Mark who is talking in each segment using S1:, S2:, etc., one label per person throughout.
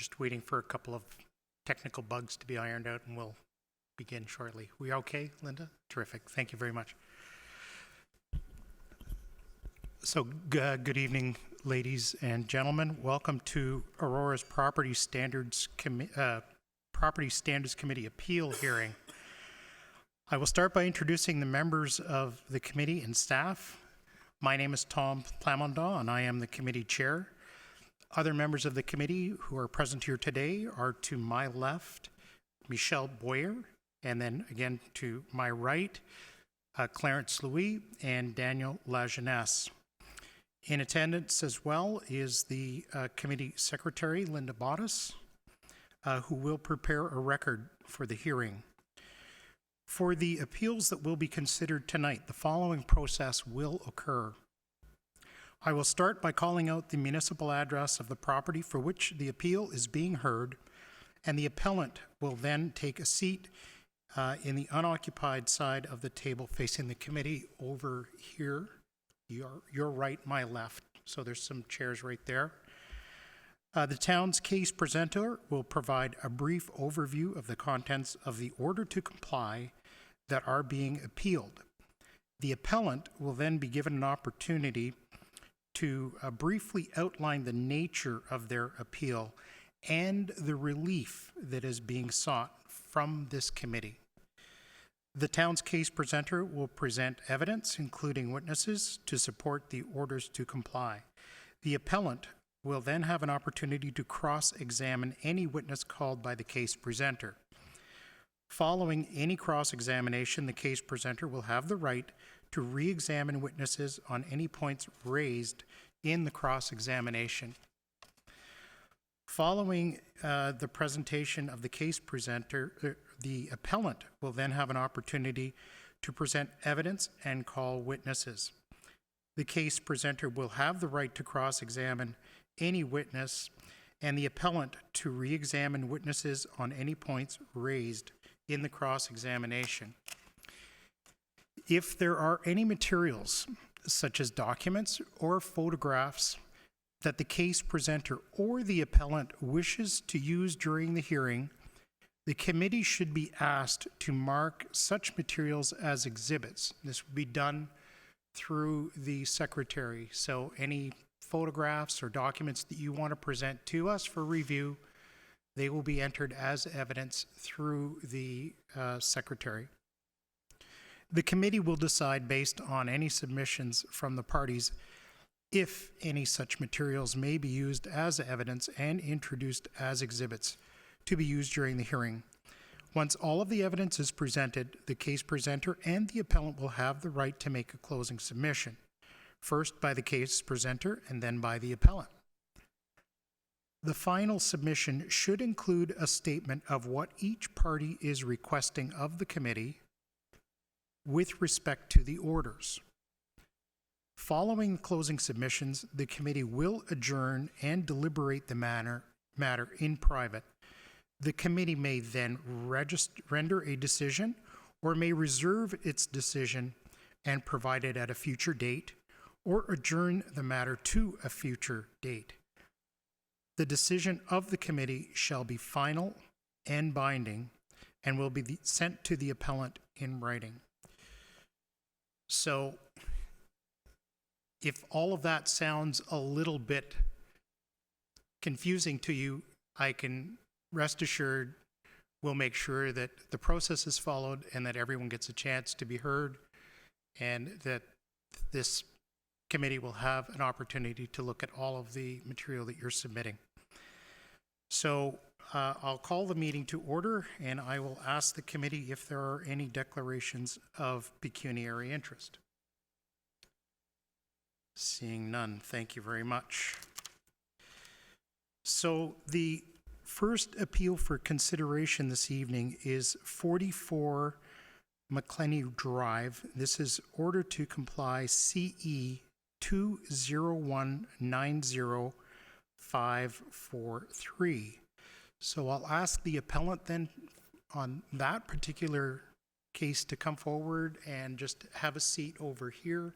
S1: just waiting for a couple of technical bugs to be ironed out, and we'll begin shortly. We okay, Linda? Terrific. Thank you very much. So, good evening, ladies and gentlemen. Welcome to Aurora's Property Standards Committee appeal hearing. I will start by introducing the members of the committee and staff. My name is Tom Plamondon, and I am the committee chair. Other members of the committee who are present here today are to my left, Michelle Boyer, and then again to my right, Clarence Louis and Daniel Lajeunesse. In attendance as well is the committee secretary, Linda Bottas, who will prepare a record for the hearing. For the appeals that will be considered tonight, the following process will occur. I will start by calling out the municipal address of the property for which the appeal is being heard, and the appellant will then take a seat in the unoccupied side of the table facing the committee over here. Your right, my left. So there's some chairs right there. The town's case presenter will provide a brief overview of the contents of the order to comply that are being appealed. The appellant will then be given an opportunity to briefly outline the nature of their appeal and the relief that is being sought from this committee. The town's case presenter will present evidence, including witnesses, to support the orders to comply. The appellant will then have an opportunity to cross-examine any witness called by the case presenter. Following any cross-examination, the case presenter will have the right to re-examine witnesses on any points raised in the cross-examination. Following the presentation of the case presenter, the appellant will then have an opportunity to present evidence and call witnesses. The case presenter will have the right to cross-examine any witness, and the appellant to re-examine witnesses on any points raised in the cross-examination. If there are any materials, such as documents or photographs, that the case presenter or the appellant wishes to use during the hearing, the committee should be asked to mark such materials as exhibits. This will be done through the secretary. So any photographs or documents that you want to present to us for review, they will be entered as evidence through the secretary. The committee will decide based on any submissions from the parties if any such materials may be used as evidence and introduced as exhibits to be used during the hearing. Once all of the evidence is presented, the case presenter and the appellant will have the right to make a closing submission, first by the case presenter and then by the appellant. The final submission should include a statement of what each party is requesting of the committee with respect to the orders. Following closing submissions, the committee will adjourn and deliberate the matter in private. The committee may then render a decision or may reserve its decision and provide it at a future date or adjourn the matter to a future date. The decision of the committee shall be final and binding and will be sent to the appellant in writing. So, if all of that sounds a little bit confusing to you, I can rest assured we'll make sure that the process is followed and that everyone gets a chance to be heard, and that this committee will have an opportunity to look at all of the material that you're submitting. So I'll call the meeting to order, and I will ask the committee if there are any declarations of pecuniary interest. Seeing none, thank you very much. So the first appeal for consideration this evening is 44 McClenny Drive. This is order to comply CE 20190-543. So I'll ask the appellant then on that particular case to come forward and just have a seat over here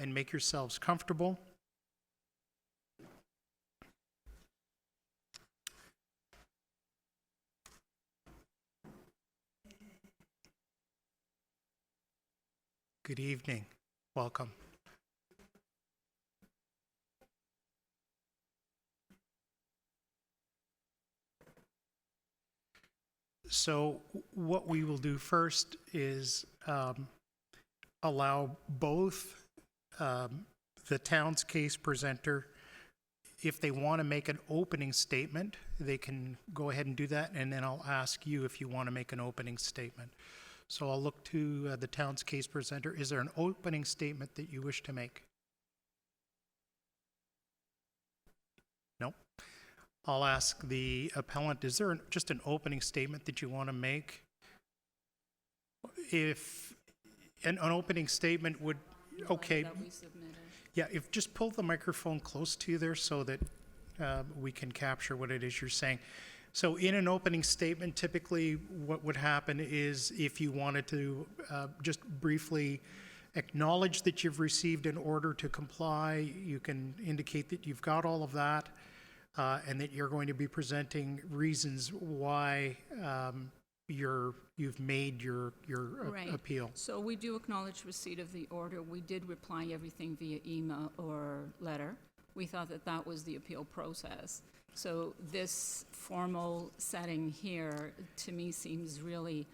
S1: and make yourselves comfortable. Good evening. Welcome. So what we will do first is allow both the town's case presenter, if they want to make an opening statement, they can go ahead and do that, and then I'll ask you if you want to make an opening statement. So I'll look to the town's case presenter. Is there an opening statement that you wish to make? No? I'll ask the appellant, is there just an opening statement that you want to make? If an opening statement would, okay.
S2: That we submitted.
S1: Yeah, if just pull the microphone close to you there so that we can capture what it is you're saying. So in an opening statement, typically what would happen is if you wanted to just briefly acknowledge that you've received an order to comply, you can indicate that you've got all of that and that you're going to be presenting reasons why you've made your
S2: Right.
S1: appeal.
S2: So we do acknowledge receipt of the order. We did reply everything via email or letter. We thought that that was the appeal process. So this formal setting here, to me, seems really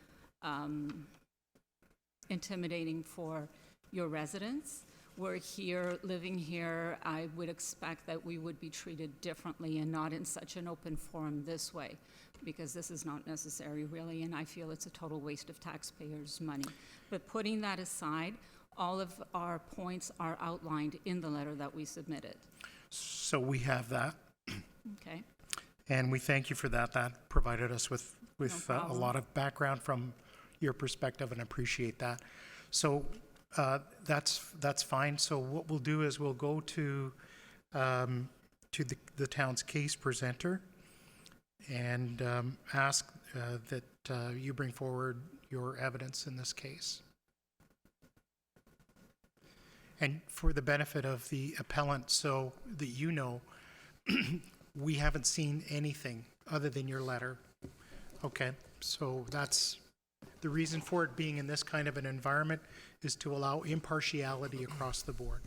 S2: intimidating for your residents. We're here, living here. I would expect that we would be treated differently and not in such an open forum this way, because this is not necessary, really, and I feel it's a total waste of taxpayers' money. But putting that aside, all of our points are outlined in the letter that we submitted.
S1: So we have that.
S2: Okay?
S1: And we thank you for that. That provided us with
S2: No
S1: a
S2: problem.
S1: lot of background from your perspective, and appreciate that. So that's fine. So what we'll do is we'll go to the town's case presenter and ask that you bring forward your evidence in this case. And for the benefit of the appellant, so that you know, we haven't seen anything other than your letter. Okay, so that's the reason for it being in this kind of an environment, is to allow impartiality across the board.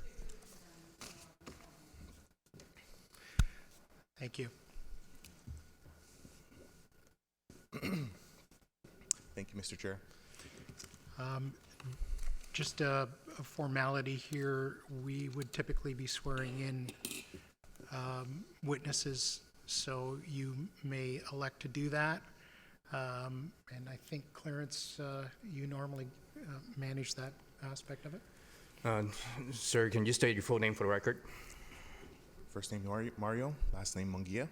S1: Thank you.
S3: Thank you, Mr. Chair.
S1: Just a formality here, we would typically be swearing in witnesses, so you may elect to do that. And I think, Clarence, you normally manage that aspect of it.
S4: Sir, can you state your full name for the record?
S3: First name Mario, last name Munguia,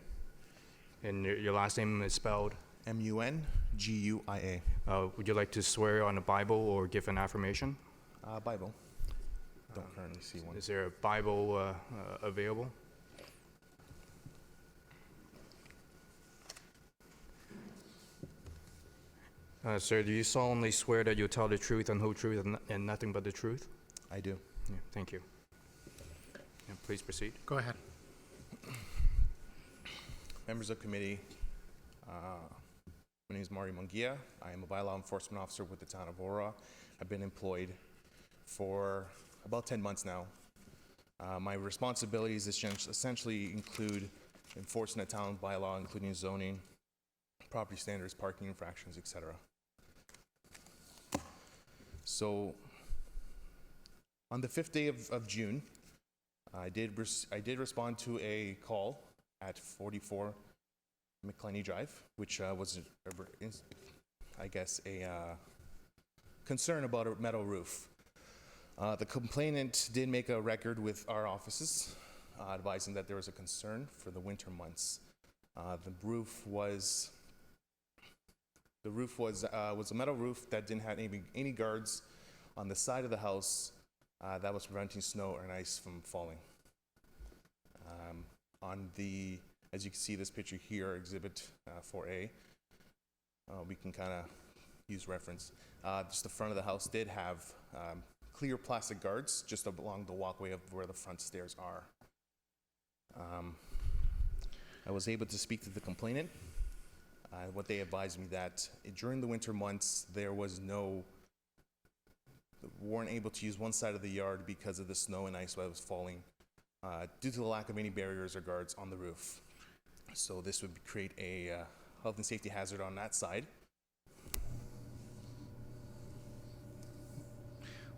S4: And your last name is spelled?
S3: Munguia.
S4: Would you like to swear on the Bible or give an affirmation?
S3: Bible. Don't currently see one.
S4: Is there a Bible available? Sir, do you solemnly swear that you'll tell the truth and whole truth and nothing but the truth?
S3: I do.
S4: Yeah, thank you. Yeah, please proceed.
S1: Go ahead.
S3: Members of committee, my name is Mario Munguia. I am a bylaw enforcement officer with the town of Aurora. I've been employed for about 10 months now. My responsibilities essentially include enforcing the town bylaw, including zoning, property standards, parking infractions, etc. So, on the 5th day of June, I did respond to a call at 44 McClenny Drive, which was, I guess, a concern about a metal roof. The complainant did make a record with our offices, advising that there was a concern for the winter months. The roof was a metal roof that didn't have any guards on the side of the house that was preventing snow and ice from falling. As you can see this picture here, Exhibit 4A, we can kind of use reference. Just the front of the house did have clear plastic guards just along the walkway of where the front stairs are. I was able to speak to the complainant. What they advised me that during the winter months there was no weren't able to use one side of the yard because of the snow and ice that was falling due to the lack of any barriers or guards on the roof. So this would create a health and safety hazard on that side.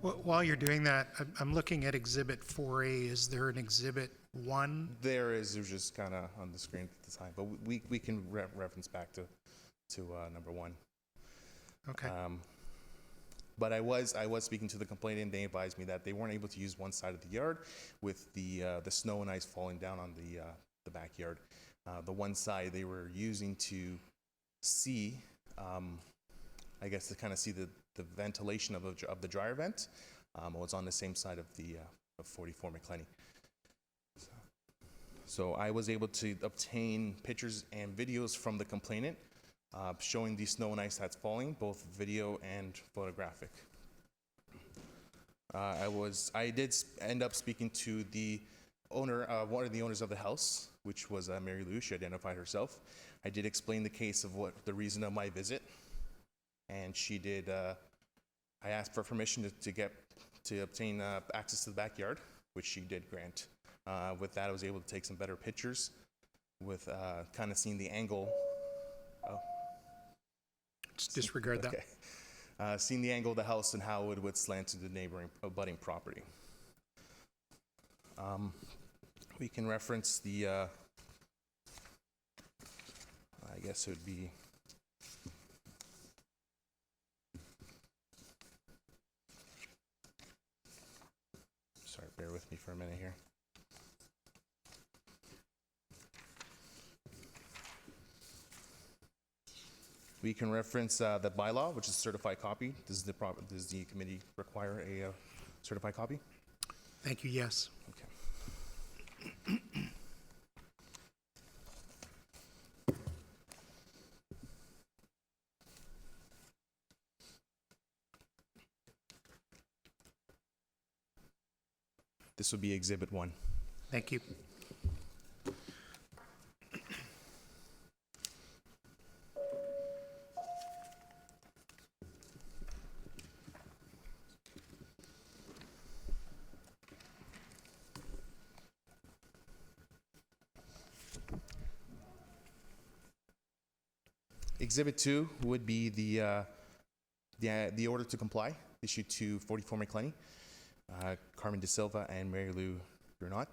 S1: While you're doing that, I'm looking at Exhibit 4A. Is there an Exhibit 1?
S3: There's just kind of on the screen at the time, but we can reference back to number 1.
S1: Okay.
S3: But I was speaking to the complainant, and they advised me that they weren't able to use one side of the yard with the snow and ice falling down on the backyard. The one side they were using to see, I guess to kind of see the ventilation of the dryer vent, was on the same side of the of 44 McClenny. So I was able to obtain pictures and videos from the complainant showing the snow and ice that's falling, both video and photographic. I did end up speaking to the owner, one of the owners of the house, which was Mary Lou. She identified herself. I did explain the case of what the reason of my visit, and she did. I asked for permission to obtain access to the backyard, which she did grant. With that, I was able to take some better pictures, with kind of seeing the angle.
S1: Just disregard that.
S3: Okay. Seeing the angle of the house and how it would slant to the neighboring abutting property. We can reference the, I guess it would be, sorry, bear with me for a minute here. We can reference the bylaw, which is a certified copy. Does the committee require a certified copy?
S1: Thank you, yes.
S3: Okay. This would be Exhibit 1.
S1: Thank you.
S3: Exhibit 2 would be the order to comply issued to 44 McClenny, Carmen De Silva and Mary Lou Bernot.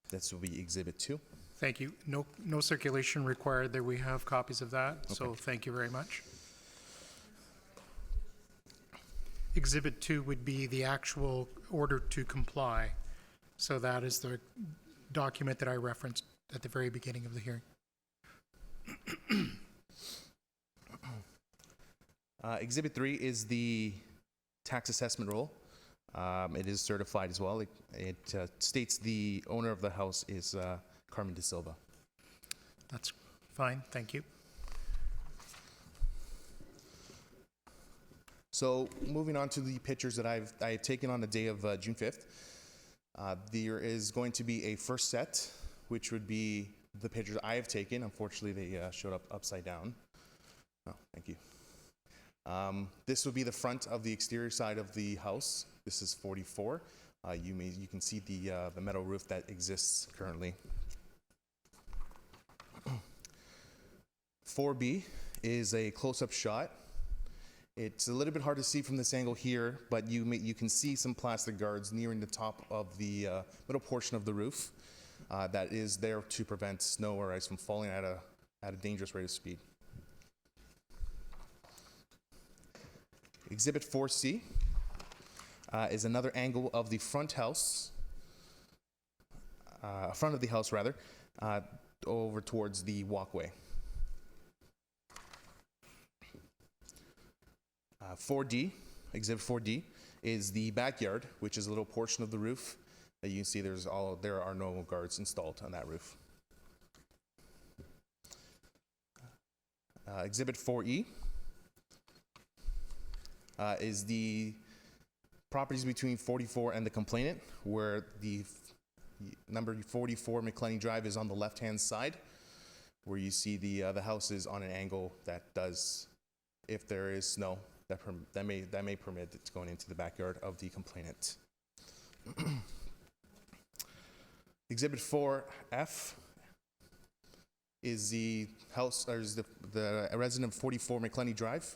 S3: This will be Exhibit 2.
S1: Thank you. No circulation required. There we have copies of that, so thank you very much. Exhibit 2 would be the actual order to comply. So that is the document that I referenced at the very beginning of the hearing.
S3: Exhibit 3 is the tax assessment roll. It is certified as well. It states the owner of the house is Carmen De Silva.
S1: That's fine. Thank you.
S3: So moving on to the pictures that I have taken on the day of June 5th, there is going to be a first set, which would be the pictures I have taken. Unfortunately, they showed up upside down. Oh, thank you. This would be the front of the exterior side of the house. This is 44. You can see the metal roof that exists currently. 4B is a close-up shot. It's a little bit hard to see from this angle here, but you can see some plastic guards nearing the top of the middle portion of the roof that is there to prevent snow or ice from falling at a dangerous rate of speed. Exhibit 4C is another angle of the front of the house rather, over towards the walkway. 4D, Exhibit 4D, is the backyard, which is a little portion of the roof that you can see there are no guards installed on that roof. Exhibit 4E is the properties between 44 and the complainant, where the number 44 McClenny Drive is on the left-hand side, where you see the house is on an angle that does, if there is snow, that may permit it going into the backyard of the complainant. Exhibit 4F is the house, or is the resident of 44 McClenny Drive.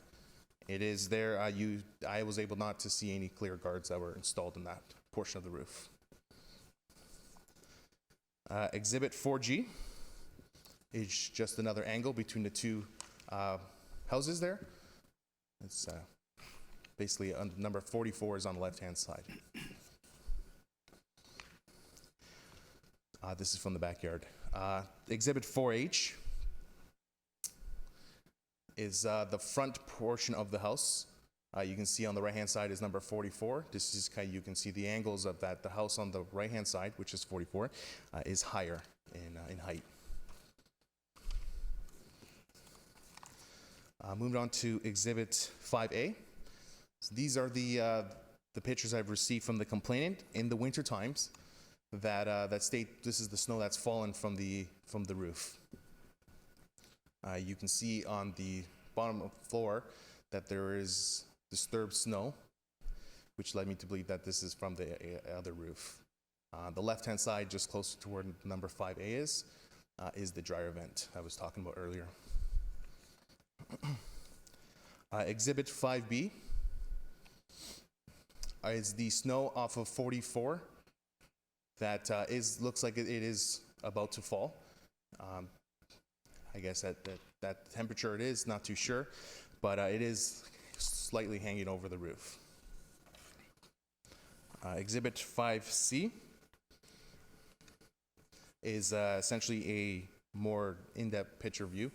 S3: It is there. I was able not to see any clear guards that were installed in that portion of the roof. Exhibit 4G is just another angle between the two houses there. It's basically number 44 is on the left-hand side. This is from the backyard. Exhibit 4H is the front portion of the house. You can see on the right-hand side is number 44. This is you can see the angles of that. The house on the right-hand side, which is 44, is higher in height. Moving on to Exhibit 5A. So these are the pictures I've received from the complainant in the winter times that state this is the snow that's fallen from the roof. You can see on the bottom of the floor that there is disturbed snow, which led me to believe that this is from the other roof. The left-hand side, just closer to where number 5A is the dryer vent I was talking about earlier. Exhibit 5B is the snow off of 44 that looks like it is about to fall. I guess at that temperature it is, not too sure, but it is slightly hanging over the roof. Exhibit 5C is essentially a more in-depth picture view.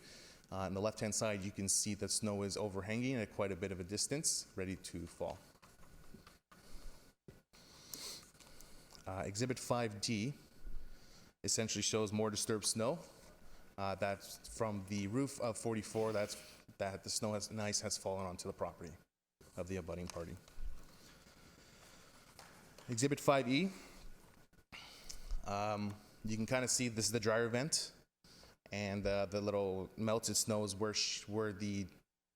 S3: On the left-hand side, you can see that snow is overhanging at quite a bit of a distance, ready to fall. Exhibit 5D essentially shows more disturbed snow. That's from the roof of 44. That the snow and ice has fallen onto the property of the abutting party. Exhibit 5E. You can kind of see this is the dryer vent, and the little melted snow is where the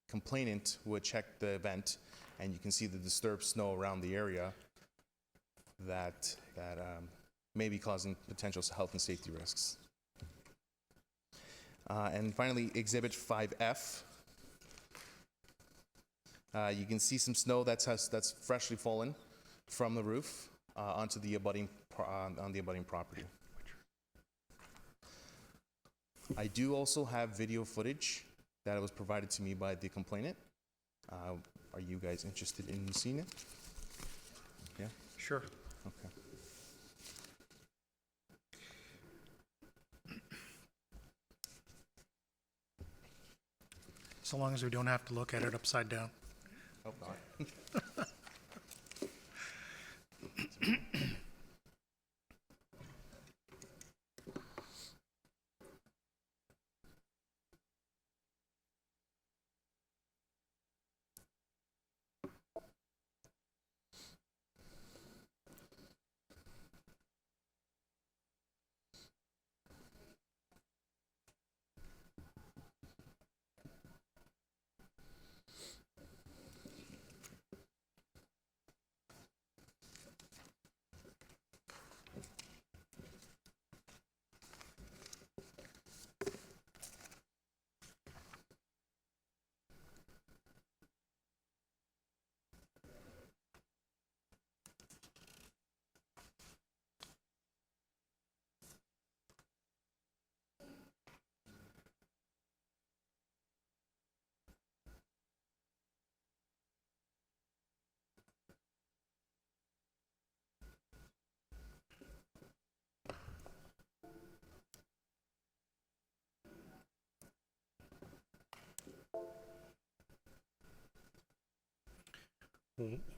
S3: complainant would check the vent, and you can see the disturbed snow around the area that may be causing potential health and safety risks. And finally, Exhibit 5F. You can see some snow that's freshly fallen from the roof onto the abutting property. I do also have video footage that was provided to me by the complainant. Are you guys interested in seeing it? Yeah?
S1: Sure.
S3: Okay.
S1: So long as we don't have to look at it upside down.
S3: Hope not.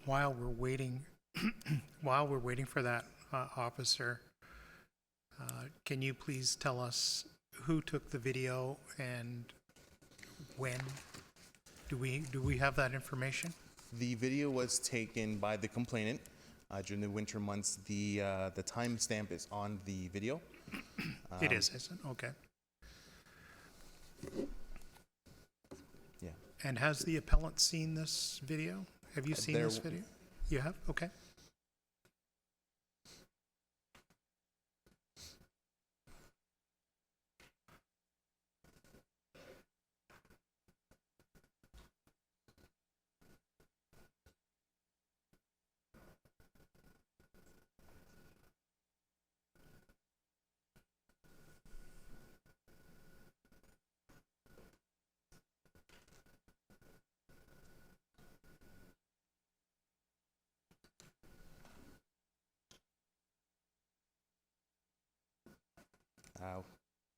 S1: While we're waiting, for that, officer, can you please tell us who took the video and when? Do we have that information?
S3: The video was taken by the complainant during the winter months. The timestamp is on the video.
S1: It is, isn't it? Okay.
S3: Yeah.
S1: And has the appellant seen this video? Have you seen
S3: there
S1: this
S3: w-
S1: video? You have? Okay.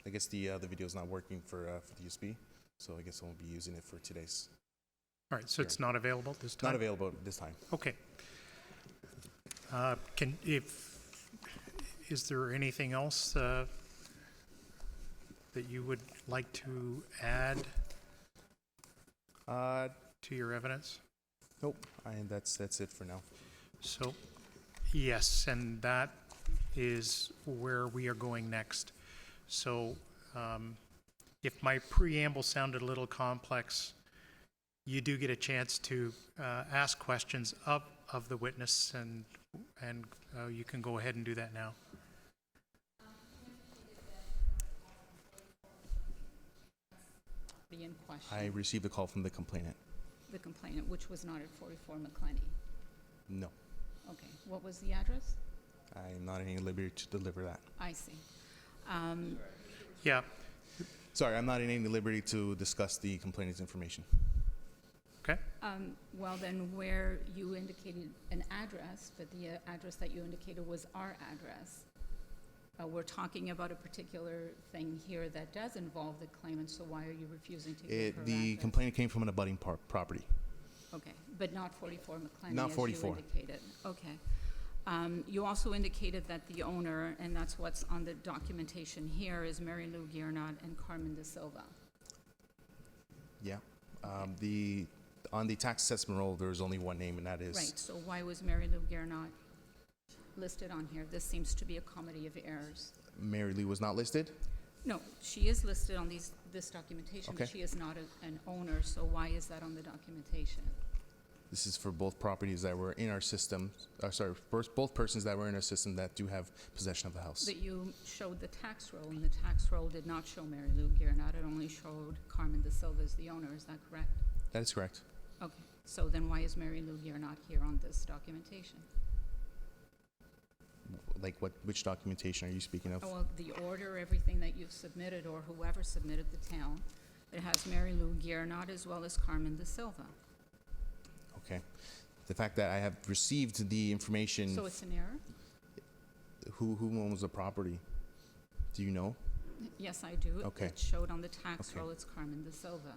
S3: I guess the video is not working for the USB, so I guess I won't be using it for today's.
S1: All right, so it's not available this time?
S3: Not available this time.
S1: Okay. Is there anything else that you would like to add to your evidence?
S3: Nope. That's it for now.
S1: So, yes, and that is where we are going next. So, if my preamble sounded a little complex, you do get a chance to ask questions of the witness, and you can go ahead and do that now.
S2: The in
S3: I
S2: question,
S3: received a call from the complainant.
S2: the complainant, which was not at 44 McClenny.
S3: No,
S2: Okay, what was the address?
S3: I'm not at any liberty to deliver that.
S2: I see.
S1: Yeah,
S3: Sorry, I'm not in any liberty to discuss the complainant's information.
S1: okay.
S2: Well, then where you indicated an address, but the address that you indicated was our address. We're talking about a particular thing here that does involve the claimant, so why are you refusing to give her
S3: The
S2: address?
S3: complainant came from an abutting property.
S2: Okay, but not 44 McClenny,
S3: Not
S2: as
S3: 44.
S2: you indicated. Okay. You also indicated that the owner, and that's what's on the documentation here, is Mary Lou Giernot and Carmen De Silva.
S3: Yeah. On the tax assessment roll, there's only one name, and that is.
S2: Right, so why was Mary Lou Giernot listed on here? This seems to be a comedy of errors.
S3: Mary Lou was not listed.
S2: No, she is listed on this documentation.
S3: Okay.
S2: She is not an owner, so why is that on the documentation?
S3: This is for both properties that were in our system. Both persons that were in our system that do have possession of the house.
S2: But you showed the tax roll, and the tax roll did not show Mary Lou Giernot. It only showed Carmen De Silva as the owner. Is that correct?
S3: That is correct.
S2: Okay, so then why is Mary Lou Giernot here on this documentation?
S3: Like which documentation are you speaking of?
S2: Oh, well, the order, everything that you've submitted, or whoever submitted the town, it has Mary Lou Giernot as well as Carmen De Silva.
S3: Okay. The fact that I have received the information.
S2: So it's an error?
S3: Who owns the property? Do you know?
S2: Yes, I do.
S3: Okay.
S2: It showed on the tax
S3: Okay.
S2: roll, it's Carmen De Silva.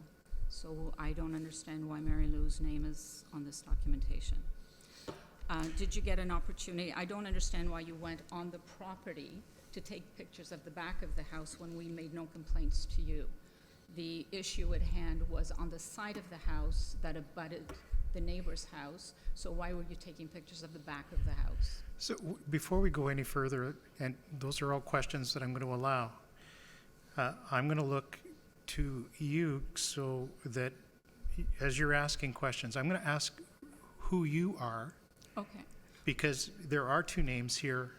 S2: So I don't understand why Mary Lou's name is on this documentation. Did you get an opportunity? I don't understand why you went on the property to take pictures of the back of the house when we made no complaints to you. The issue at hand was on the side of the house that abutted the neighbor's house, so why were you taking pictures of the back of the house?
S1: So before we go any further, and those are all questions that I'm going to allow, I'm going to look to you so that as you're asking questions, I'm going to ask who you are,
S2: Okay.
S1: because there are two names here,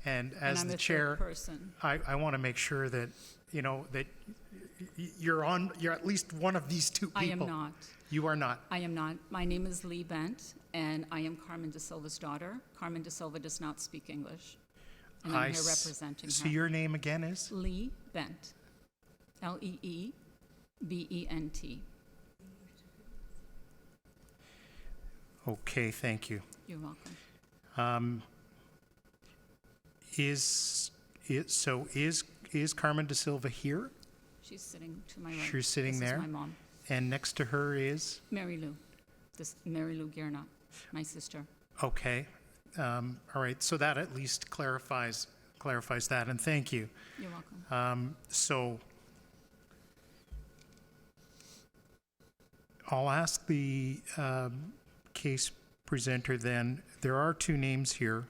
S1: and
S2: And
S1: as
S2: I'm
S1: the
S2: the
S1: chair,
S2: third person.
S1: I want to make sure that, you know, that you're at least one of these two people.
S2: I am not.
S1: You are not.
S2: I am not. My name is Lee Bent, and I am Carmen De Silva's daughter. Carmen De Silva does not speak English, and I'm here representing
S1: So
S2: her.
S1: your name again is?
S2: Lee Bent, Leebent.
S1: Okay, thank you.
S2: You're welcome.
S1: Is Carmen De Silva here?
S2: She's sitting to my right.
S1: She's sitting
S2: This
S1: there?
S2: is my mom,
S1: And next to her is?
S2: Mary Lou. Mary Lou Giernot, my sister.
S1: Okay. All right, so that at least clarifies that, and thank you.
S2: You're welcome.
S1: So I'll ask the case presenter then. There are two names here.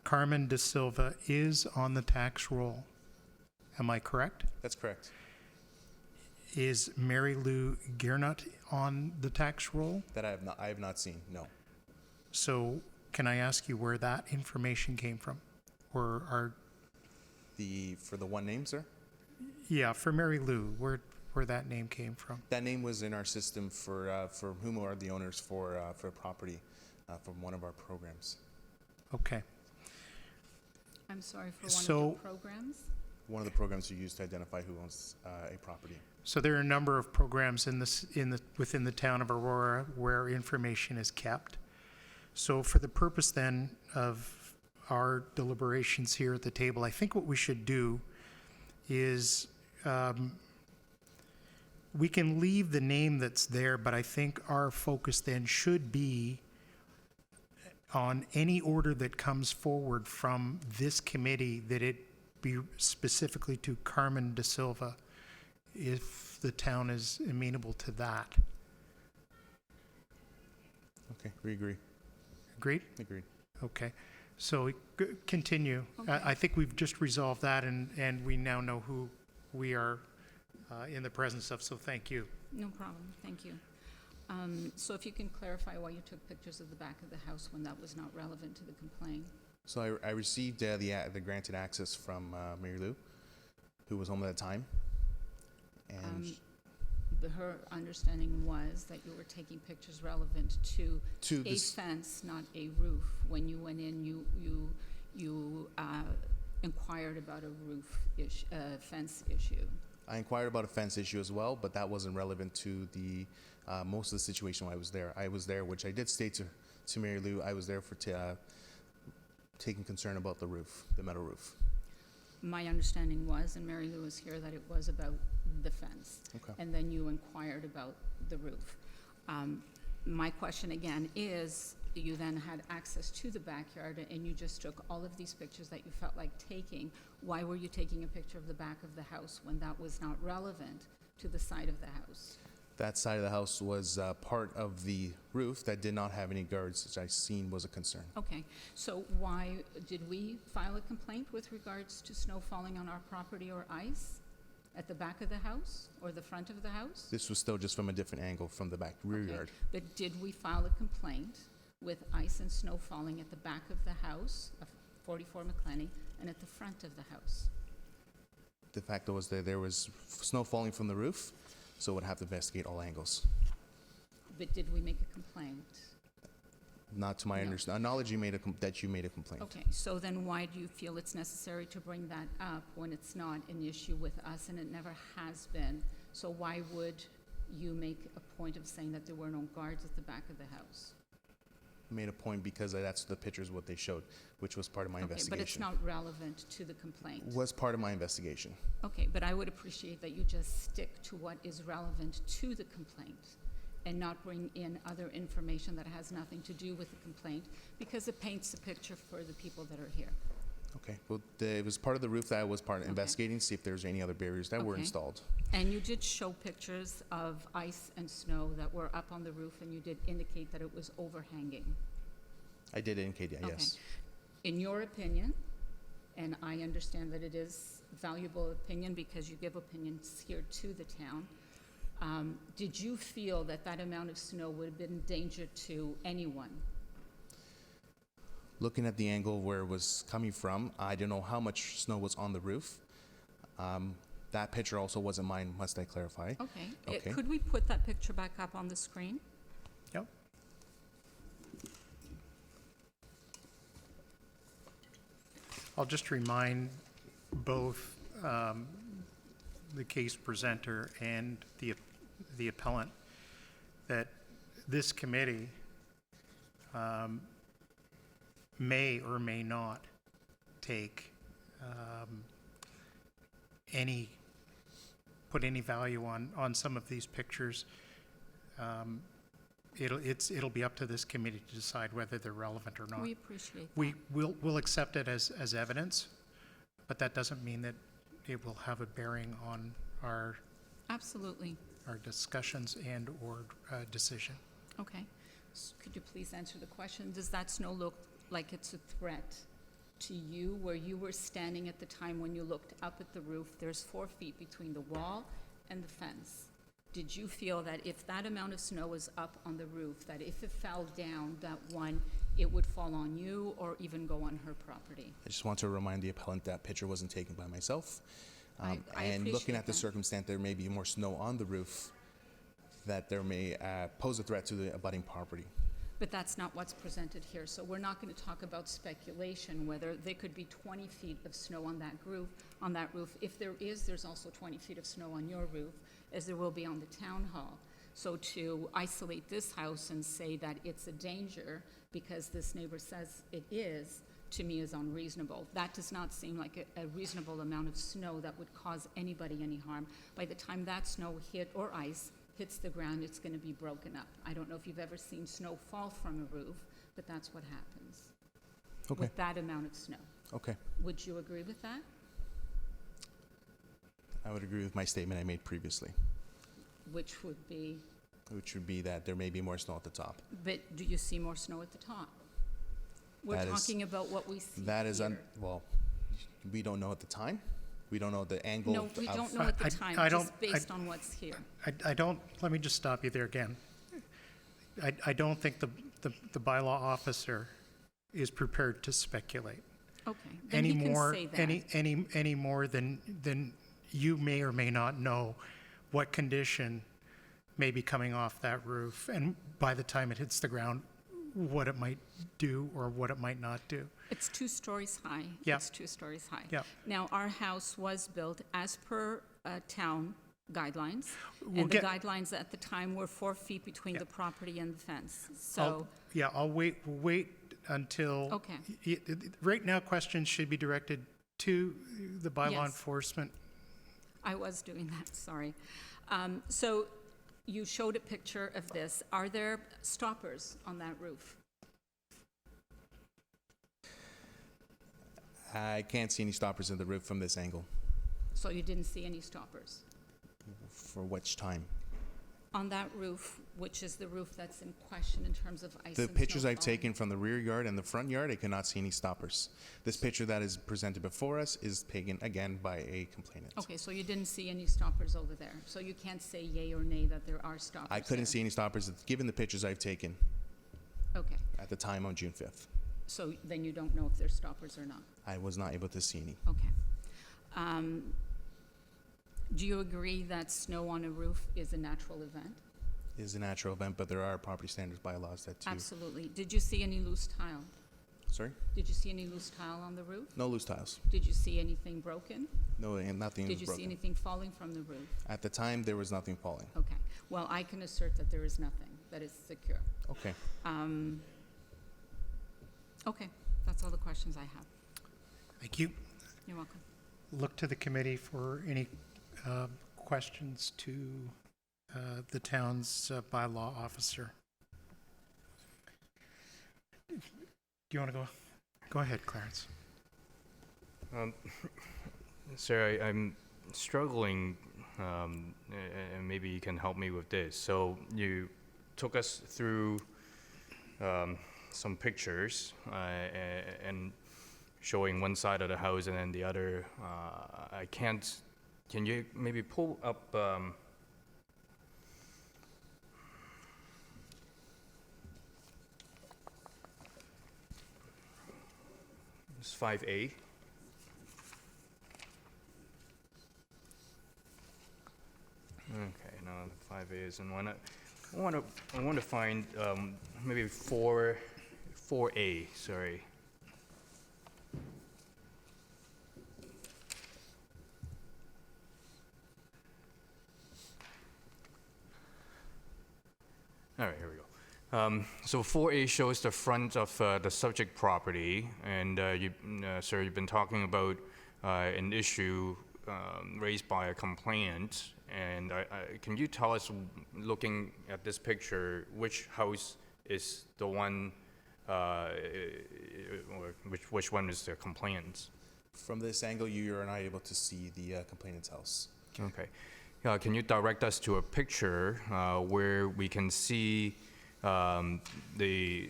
S1: Carmen De Silva is on the tax roll. Am I correct?
S3: That's correct.
S1: Is Mary Lou Giernut on the tax roll?
S3: That I have not seen, no.
S1: So can I ask you where that information came from? Or
S3: For the one name, sir?
S1: yeah, for Mary Lou, where that name came from?
S3: That name was in our system for whom are the owners for property from one of our programs.
S1: Okay.
S2: I'm sorry, for one of
S1: So-
S2: the programs?
S3: One of the programs we use to identify who owns a property.
S1: So there are a number of programs within the town of Aurora where information is kept. So for the purpose then of our deliberations here at the table, I think what we should do is, we can leave the name that's there, but I think our focus then should be on any order that comes forward from this committee, that it be specifically to Carmen De Silva, if the town is amenable to that.
S3: Okay, we agree.
S1: Agreed?
S3: Agreed.
S1: Okay. So continue.
S2: Okay.
S1: I think we've just resolved that, and we now know who we are in the presence of, so thank you.
S2: No problem, thank you. So if you can clarify why you took pictures of the back of the house when that was not relevant to the complaint?
S3: So I received the granted access from Mary Lou, who was home at the time. And
S2: Her understanding was that you were taking pictures relevant to
S3: to
S2: a
S3: this,
S2: fence, not a roof. When you went in, you inquired about a fence issue.
S3: I inquired about a fence issue as well, but that wasn't relevant to the most of the situation while I was there. I was there, which I did state to Mary Lou, I was there for taking concern about the roof, the metal roof.
S2: My understanding was, and Mary Lou was here, that it was about the fence.
S3: Okay.
S2: And then you inquired about the roof. My question again is, you then had access to the backyard and you just took all of these pictures that you felt like taking. Why were you taking a picture of the back of the house when that was not relevant to the side of the house?
S3: That side of the house was part of the roof that did not have any guards, which I seen was a concern.
S2: Okay, so why did we file a complaint with regards to snow falling on our property or ice at the back of the house or the front of the house?
S3: This was still just from a different angle from the back rear
S2: Okay,
S3: yard.
S2: but did we file a complaint with ice and snow falling at the back of the house, of 44 McClenny, and at the front of the house?
S3: The fact was that there was snow falling from the roof, so would have to investigate all angles.
S2: But did we make a complaint?
S3: Not to my
S2: No.
S3: knowledge, that you made a complaint.
S2: Okay, so then why do you feel it's necessary to bring that up when it's not an issue with us and it never has been? So why would you make a point of saying that there were no guards at the back of the house?
S3: Made a point because that's the pictures what they showed, which was part of my
S2: Okay, but it's
S3: investigation.
S2: not relevant to the complaint.
S3: Was part of my investigation.
S2: Okay, but I would appreciate that you just stick to what is relevant to the complaint and not bring in other information that has nothing to do with the complaint, because it paints a picture for the people that are here.
S3: Okay, well, it was part of the roof that I was part of
S2: Okay.
S3: investigating, see if there's any other barriers that were
S2: Okay.
S3: installed.
S2: And you did show pictures of ice and snow that were up on the roof, and you did indicate that it was overhanging.
S3: I did indicate that,
S2: Okay.
S3: yes.
S2: In your opinion, and I understand that it is valuable opinion because you give opinions here to the town, did you feel that that amount of snow would have been a danger to anyone?
S3: Looking at the angle where it was coming from, I don't know how much snow was on the roof. That picture also wasn't mine, must I clarify.
S2: Okay.
S3: Okay.
S2: Could we put that picture back up on the screen?
S1: Yep. I'll just remind both the case presenter and the appellant that this committee may or may not take put any value on some of these pictures. It'll be up to this committee to decide whether they're relevant or not.
S2: We appreciate that.
S1: We'll accept it as evidence, but that doesn't mean that it will have a bearing on our
S2: Absolutely.
S1: discussions and/or decision.
S2: Okay. Could you please answer the question? Does that snow look like it's a threat to you, where you were standing at the time when you looked up at the roof? There's 4 feet between the wall and the fence, did you feel that if that amount of snow was up on the roof, that if it fell down, that one, it would fall on you or even go on her property?
S3: I just want to remind the appellant that picture wasn't taken by myself.
S2: I
S3: And looking
S2: appreciate
S3: at the
S2: that.
S3: circumstance, there may be more snow on the roof that there may pose a threat to the abutting property.
S2: But that's not what's presented here. So we're not going to talk about speculation, whether there could be 20 feet of snow on that roof. If there is, there's also 20 feet of snow on your roof, as there will be on the town hall. So to isolate this house and say that it's a danger because this neighbor says it is, to me is unreasonable. That does not seem like a reasonable amount of snow that would cause anybody any harm. By the time that snow or ice hits the ground, it's going to be broken up. I don't know if you've ever seen snow fall from a roof, but that's what happens
S3: Okay,
S2: with that amount of snow.
S3: okay.
S2: Would you agree with that?
S3: I would agree with my statement I made previously,
S2: Which would be,
S3: which would be that there may be more snow at the top.
S2: but do you see more snow at the top? We're
S3: That is-
S2: talking about what we see
S3: That is,
S2: here.
S3: well, we don't know at the time. We don't know the angle
S2: No,
S3: of...
S2: we don't know at the
S1: I-
S2: time,
S1: I
S2: just
S1: don't-
S2: based on what's here.
S1: I don't, let me just stop you there again. I don't think the bylaw officer is prepared to speculate
S2: Okay, then he can say that.
S1: any more than you may or may not know what condition may be coming off that roof, and by the time it hits the ground, what it might do or what it might not do.
S2: It's 2 stories high.
S1: Yeah.
S2: It's 2 stories high.
S1: Yeah.
S2: Now, our house was built as per town guidelines,
S1: We'll
S2: and the
S1: get-
S2: guidelines at the time were 4 feet between the property and the fence.
S1: I'll-
S2: So,
S1: Yeah, I'll wait until.
S2: Okay.
S1: Right now, questions should be directed to the bylaw
S2: Yes.
S1: enforcement.
S2: I was doing that, sorry. So, you showed a picture of this. Are there stoppers on that roof?
S3: I can't see any stoppers in the roof from this angle.
S2: So you didn't see any stoppers?
S3: For which time?
S2: On that roof, which is the roof that's in question in terms of ice
S3: The
S2: and
S3: pictures
S2: snow
S3: I've
S2: falling?
S3: taken from the rear yard and the front yard, I cannot see any stoppers. This picture that is presented before us is taken again by a complainant.
S2: Okay, so you didn't see any stoppers over there, so you can't say yay or nay that there are stoppers
S3: I couldn't
S2: there.
S3: see any stoppers given the pictures I've taken
S2: Okay,
S3: at the time on June 5th.
S2: so then you don't know if there's stoppers or not?
S3: I was not able to see any.
S2: Okay. Do you agree that snow on a roof is a natural event?
S3: It is a natural event, but there are property standards bylaws that too.
S2: Absolutely. Did you see any loose tile?
S3: Sorry?
S2: Did you see any loose tile on the roof?
S3: No loose tiles.
S2: Did you see anything broken?
S3: No, and nothing
S2: Did
S3: was
S2: you see
S3: broken.
S2: anything falling from the roof?
S3: At the time, there was nothing falling.
S2: Okay. Well, I can assert that there is nothing, that is secure.
S3: Okay.
S2: Okay, that's all the questions I have.
S1: Thank you.
S2: You're welcome.
S1: Look to the committee for any questions to the town's bylaw officer. Do you want to go? Go ahead, Clarence.
S4: Sir, I'm struggling, and maybe you can help me with this. So you took us through some pictures and showing one side of the house and then the other. I can't. Can you maybe pull up? It's 5A. Okay, no, the 5A isn't one. I want to find maybe 4A. Sorry. All right, here we go. So 4A shows the front of the subject property, and sir, you've been talking about an issue raised by a complainant. And can you tell us, looking at this picture, which house is the one, or which one is the complainant's?
S3: From this angle, you are not able to see the complainant's house.
S4: Okay. Can you direct us to a picture where we can see the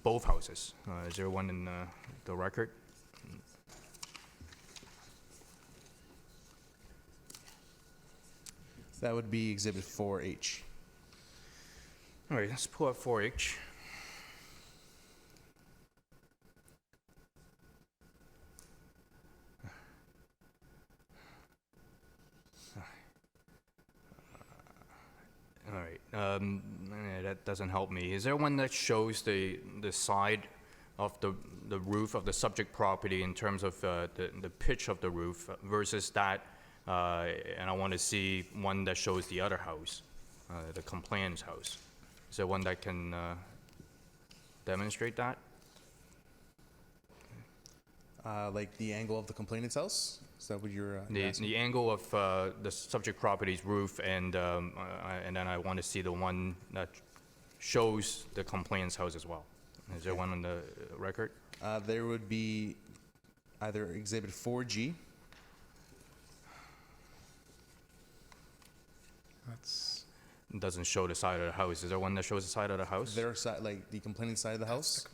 S4: both houses? Is there one in the record?
S3: That would be Exhibit 4H.
S4: All right, let's pull up 4H. All right, that doesn't help me. Is there one that shows the side of the roof of the subject property in terms of the pitch of the roof versus that? And I want to see one that shows the other house, the complainant's house. Is there one that can demonstrate that?
S3: Like the angle of the complainant's house? Is that what you're asking?
S4: The angle of the subject property's roof, and then I want to see the one that shows the complainant's house as well. Is there one on the record?
S3: There would be either Exhibit 4G.
S1: That's,
S4: It doesn't show the side of the house. Is there one that shows the side of the house?
S3: Their side, like the complainant's side of the house?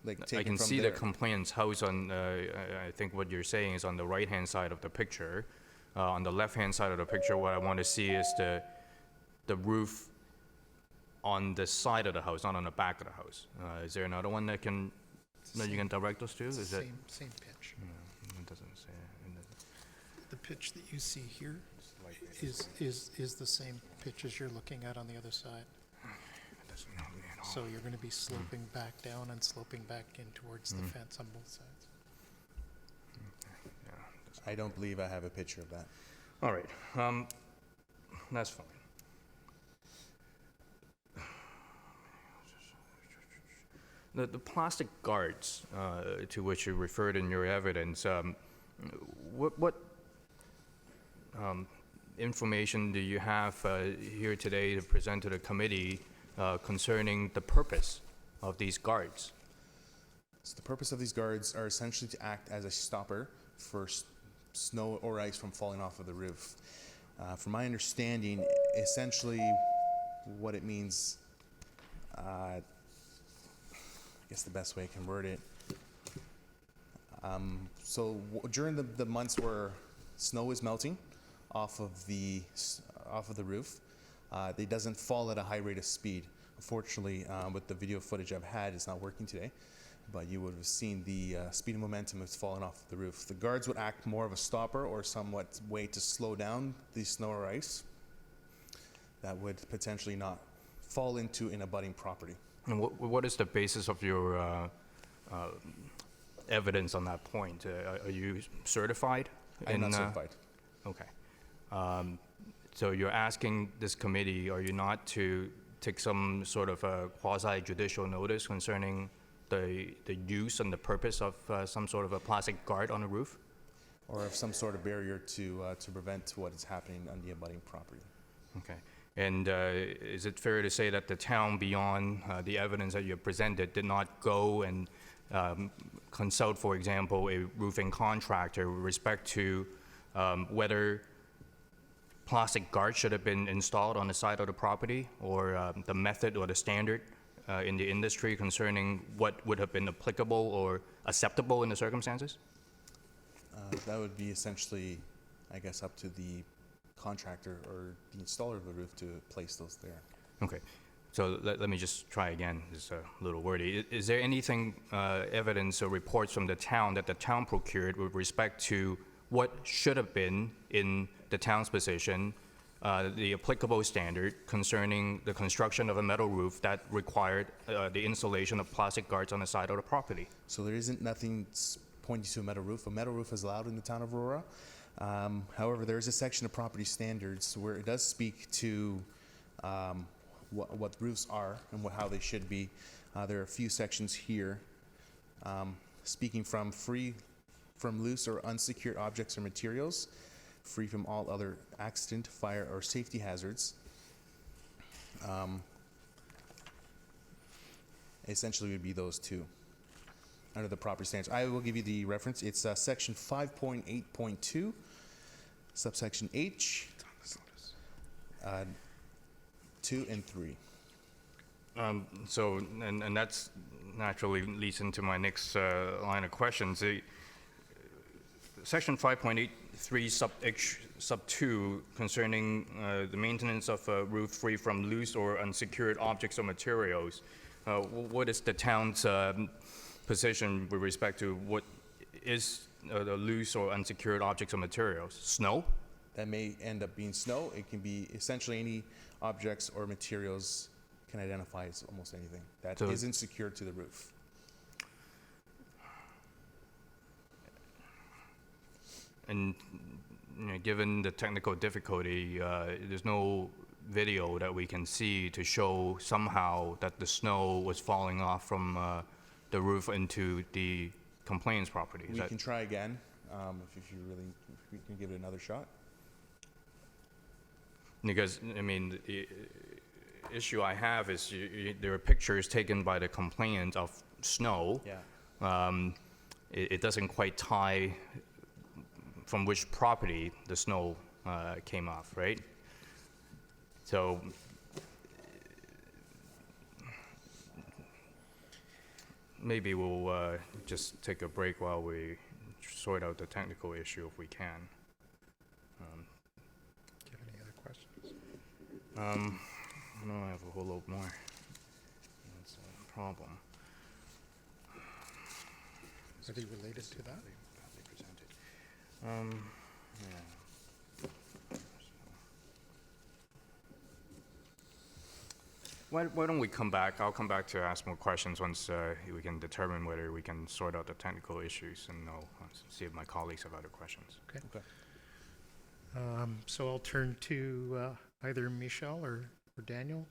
S3: Like
S4: I
S3: taken
S4: can
S3: from
S4: see the
S3: there.
S4: complainant's house on, I think what you're saying is on the right-hand side of the picture. On the left-hand side of the picture, what I want to see is the roof on the side of the house, not on the back of the house. Is there another one that you can direct us to? Is that?
S1: same pitch.
S4: It doesn't say.
S1: The pitch that you see here is the same pitch as you're looking at on the other side.
S4: It doesn't help me at all.
S1: So you're gonna be sloping back down and sloping back in towards the fence on both sides.
S3: I don't believe I have a picture of that.
S4: All right, that's fine. The plastic guards to which you referred in your evidence, what information do you have here today to present to the committee concerning the purpose of these guards?
S3: So the purpose of these guards are essentially to act as a stopper for snow or ice from falling off of the roof. From my understanding, essentially what it means, I guess the best way I can word it. During the months where snow is melting off of the roof, it doesn't fall at a high rate of speed. Unfortunately, with the video footage I've had, it's not working today, but you would have seen the speed and momentum has fallen off the roof. The guards would act more of a stopper or somewhat way to slow down the snow or ice that would potentially not fall into an abutting property.
S4: And what is the basis of your evidence on that point? Are you certified?
S3: I'm not certified.
S4: Okay. So you're asking this committee, are you not, to take some sort of a quasi-judicial notice concerning the use and the purpose of some sort of a plastic guard on the roof?
S3: Or of some sort of barrier to prevent what is happening on the abutting property.
S4: Okay. And is it fair to say that the town, beyond the evidence that you have presented, did not go and consult, for example, a roofing contractor with respect to whether plastic guards should have been installed on the side of the property, or the method or the standard in the industry concerning what would have been applicable or acceptable in the circumstances?
S3: That would be essentially, I guess, up to the contractor or the installer of the roof to place those there.
S4: Okay. So let me just try again. It's a little wordy. Is there anything, evidence or reports from the town that the town procured with respect to what should have been in the town's position, the applicable standard concerning the construction of a metal roof that required the installation of plastic guards on the side of the property?
S3: So there isn't nothing pointing to a metal roof. A metal roof is allowed in the town of Aurora. However, there is a section of property standards where it does speak to what roofs are and how they should be. There are a few sections here speaking from free from loose or unsecured objects or materials, free from all other accident, fire, or safety hazards. Essentially would be those two under the property standards. I will give you the reference. It's section 5.8.2, subsection H, 2 and 3.
S4: And that's naturally leads into my next line of questions. Section 5.83 sub H sub 2 concerning the maintenance of a roof free from loose or unsecured objects or materials. What is the town's position with respect to what is the loose or unsecured objects or materials? Snow?
S3: That may end up being snow. It can be essentially any objects or materials can identify as almost anything that
S4: So-
S3: isn't secured to the roof.
S4: And given the technical difficulty, there's no video that we can see to show somehow that the snow was falling off from the roof into the complainant's property. Is
S3: We
S4: that-
S3: can try again if we can give it another shot.
S4: Because, I mean, the issue I have is there are pictures taken by the complainant of snow.
S3: Yeah.
S4: It doesn't quite tie from which property the snow came off, right? So maybe we'll just take a break while we sort out the technical issue if we can.
S1: Do you have any other questions?
S4: No, I have a whole lot more. That's a problem.
S1: Are they related to that?
S4: Badly presented. Yeah. Why don't we come back? I'll come back to ask more questions once we can determine whether we can sort out the technical issues, and I'll see if my colleagues have other questions.
S3: Okay.
S1: So I'll turn to either Michelle or Daniel.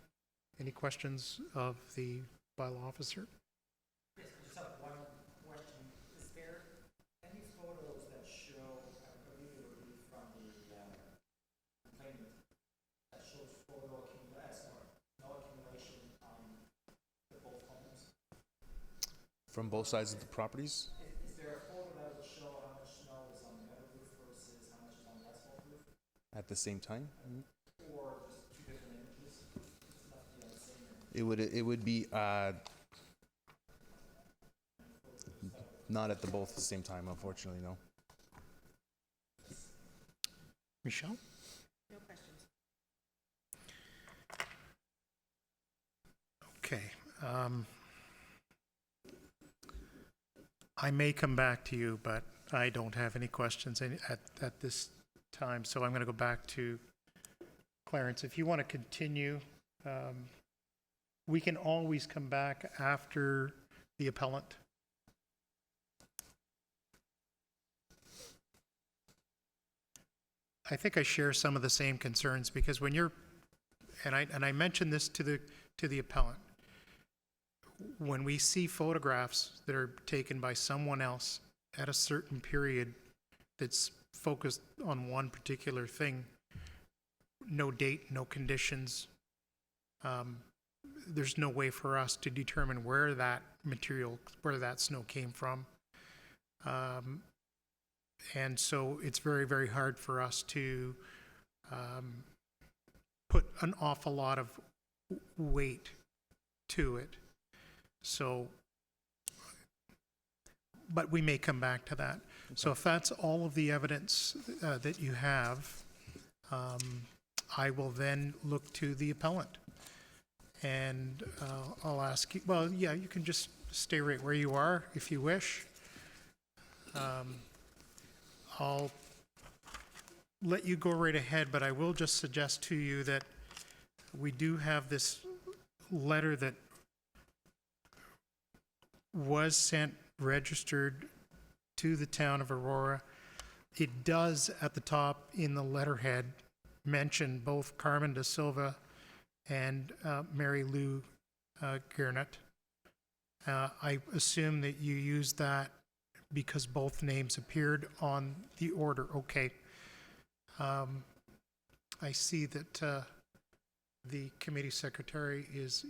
S1: Any questions of the bylaw officer?
S5: Yes, I just have one question. Is there any photos that show, I believe it would be from the complainant, that shows photo accumulation or no accumulation on the both homes?
S3: From both sides of the properties?
S5: Is there a photo that would show how much snow is on the metal roof versus how much is on the asphalt roof?
S3: At the same time?
S5: Or just two different images? It's not the same.
S3: It would be not at the both at the same time, unfortunately, no.
S1: Michelle?
S2: No questions.
S1: Okay. I may come back to you, but I don't have any questions at this time, so I'm going to go back to Clarence. If you want to continue, we can always come back after the appellant. I think I share some of the same concerns because when you're, and I mentioned this to the appellant, when we see photographs that are taken by someone else at a certain period that's focused on one particular thing, no date, no conditions, there's no way for us to determine where that material, where that snow came from. And so it's very, very hard for us to put an awful lot of weight to it. So, but we may come back to that. So if that's all of the evidence that you have, I will then look to the appellant. And I'll ask you, well, yeah, you can just stay right where you are if you wish. I'll let you go right ahead, but I will just suggest to you that we do have this letter that was sent, registered to the town of Aurora. It does, at the top in the letterhead, mention both Carmen Da Silva and Mary Lou Garnett. I assume that you used that because both names appeared on the order. Okay. I see that the committee secretary is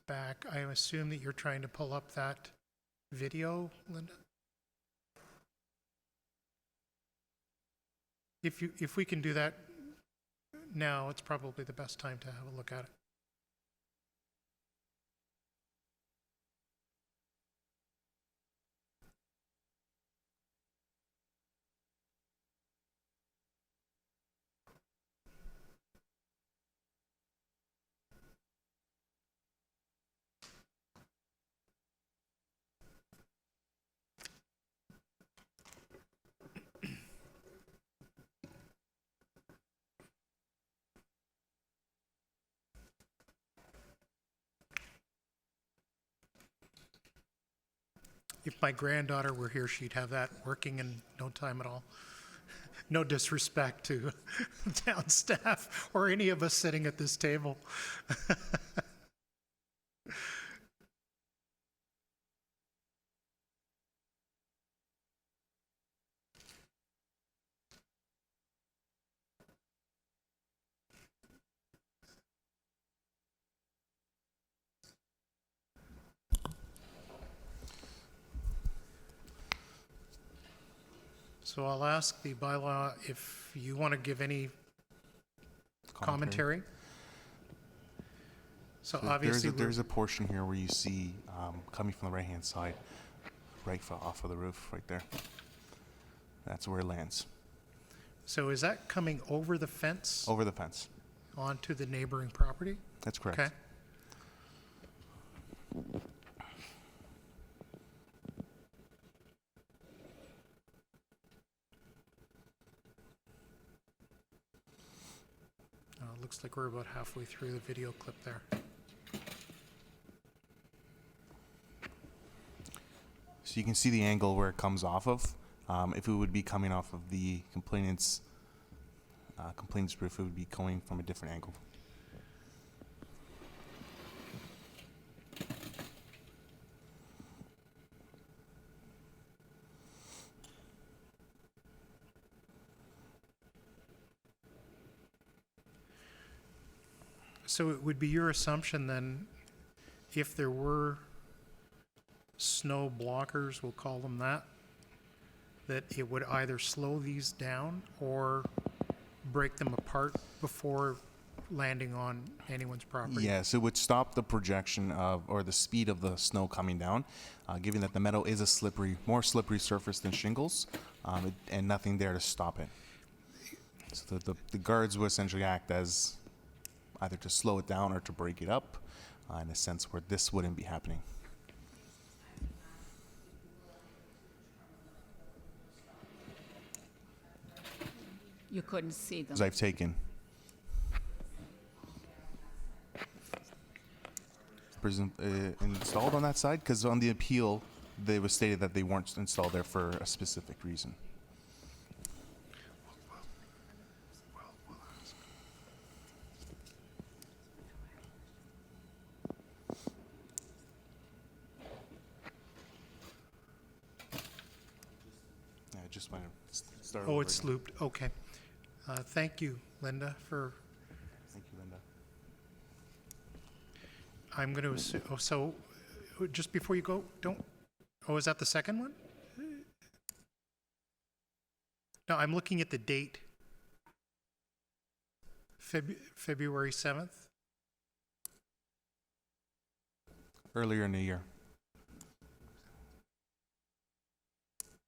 S1: back. I assume that you're trying to pull up that video, Linda? If we can do that now, it's probably the best time to have a look at it. If my granddaughter were here, she'd have that working in no time at all. No disrespect to town staff or any of us sitting at this table. So I'll ask the bylaw if you want to give any commentary. So obviously,
S6: There's a portion here where you see, coming from the right-hand side, right off of the roof, right there. That's where it lands,
S1: so is that coming over the fence
S6: over the fence.
S1: onto the neighboring property?
S6: That's correct.
S1: Okay. Looks like we're about halfway through the video clip there.
S6: So you can see the angle where it comes off of. If it would be coming off of the complainant's roof, it would be coming from a different angle.
S1: So it would be your assumption then, if there were snow blockers, we'll call them that it would either slow these down or break them apart before landing on anyone's property?
S6: Yes, it would stop the projection of, or the speed of the snow coming down, given that the metal is a more slippery surface than shingles, and nothing there to stop it. So the guards would essentially act as either to slow it down or to break it up, in a sense where this wouldn't be happening.
S2: You couldn't see them.
S6: As I've taken. Installed on that side? Because on the appeal, they was stated that they weren't installed there for a specific reason. I just want to start
S1: Oh,
S6: over
S1: it's
S6: again.
S1: looped, okay. Thank you, Linda, for,
S6: Thank you, Linda.
S1: I'm going to assume, just before you go, is that the second one? No, I'm looking at the date. February 7th?
S6: Earlier in the year.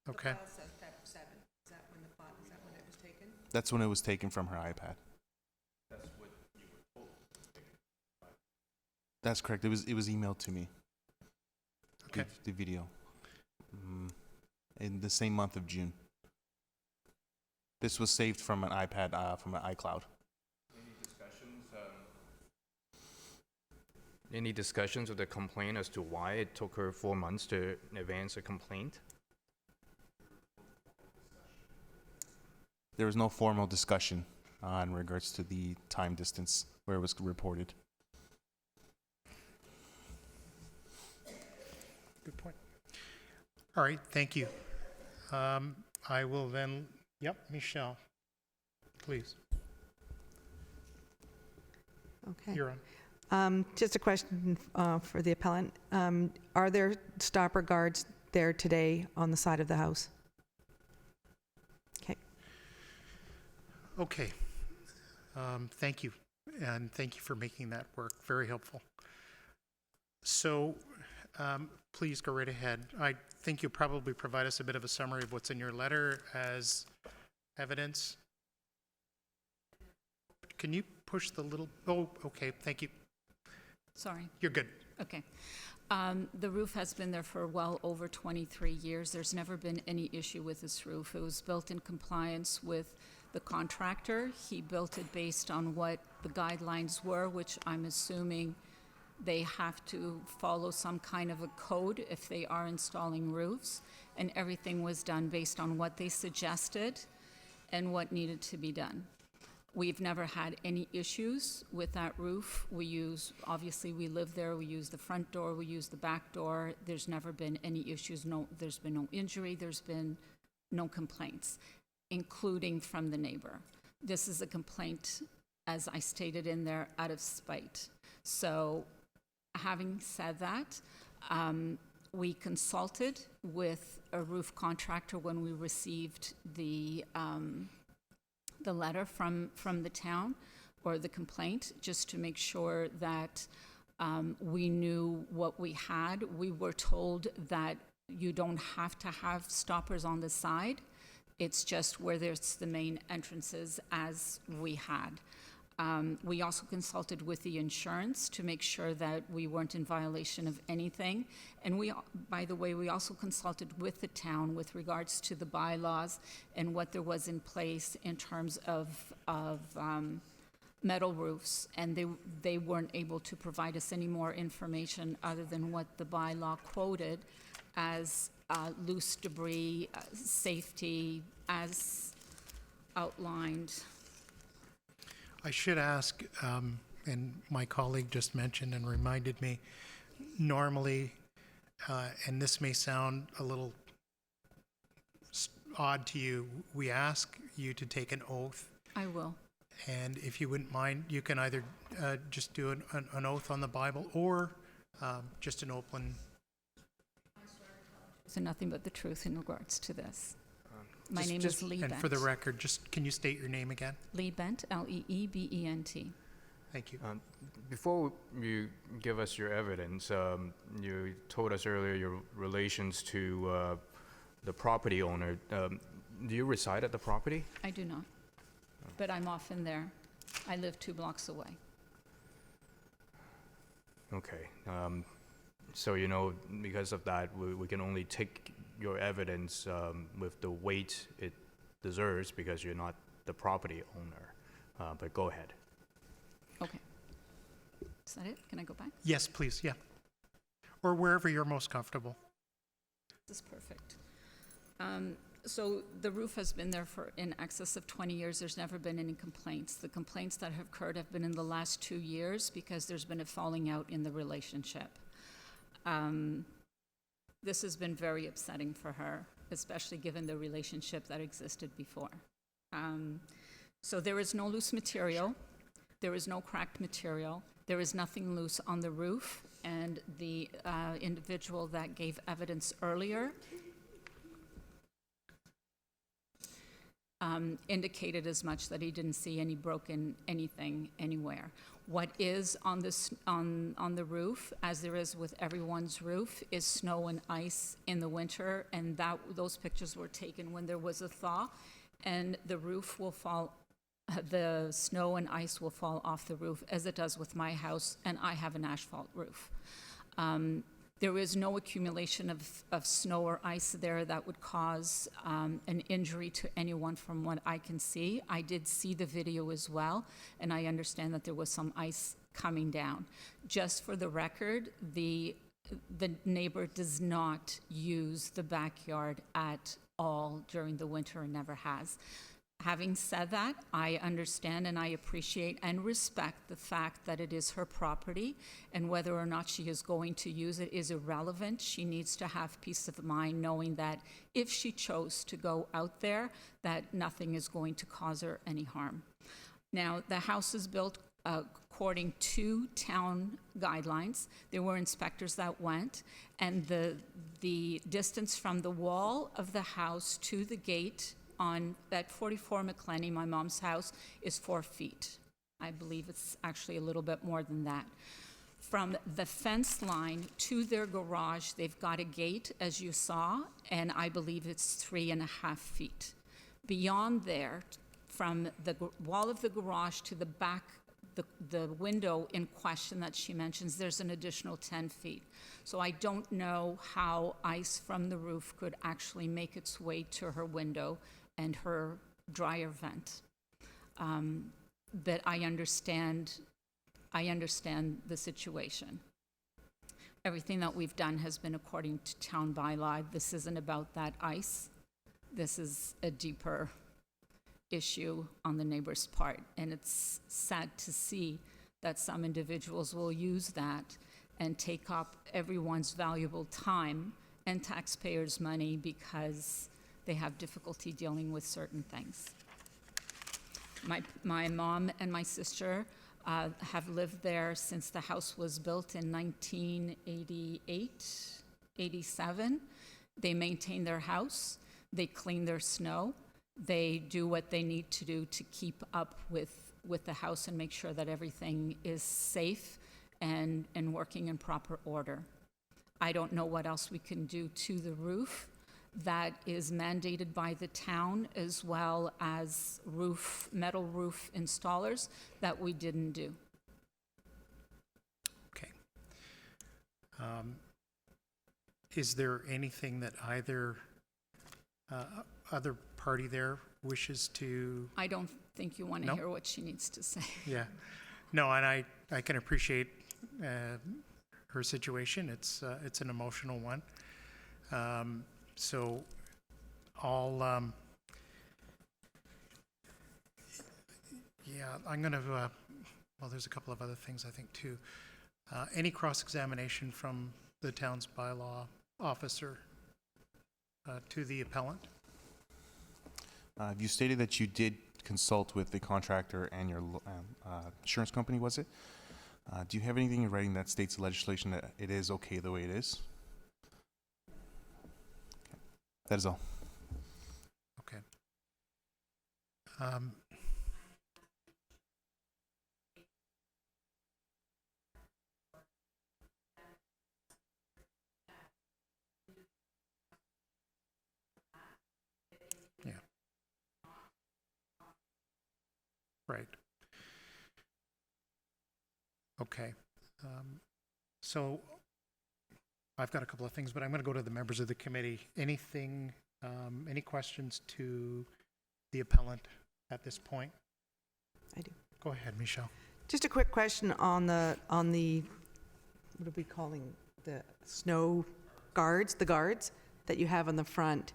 S1: Okay.
S7: File says Feb. 7. Is that when it was taken?
S6: That's when it was taken from her iPad. That's correct. It was emailed to me.
S1: Okay.
S6: The video. In the same month of June. This was saved from an iPad, from an iCloud.
S4: Any discussions with the complaint as to why it took her 4 months to advance a complaint?
S6: There was no formal discussion in regards to the time distance where it was reported.
S1: Good point. All right, thank you. I will then, Michelle, please,
S7: Okay.
S1: you're on.
S7: Just a question for the appellant. Are there stopper guards there today on the side of the house? Okay.
S1: Okay. Thank you, and thank you for making that work. Very helpful. So, please go right ahead. I think you'll probably provide us a bit of a summary of what's in your letter as evidence. Can you push the little, okay, thank you.
S2: Sorry.
S1: You're good.
S2: Okay. The roof has been there for well over 23 years. There's never been any issue with this roof. It was built in compliance with the contractor. He built it based on what the guidelines were, which I'm assuming They have to follow some kind of a code if they are installing roofs, and everything was done based on what they suggested and what needed to be done. We've never had any issues with that roof. Obviously, we live there, we use the front door, we use the back door. There's never been any issues, there's been no injury, there's been no complaints, including from the neighbor. This is a complaint, as I stated in there, out of spite. So, having said that, we consulted with a roof contractor when we received the letter from the town, or the complaint, just to make sure that we knew what we had. We were told that you don't have to have stoppers on the side. It's just where there's the main entrances, as we had. We also consulted with the insurance to make sure that we weren't in violation of anything. And by the way, we also consulted with the town with regards to the bylaws and what there was in place in terms of metal roofs. And they weren't able to provide us any more information other than what the bylaw quoted as loose debris, safety, as outlined.
S1: I should ask, and my colleague just mentioned and reminded me, normally, and this may sound a little odd to you, we ask you to take an oath.
S2: I will.
S1: And if you wouldn't mind, you can either just do an oath on the Bible, or just an open.
S2: So nothing but the truth in regards to this. My
S4: just-
S2: name
S4: just-
S2: is Lee Bent.
S1: And for the record, just can you state your name again?
S2: Lee Bent, Leebent.
S1: Thank you.
S4: Before you give us your evidence, you told us earlier your relations to the property owner. Do you reside at the property?
S2: I do not, but I'm often there. I live 2 blocks away.
S4: Okay. So, because of that, we can only take your evidence with the weight it deserves, because you're not the property owner. But go ahead.
S2: Okay. Is that it? Can I go back?
S1: Yes, please, yeah. Or wherever you're most comfortable.
S2: This is perfect. So the roof has been there for in excess of 20 years. There's never been any complaints. The complaints that have occurred have been in the last 2 years because there's been a falling out in the relationship. This has been very upsetting for her, especially given the relationship that existed before. So there is no loose material. There is no cracked material. There is nothing loose on the roof. And the individual that gave evidence earlier indicated as much, that he didn't see any broken anything anywhere. What is on the roof, as there is with everyone's roof, is snow and ice in the winter, and those pictures were taken when there was a thaw, and the roof will fall. The snow and ice will fall off the roof, as it does with my house, and I have an asphalt roof. There is no accumulation of snow or ice there that would cause an injury to anyone from what I can see. I did see the video as well, and I understand that there was some ice coming down. Just for the record, the neighbor does not use the backyard at all during the winter and never has. Having said that, I understand and I appreciate and respect the fact that it is her property, and whether or not she is going to use it is irrelevant. She needs to have peace of mind knowing that if she chose to go out there, that nothing is going to cause her any harm. Now, the house is built according to town guidelines. There were inspectors that went, and the distance from the wall of the house to the gate at 44 McClenny, my mom's house, is 4 feet. I believe it's actually a little bit more than that. From the fence line to their garage, they've got a gate, as you saw, and I believe it's 3.5 feet. Beyond there, from the wall of the garage to the back, the window in question that she mentions, there's an additional 10 feet. So I don't know how ice from the roof could actually make its way to her window and her dryer vent. But I understand the situation. Everything that we've done has been according to town bylaw. This isn't about that ice. This is a deeper issue on the neighbor's part. And it's sad to see that some individuals will use that and take up everyone's valuable time and taxpayers' money because they have difficulty dealing with certain things. My mom and my sister have lived there since the house was built in 1988, 87. They maintain their house, they clean their snow, they do what they need to do to keep up with the house and make sure that everything is safe and working in proper order. I don't know what else we can do to the roof that is mandated by the town, as well as metal roof installers that we didn't do.
S1: Okay. Is there anything that either other party there wishes to?
S2: I don't think you want to
S1: No?
S2: hear what she needs to say.
S1: Yeah. No, and I can appreciate her situation. It's an emotional one. So I'll, I'm going to, well, there's a couple of other things I think too. Any cross-examination from the town's bylaw officer to the appellant?
S6: You stated that you did consult with the contractor and your insurance company, was it? Do you have anything in writing that states the legislation that it is okay the way it is? That is all.
S1: Okay. Yeah. Right. Okay. So I've got a couple of things, but I'm going to go to the members of the committee. Anything, any questions to the appellant at this point?
S7: I do.
S1: Go ahead, Michelle.
S7: Just a quick question on the, what are we calling, the snow guards, the guards that you have on the front.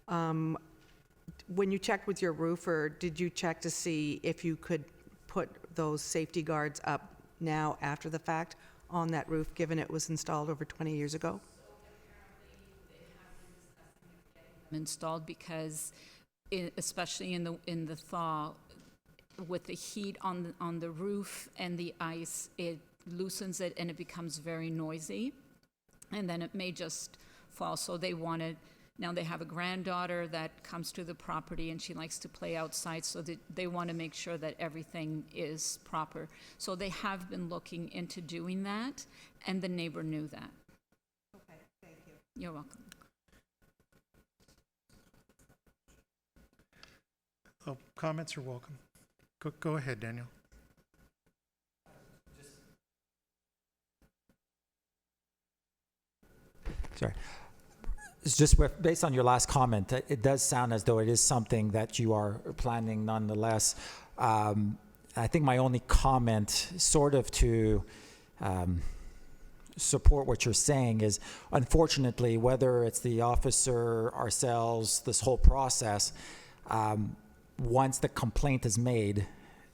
S7: When you checked with your roofer, did you check to see if you could put those safety guards up now after the fact on that roof, given it was installed over 20 years ago?
S2: Installed because, especially in the thaw, with the heat on the roof and the ice, it loosens it and it becomes very noisy, and then it may just fall. So they wanted. Now they have a granddaughter that comes to the property and she likes to play outside, so they want to make sure that everything is proper. So they have been looking into doing that, and the neighbor knew that.
S7: Okay, thank you.
S2: You're welcome.
S1: Oh, comments are welcome. Go ahead, Daniel.
S5: Sorry. It's just based on your last comment, it does sound as though it is something that you are planning nonetheless. I think my only comment, sort of to support what you're saying, is unfortunately, whether it's the officer, ourselves, this whole process, once the complaint is made,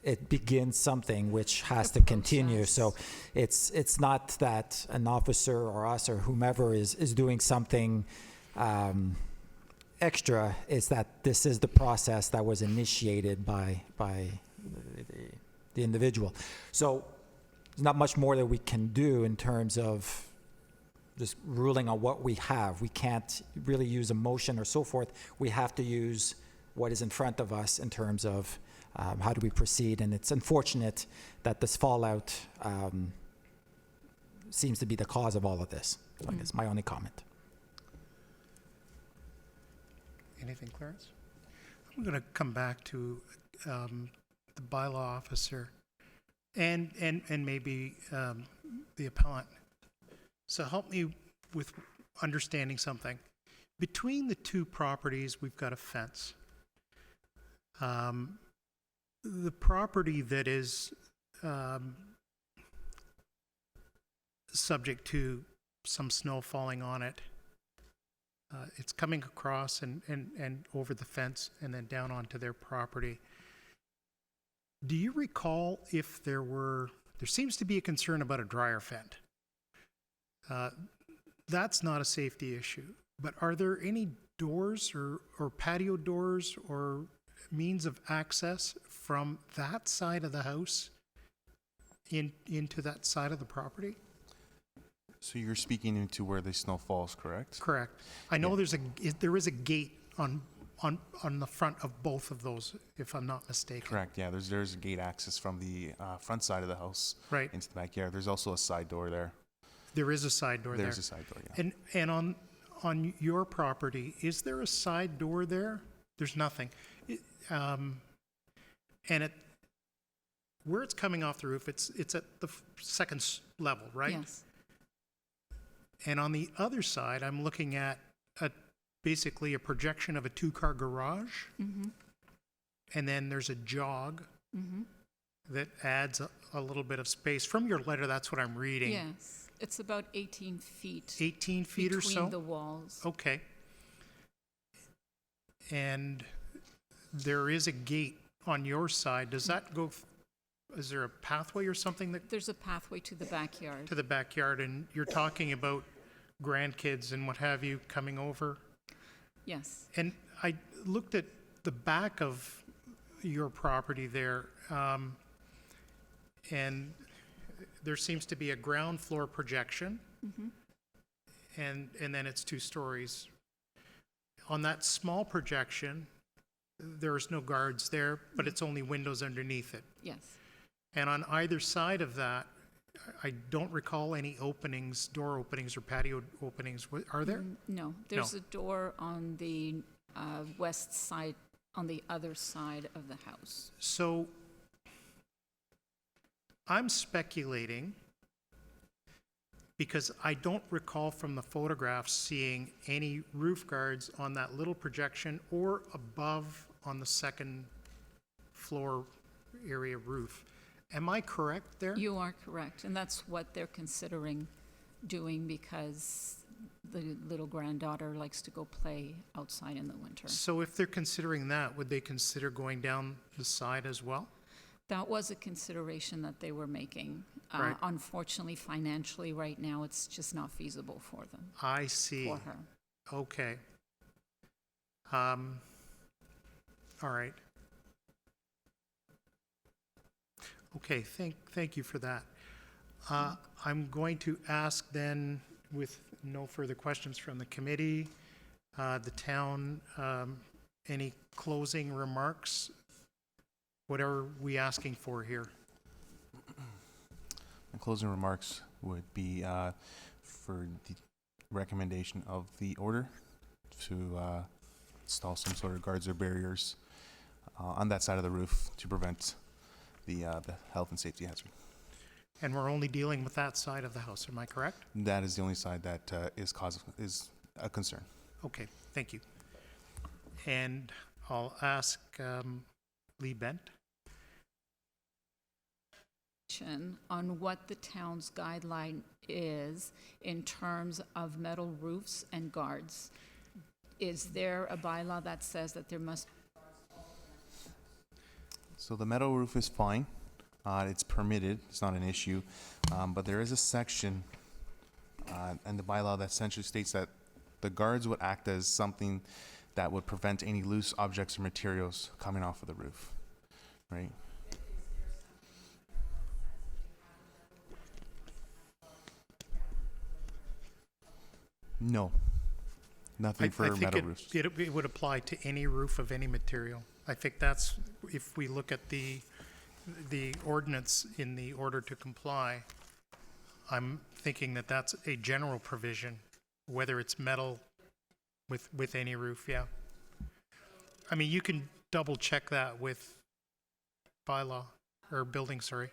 S5: it begins something which has to continue. So it's not that an officer or us or whomever is doing something extra. It's that this is the process that was initiated by the individual. So there's not much more that we can do in terms of just ruling on what we have. We can't really use a motion or so forth. We have to use what is in front of us in terms of how do we proceed. And it's unfortunate that this fallout seems to be the cause of all of this. So that's my only comment.
S1: Anything, Clarence? I'm going to come back to the bylaw officer and maybe the appellant. So help me with understanding something. Between the two properties, we've got a fence. The property that is subject to some snow falling on it. It's coming across and over the fence and then down onto their property. Do you recall if there seems to be a concern about a dryer vent. That's not a safety issue, but are there any doors or patio doors or means of access from that side of the house into that side of the property?
S6: So you're speaking into where the snow falls, correct?
S1: Correct. I know there is a gate on the front of both of those, if I'm not mistaken.
S6: Correct, yeah, there's a gate access from the front side of the house
S1: Right.
S6: into the backyard. There's also a side door there.
S1: There is a side door there.
S6: There's a side door, yeah.
S1: And on your property, is there a side door there? There's nothing. And where it's coming off the roof, it's at the second level, right?
S2: Yes.
S1: And on the other side, I'm looking at basically a projection of a two-car garage.
S2: Mm-hmm.
S1: And then there's a jog
S2: Mm-hmm.
S1: that adds a little bit of space. From your letter, that's what I'm reading.
S2: Yes. It's about 18 feet
S1: 18 feet or so?
S2: between the walls.
S1: Okay. And there is a gate on your side. Does that go, is there a pathway or something that
S2: There's a pathway to the backyard.
S1: to the backyard? And you're talking about grandkids and what have you coming over?
S2: Yes.
S1: And I looked at the back of your property there, and there seems to be a ground floor projection, and then it's 2 stories. On that small projection, there's no guards there, but it's only windows underneath it.
S2: Yes.
S1: And on either side of that, I don't recall any openings, door openings or patio openings. Are there?
S2: No. There's a door on the west side, on the other side of the house.
S1: So I'm speculating because I don't recall from the photographs seeing any roof guards on that little projection or above on the second floor area roof. Am I correct there?
S2: You are correct, and that's what they're considering doing because the little granddaughter likes to go play outside in the winter.
S1: So if they're considering that, would they consider going down the side as well?
S2: That was a consideration that they were making.
S1: Right.
S2: Unfortunately, financially, right now, it's just not feasible for them,
S1: I see.
S2: for her.
S1: Okay. All right. Okay, thank you for that. I'm going to ask then, with no further questions from the committee, the town, any closing remarks? What are we asking for here?
S6: My closing remarks would be for the recommendation of the order to install some sort of guards or barriers on that side of the roof to prevent the health and safety hazard.
S1: And we're only dealing with that side of the house, am I correct?
S6: That is the only side that is a concern.
S1: Okay, thank you. And I'll ask Lee Bent.
S2: On what the town's guideline is in terms of metal roofs and guards. Is there a bylaw that says that there must?
S6: So the metal roof is fine. It's permitted. It's not an issue. But there is a section in the bylaw that essentially states that the guards would act as something that would prevent any loose objects or materials coming off of the roof, right? No, nothing for
S1: I think
S6: metal roofs.
S1: it would apply to any roof of any material. I think that's, if we look at the ordinance in the order to comply, I'm thinking that that's a general provision, whether it's metal with any roof, yeah. I mean, you can double check that with bylaw, or building, sorry.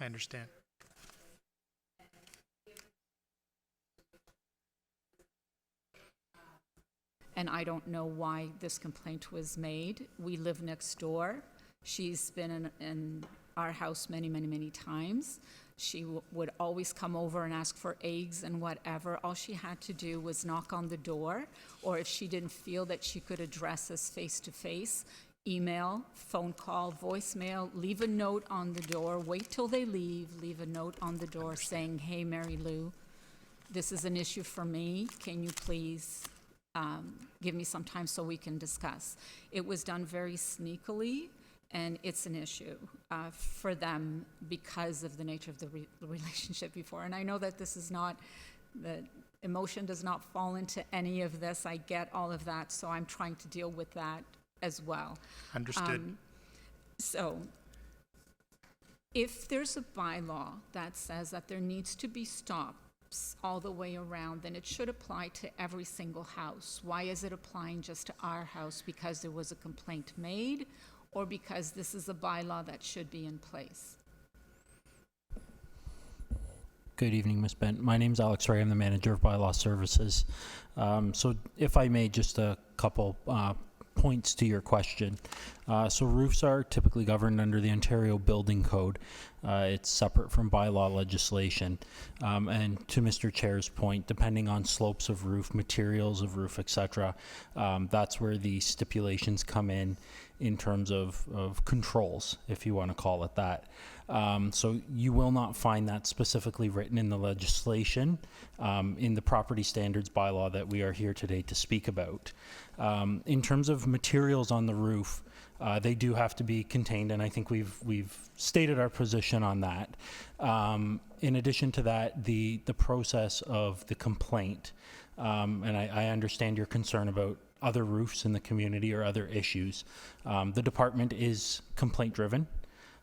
S1: I understand.
S2: And I don't know why this complaint was made. We live next door. She's been in our house many, many, many times. She would always come over and ask for eggs and whatever. All she had to do was knock on the door, or if she didn't feel that she could address us face-to-face, email, phone call, voicemail, leave a note on the door, wait till they leave a note on the door saying, "Hey, Mary Lou, this is an issue for me. Can you please give me some time so we can discuss?" It was done very sneakily, and it's an issue for them because of the nature of the relationship before. And I know that this is not, that emotion does not fall into any of this. I get all of that, so I'm trying to deal with that as well.
S1: Understood.
S2: So if there's a bylaw that says that there needs to be stops all the way around, then it should apply to every single house. Why is it applying just to our house? Because there was a complaint made, or because this is a bylaw that should be in place?
S8: Good evening, Ms. Bent. My name's Alex Ray. I'm the manager of bylaw services. So if I may, just a couple points to your question. So roofs are typically governed under the Ontario Building Code. It's separate from bylaw legislation. And to Mr. Chair's point, depending on slopes of roof, materials of roof, etc., that's where the stipulations come in terms of controls, if you want to call it that. So you will not find that specifically written in the legislation in the property standards bylaw that we are here today to speak about. In terms of materials on the roof, they do have to be contained, and I think we've stated our position on that. In addition to that, the process of the complaint, and I understand your concern about other roofs in the community or other issues. The department is complaint driven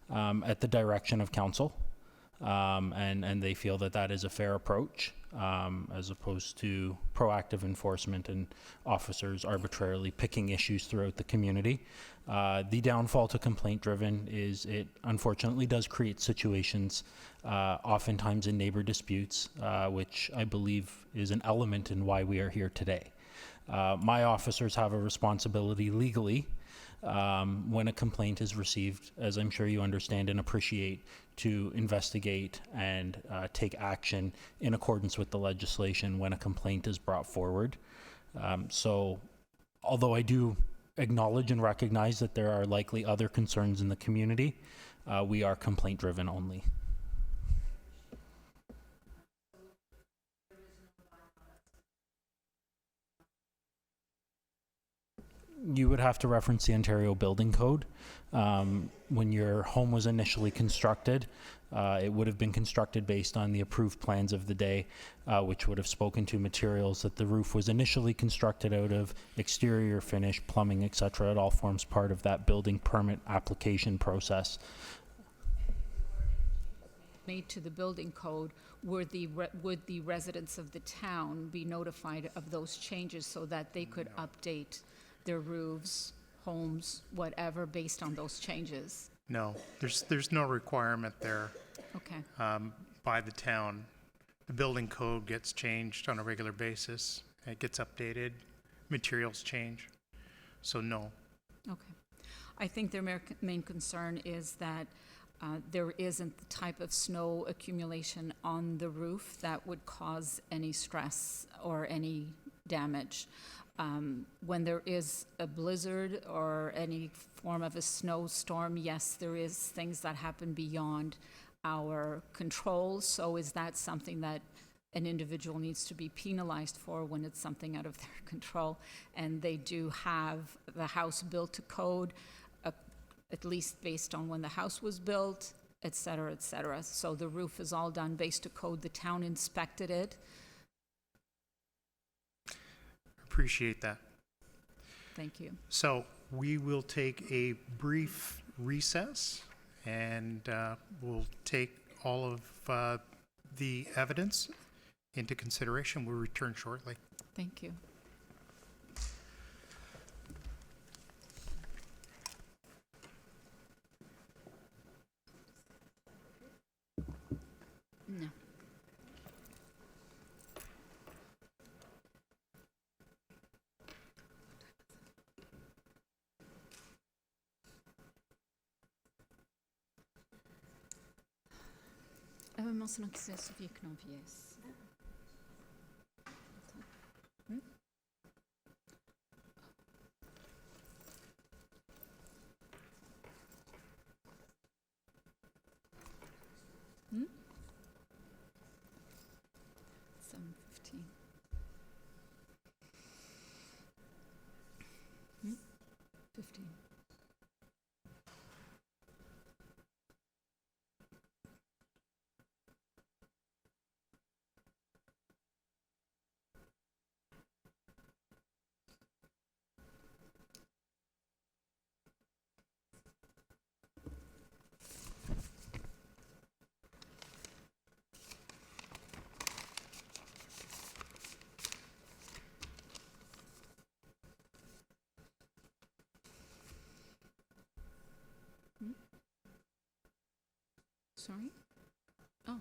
S8: at the direction of council, and they feel that that is a fair approach as opposed to proactive enforcement and officers arbitrarily picking issues throughout the community. The downfall to complaint driven is it unfortunately does create situations oftentimes in neighbor disputes, which I believe is an element in why we are here today. My officers have a responsibility legally when a complaint is received, as I'm sure you understand and appreciate, to investigate and take action in accordance with the legislation when a complaint is brought forward. So although I do acknowledge and recognize that there are likely other concerns in the community, we are complaint driven only. You would have to reference the Ontario Building Code. When your home was initially constructed, it would have been constructed based on the approved plans of the day, which would have spoken to materials that the roof was initially constructed out of, exterior finish, plumbing, etc. It all forms part of that building permit application process.
S2: Made to the building code, would the residents of the town be notified of those changes so that they could update their roofs, homes, whatever, based on those changes?
S1: No, there's no requirement there
S2: Okay,
S1: by the town. The building code gets changed on a regular basis. It gets updated, materials change. So no.
S2: okay. I think their main concern is that there isn't the type of snow accumulation on the roof that would cause any stress or any damage. When there is a blizzard or any form of a snowstorm, yes, there is things that happen beyond our control. So is that something that an individual needs to be penalized for when it's something out of their control? And they do have the house built to code, at least based on when the house was built, et cetera, et cetera. So the roof is all done based to code. The town inspected it.
S1: Appreciate that.
S2: Thank you.
S1: So we will take a brief recess, and we'll take all of the evidence into consideration. We'll return shortly.
S2: Thank you. No. Não, se não quisesse vir, que não viesse. Hmm? 7:15. 15. Sorry? Oh.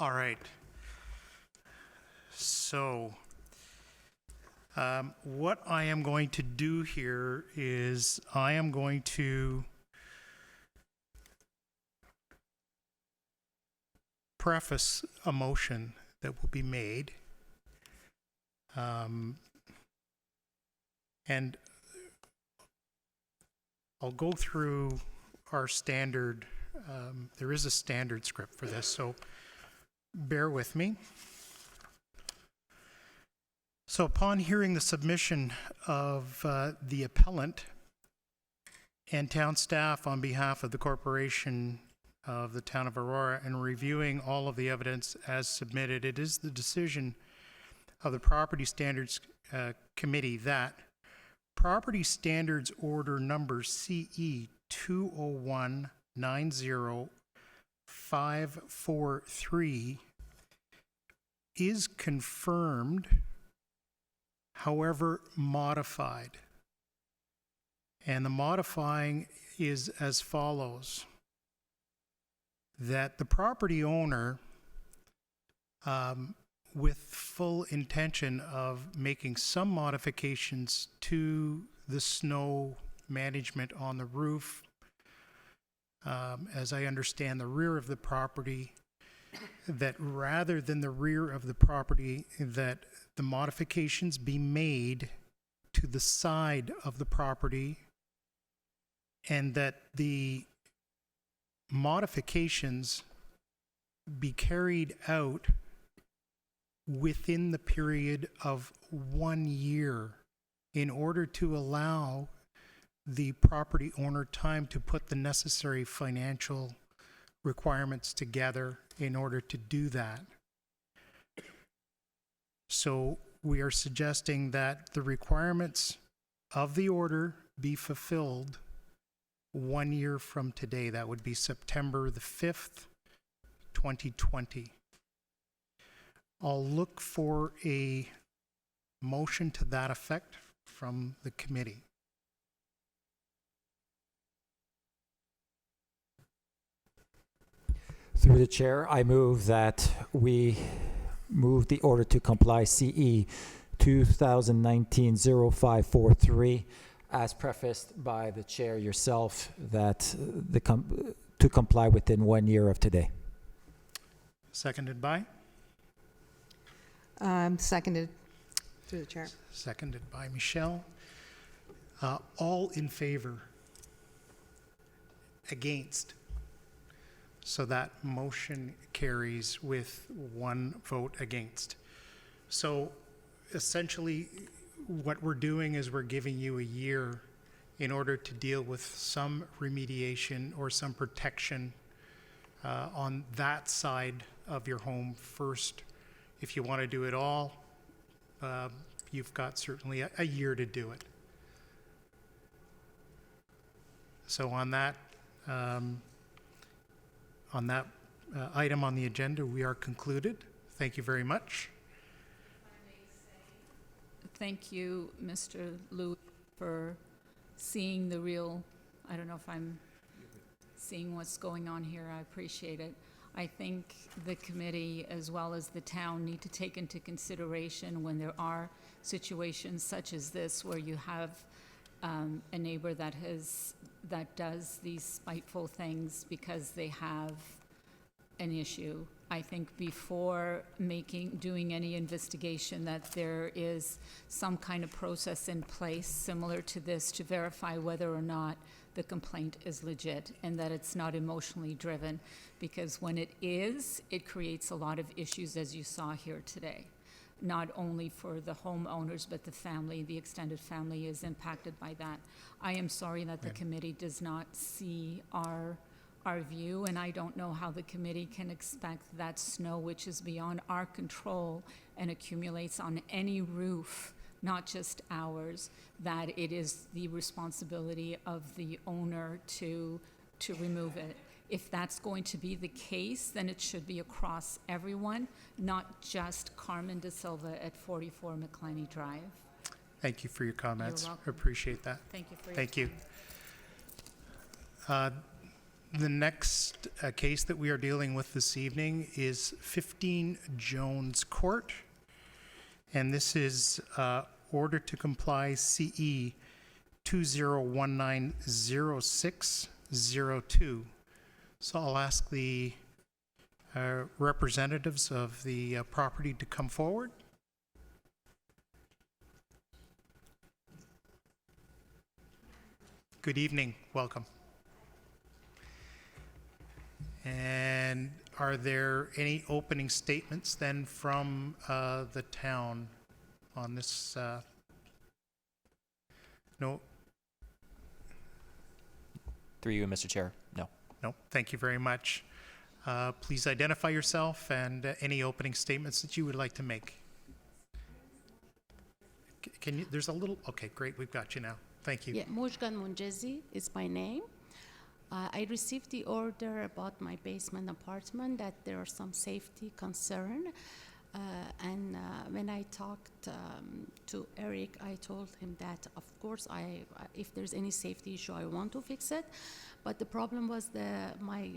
S1: All right. So, what I am going to do here is I am going to preface a motion that will be made. And I'll go through our standard, there is a standard script for this, so bear with me. So upon hearing the submission of the appellant and town staff on behalf of the corporation of the town of Aurora and reviewing all of the evidence as submitted, it is the decision of the Property Standards Committee that Property Standards Order Number CE 201-90543 is confirmed, however modified. And the modifying is as follows: that the property owner, with full intention of making some modifications to the snow management on the roof, as I understand the rear of the property, that rather than the rear of the property, that the modifications be made to the side of the property, and that the modifications be carried out within the period of 1 year in order to allow the property owner time to put the necessary financial requirements together in order to do that. So we are suggesting that the requirements of the order be fulfilled 1 year from today. That would be September the 5th, 2020. I'll look for a motion to that effect from the committee.
S5: Through the chair, I move that we move the order to comply CE 2019-0543 as prefaced by the chair yourself, that to comply within 1 year of today.
S1: Seconded by?
S7: Seconded through the chair.
S1: Seconded by Michelle. All in favor? Against? So that motion carries with 1 vote against. So essentially, what we're doing is we're giving you a year in order to deal with some remediation or some protection on that side of your home first. If you want to do it all, you've got certainly a year to do it. So on that item on the agenda, we are concluded. Thank you very much.
S2: Thank you, Mr. Louis, for seeing the real, I don't know if I'm seeing what's going on here. I appreciate it. I think the committee as well as the town need to take into consideration when there are situations such as this where you have a neighbor that does these spiteful things because they have an issue. I think before doing any investigation, that there is some kind of process in place similar to this to verify whether or not the complaint is legit and that it's not emotionally driven, because when it is, it creates a lot of issues, as you saw here today. Not only for the homeowners, but the family, the extended family is impacted by that. I am sorry that the committee does not see our view, and I don't know how the committee can expect that snow, which is beyond our control and accumulates on any roof, not just ours, that it is the responsibility of the owner to remove it. If that's going to be the case, then it should be across everyone, not just Carmen De Silva at 44 McClenny Drive.
S1: Thank you for your comments.
S2: You're welcome.
S1: Appreciate that.
S2: Thank you for your
S1: Thank you.
S2: time.
S1: The next case that we are dealing with this evening is 15 Jones Court, and this is order to comply CE 20190602. So I'll ask the representatives of the property to come forward. Good evening, welcome. And are there any opening statements then from the town on this? No,
S9: Through you, Mr. Chair. No.
S1: no, thank you very much. Please identify yourself and any opening statements that you would like to make. Can you, there's a little, okay, great, we've got you now. Thank you.
S10: Yeah, Mujgan Munjezi is my name. I received the order about my basement apartment that there are some safety concern. And when I talked to Eric, I told him that, of course, if there's any safety issue, I want to fix it. But the problem was my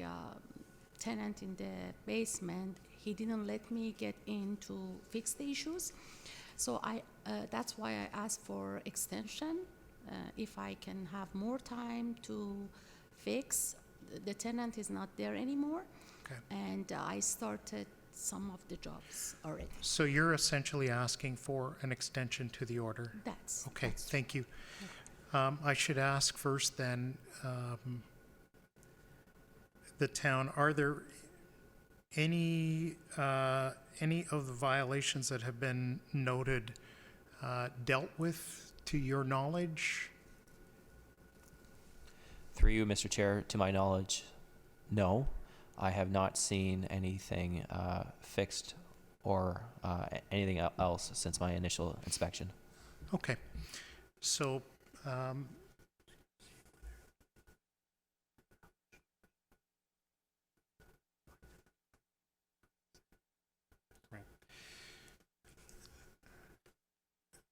S10: tenant in the basement, he didn't let me get in to fix the issues. So that's why I asked for extension. If I can have more time to fix, the tenant is not there anymore.
S1: Okay.
S10: And I started some of the jobs already.
S1: So you're essentially asking for an extension to the order?
S10: That's
S1: Okay,
S10: that's
S1: thank you. I should ask first then, the town, are there any of the violations that have been noted dealt with to your knowledge?
S9: Through you, Mr. Chair, to my knowledge, no. I have not seen anything fixed or anything else since my initial inspection.
S1: Okay, so, right.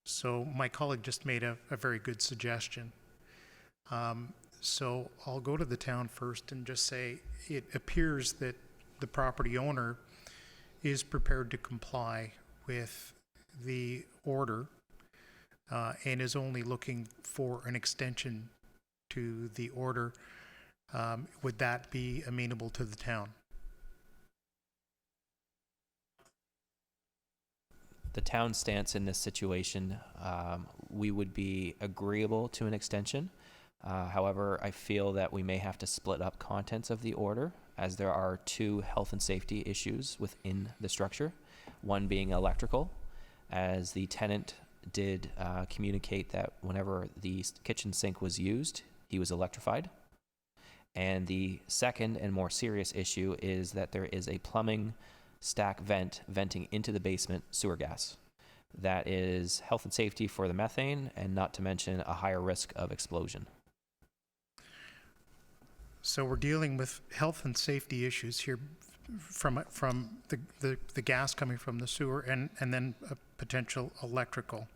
S1: So my colleague just made a very good suggestion. So I'll go to the town first and just say, it appears that the property owner is prepared to comply with the order and is only looking for an extension to the order. Would that be amenable to the town?
S9: The town stance in this situation, we would be agreeable to an extension. However, I feel that we may have to split up contents of the order, as there are two health and safety issues within the structure, one being electrical, as the tenant did communicate that whenever the kitchen sink was used, he was electrified. And the second and more serious issue is that there is a plumbing stack vent venting into the basement sewer gas. That is health and safety for the methane, and not to mention a higher risk of explosion.
S1: So we're dealing with health and safety issues here from the gas coming from the sewer and then a potential electrical.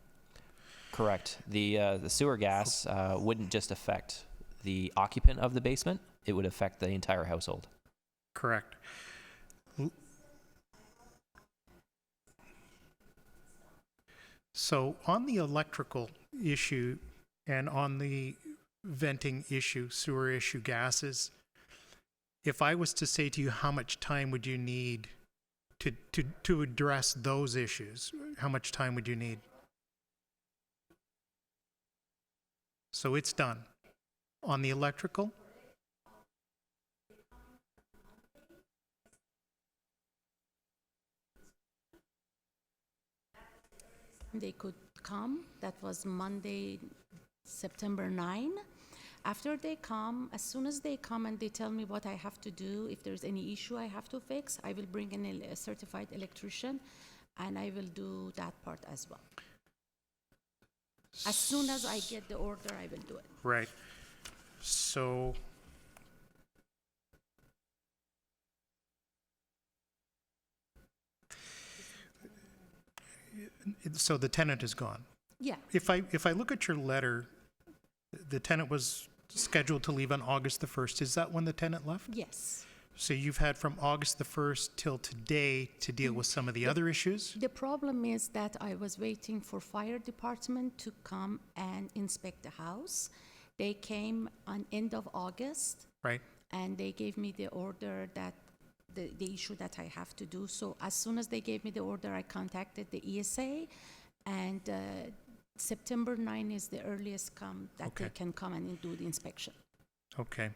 S9: Correct. The sewer gas wouldn't just affect the occupant of the basement, it would affect the entire household.
S1: Correct. So on the electrical issue and on the venting issue, sewer issue, gases, if I was to say to you, how much time would you need to address those issues? How much time would you need? So it's done. On the electrical?
S10: They could come. That was Monday, September 9. After they come, as soon as they come and they tell me what I have to do, if there's any issue I have to fix, I will bring in a certified electrician and I will do that part as well. As soon as I get the order, I will do it.
S1: Right. So the tenant is gone.
S10: Yeah,
S1: If I look at your letter, the tenant was scheduled to leave on August the 1st. Is that when the tenant left?
S10: Yes.
S1: So you've had from August the 1st till today to deal with some of the other issues?
S10: The problem is that I was waiting for fire department to come and inspect the house. They came on end of August,
S1: Right?
S10: and they gave me the order that the issue that I have to do. So as soon as they gave me the order, I contacted the ESA, and September 9 is the earliest that
S1: Okay.
S10: they can come and do the inspection.
S1: Okay.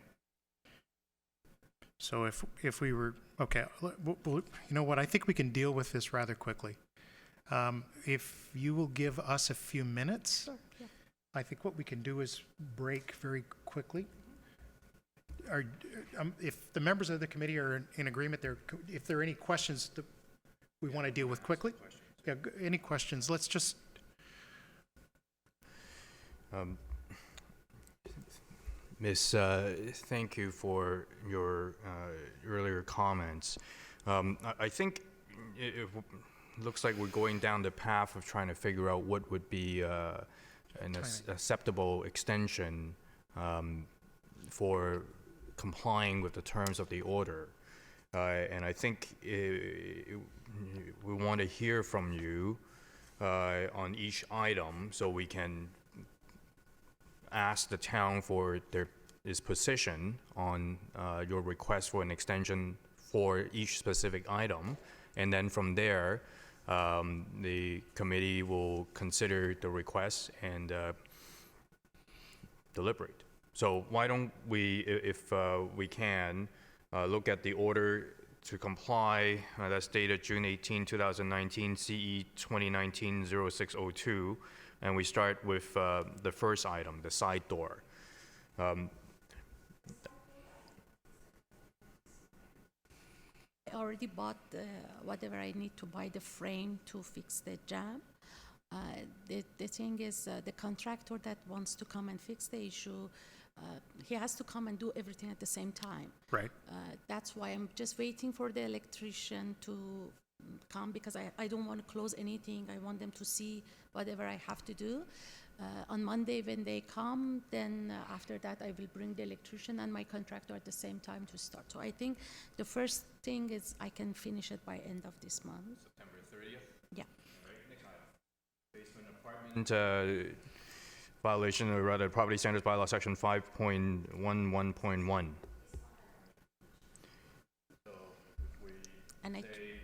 S1: So if we were, okay, you know what, I think we can deal with this rather quickly. If you will give us a few minutes,
S10: Sure, yeah.
S1: I think what we can do is break very quickly. If the members of the committee are in agreement, if there are any questions that we want to deal with quickly? Yeah, any questions? Let's just,
S4: Miss, thank you for your earlier comments. I think it looks like we're going down the path of trying to figure out what would be an acceptable extension for complying with the terms of the order. And I think we want to hear from you on each item so we can ask the town for its position on your request for an extension for each specific item. And then from there, the committee will consider the request and deliberate. So why don't we, if we can, look at the order to comply that's dated June 18, 2019, CE 2019-0602, and we start with the first item, the side door.
S10: I already bought whatever I need to buy, the frame to fix the jam. The thing is, the contractor that wants to come and fix the issue, he has to come and do everything at the same time.
S1: right?
S10: That's why I'm just waiting for the electrician to come, because I don't want to close anything. I want them to see whatever I have to do. On Monday when they come, then after that I will bring the electrician and my contractor at the same time to start. So I think the first thing is I can finish it by end of this month.
S4: September 30th?
S10: Yeah.
S4: Basement apartment violation, or rather, Property Standards Bylaw, Section 5.11.1. So if we
S10: And I,
S4: say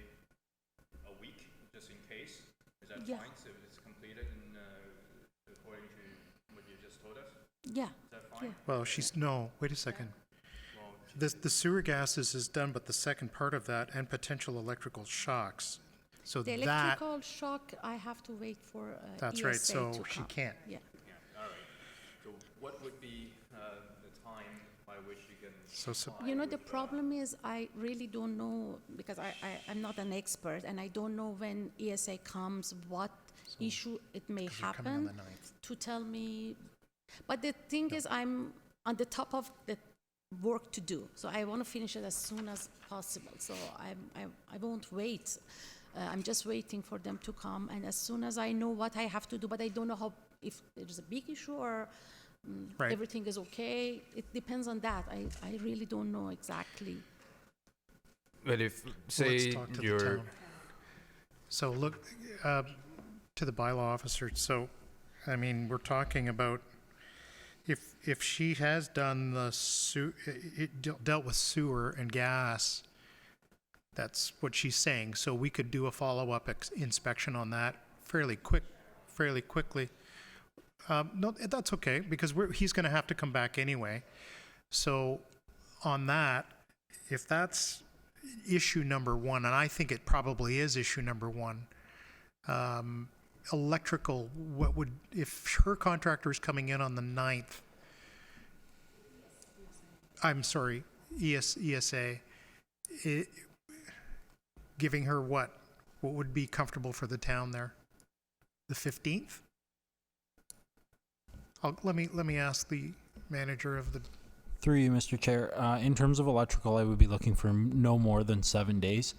S4: a week, just in case, is that
S10: Yeah.
S4: fine? So it's completed in, according to what you just told us?
S10: yeah,
S4: Is that fine?
S10: yeah.
S1: Well, no, wait a second.
S4: Well,
S1: The sewer gases is done, but the second part of that, and potential electrical shocks. So
S10: The
S1: that,
S10: electrical shock, I have to wait for
S1: that's right,
S10: ESA
S1: so
S10: to
S1: she
S10: come.
S1: can't.
S10: Yeah.
S4: yeah, all right. So what would be the time by which you can
S1: So,
S10: You know, the problem is I really don't know, because I'm not an expert, and I don't know when ESA comes, what issue it may
S1: because you're coming on
S10: happen
S1: the 9th.
S10: to tell me. But the thing is, I'm on the top of the work to do, so I want to finish it as soon as possible. So I won't wait. I'm just waiting for them to come, and as soon as I know what I have to do, but I don't know if there's a big issue or
S1: Right.
S10: everything is okay. It depends on that. I really don't know exactly.
S4: But if,
S1: Let's
S4: say,
S1: talk to the
S4: you're,
S1: town. So look, to the bylaw officer, so, I mean, we're talking about, if she has done dealt with sewer and gas, that's what she's saying, so we could do a follow-up inspection on that fairly quickly. No, that's okay, because he's gonna have to come back anyway. So, on that, if that's issue number one, and I think it probably is issue number one, electrical, if her contractor is coming in on the 9th, I'm sorry, ESA, giving her what would be comfortable for the town there? The 15th? Let me ask the manager of the,
S8: Through you, Mr. Chair, in terms of electrical, I would be looking for no more than 7 days.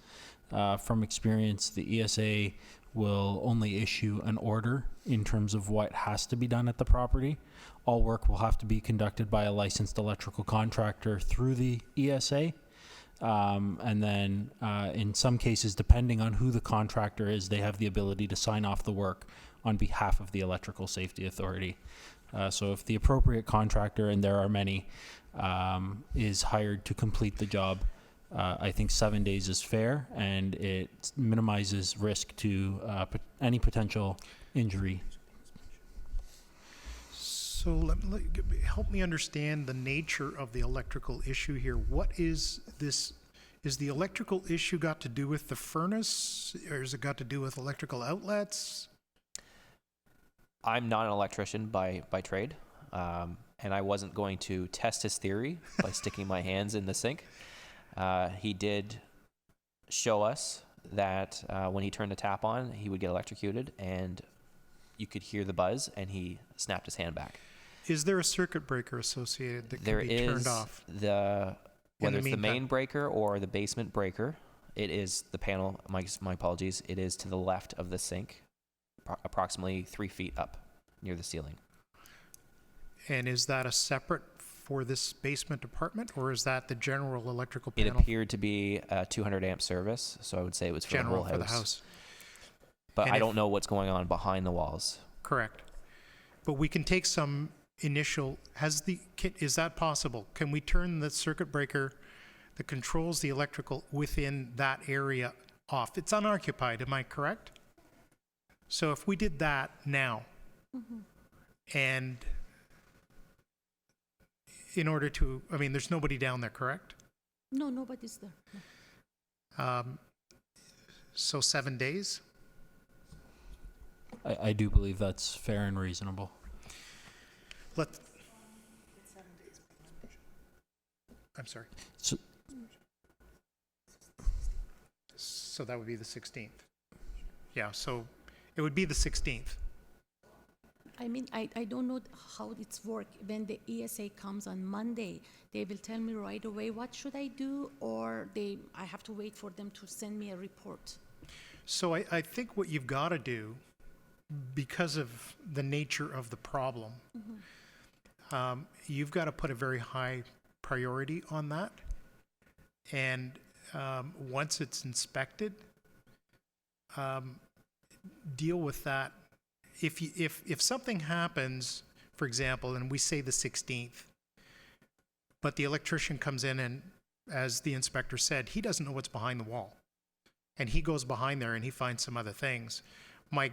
S8: From experience, the ESA will only issue an order in terms of what has to be done at the property. all work will have to be conducted by a licensed electrical contractor through the ESA. And then in some cases, depending on who the contractor is, they have the ability to sign off the work on behalf of the Electrical Safety Authority. So if the appropriate contractor, and there are many, is hired to complete the job, I think 7 days is fair, and it minimizes risk to any potential injury.
S1: So help me understand the nature of the electrical issue here. What is this? Is the electrical issue got to do with the furnace, or has it got to do with electrical outlets?
S9: I'm not an electrician by trade, and I wasn't going to test his theory by sticking my hands in the sink. He did show us that when he turned the tap on, he would get electrocuted, and you could hear the buzz, and he snapped his hand back.
S1: Is there a circuit breaker associated that
S9: There
S1: can be
S9: is
S1: turned off?
S9: whether it's the
S1: meantime?
S9: main breaker or the basement breaker. It is the panel. My apologies. It is to the left of the sink, approximately 3 feet up near the ceiling.
S1: And is that a separate for this basement apartment, or is that the general electrical
S9: It
S1: panel?
S9: appeared to be a 200 amp service, so I would say it was for
S1: General
S9: the
S1: for
S9: whole
S1: the
S9: house.
S1: house.
S9: But
S1: And
S9: I
S1: if-
S9: don't know what's going on behind the walls.
S1: Correct. But we can take some initial, is that possible? Can we turn the circuit breaker that controls the electrical within that area off? It's unoccupied, am I correct? So if we did that now, and in order to, I mean, there's nobody down there, correct?
S10: No, nobody's there. No.
S1: So 7 days?
S8: I do believe that's fair and reasonable.
S1: I'm sorry.
S8: So,
S1: So that would be the 16th. Yeah, so it would be the 16th.
S10: I mean, I don't know how it's work. When the ESA comes on Monday, they will tell me right away what should I do, or I have to wait for them to send me a report.
S1: So I think what you've got to do, because of the nature of the problem, you've got to put a very high priority on that. And once it's inspected, deal with that. If something happens, for example, and we say the 16th, but the electrician comes in and, as the inspector said, he doesn't know what's behind the wall, and he goes behind there and he finds some other things, my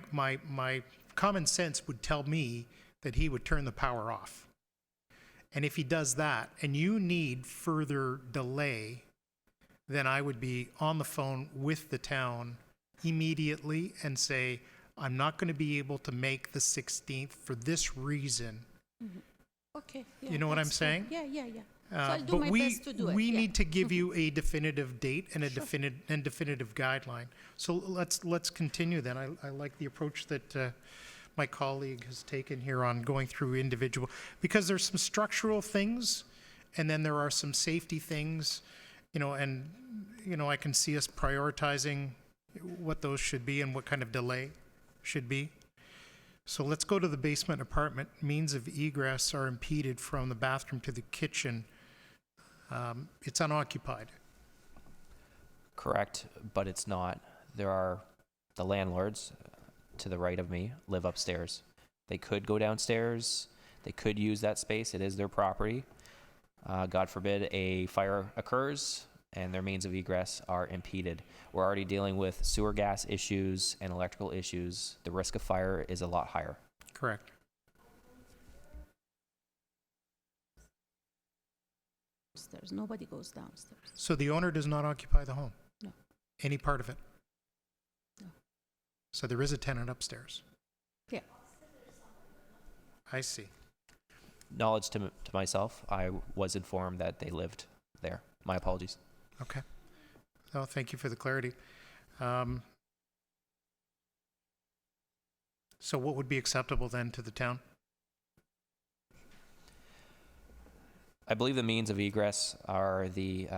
S1: common sense would tell me that he would turn the power off. And if he does that, and you need further delay, then I would be on the phone with the town immediately and say, I'm not going to be able to make the 16th for this reason.
S10: Okay. Yeah,
S1: You know what I'm
S10: that's fair.
S1: saying?
S10: Yeah. So I'll do my
S1: But
S10: best to do it.
S1: we
S10: yeah.
S1: need to give you a definitive date and a definitive guideline. So let's continue then. I like the approach that my colleague has taken here on going through individual, because there's some structural things, and then there are some safety things, and I can see us prioritizing what those should be and what kind of delay should be. So let's go to the basement apartment. Means of egress are impeded from the bathroom to the kitchen. It's unoccupied.
S9: Correct, but it's not. There are the landlords to the right of me live upstairs. They could go downstairs. They could use that space. It is their property. God forbid a fire occurs and their means of egress are impeded. We're already dealing with sewer gas issues and electrical issues. The risk of fire is a lot higher.
S1: Correct.
S10: Upstairs. Nobody goes downstairs.
S1: So the owner does not occupy the home?
S10: No.
S1: Any part of it?
S10: No.
S1: So there is a tenant upstairs?
S10: Yeah.
S1: I see.
S9: Knowledge to myself, I was informed that they lived there. My apologies.
S1: Okay. Oh, thank you for the clarity. So what would be acceptable then to the town?
S9: I believe the means of egress are the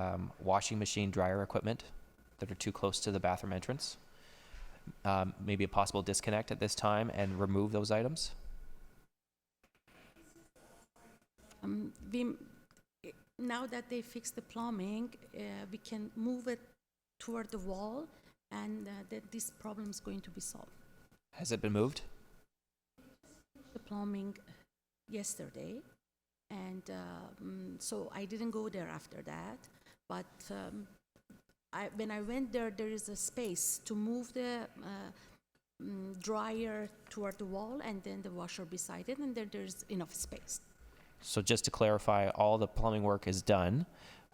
S9: washing machine dryer equipment that are too close to the bathroom entrance. Maybe a possible disconnect at this time and remove those items.
S10: we, now that they fixed the plumbing, we can move it toward the wall, and that this problem is going to be solved.
S9: Has it been moved?
S10: The plumbing yesterday, and so I didn't go there after that. But when I went there, there is a space to move the dryer toward the wall, and then the washer beside it, and then there's enough space.
S9: So just to clarify, all the plumbing work is done.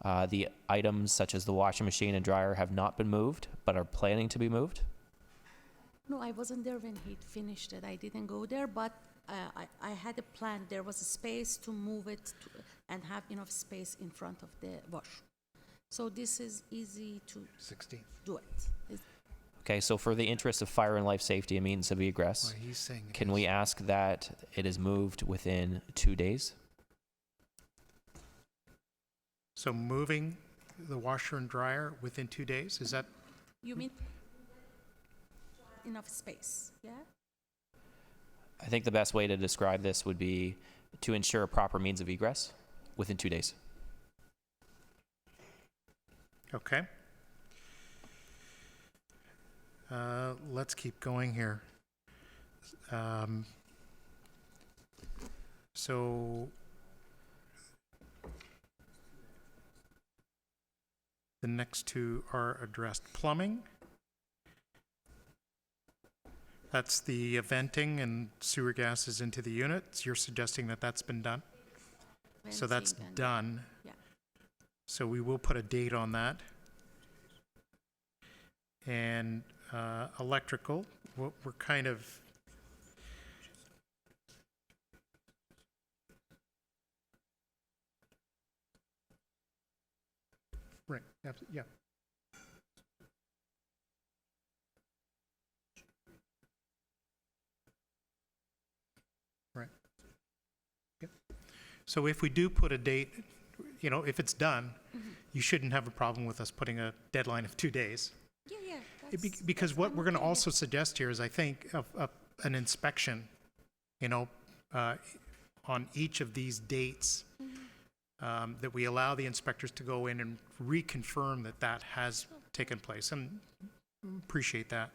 S9: The items such as the washing machine and dryer have not been moved, but are planning to be moved?
S10: No, I wasn't there when he finished it. I didn't go there, but I had a plan. There was a space to move it and have enough space in front of the wash. So this is easy to
S1: 16th.
S10: do it.
S9: Okay, so for the interest of fire and life safety and means of egress,
S1: Well, he's saying it
S9: can
S1: is.
S9: we ask that it is moved within 2 days?
S1: So moving the washer and dryer within 2 days, is that,
S10: You mean enough space, yeah?
S9: I think the best way to describe this would be to ensure a proper means of egress within 2 days.
S1: okay? Let's keep going here. So the next two are addressed. Plumbing. That's the venting and sewer gases into the units. You're suggesting that that's been done? So that's
S10: Fencing and-
S1: done.
S10: Yeah.
S1: So we will put a date on that. And electrical, we're kind of, right, yeah. Right. Yep. So if we do put a date, you know, if it's done, you shouldn't have a problem with us putting a deadline of 2 days.
S10: Yeah, yeah.
S1: Because what
S10: I'm
S1: we're going to
S10: okay with
S1: also suggest here is, I think, an inspection, you know, on each of these dates, that we allow the inspectors to go in and reconfirm that that has taken place, and appreciate that.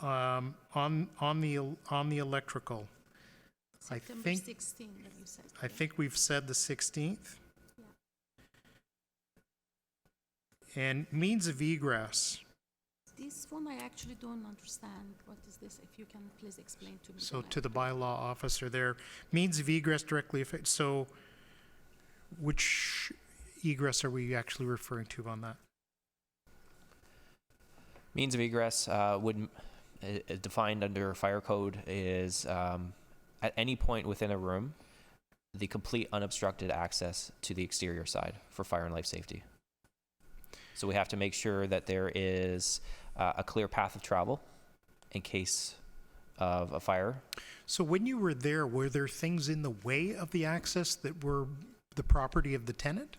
S1: On the electrical, I
S10: September
S1: think
S10: 16, that you said.
S1: I think we've said the 16th. And means of egress.
S10: This one I actually don't understand. What is this? If you can please explain to me.
S1: So
S10: then I-
S1: to the bylaw officer there, means of egress directly affect, so which egress are we actually referring to on that?
S9: Means of egress defined under fire code is at any point within a room, the complete unobstructed access to the exterior side for fire and life safety. So we have to make sure that there is a clear path of travel in case of a fire.
S1: So when you were there, were there things in the way of the access that were the property of the tenant?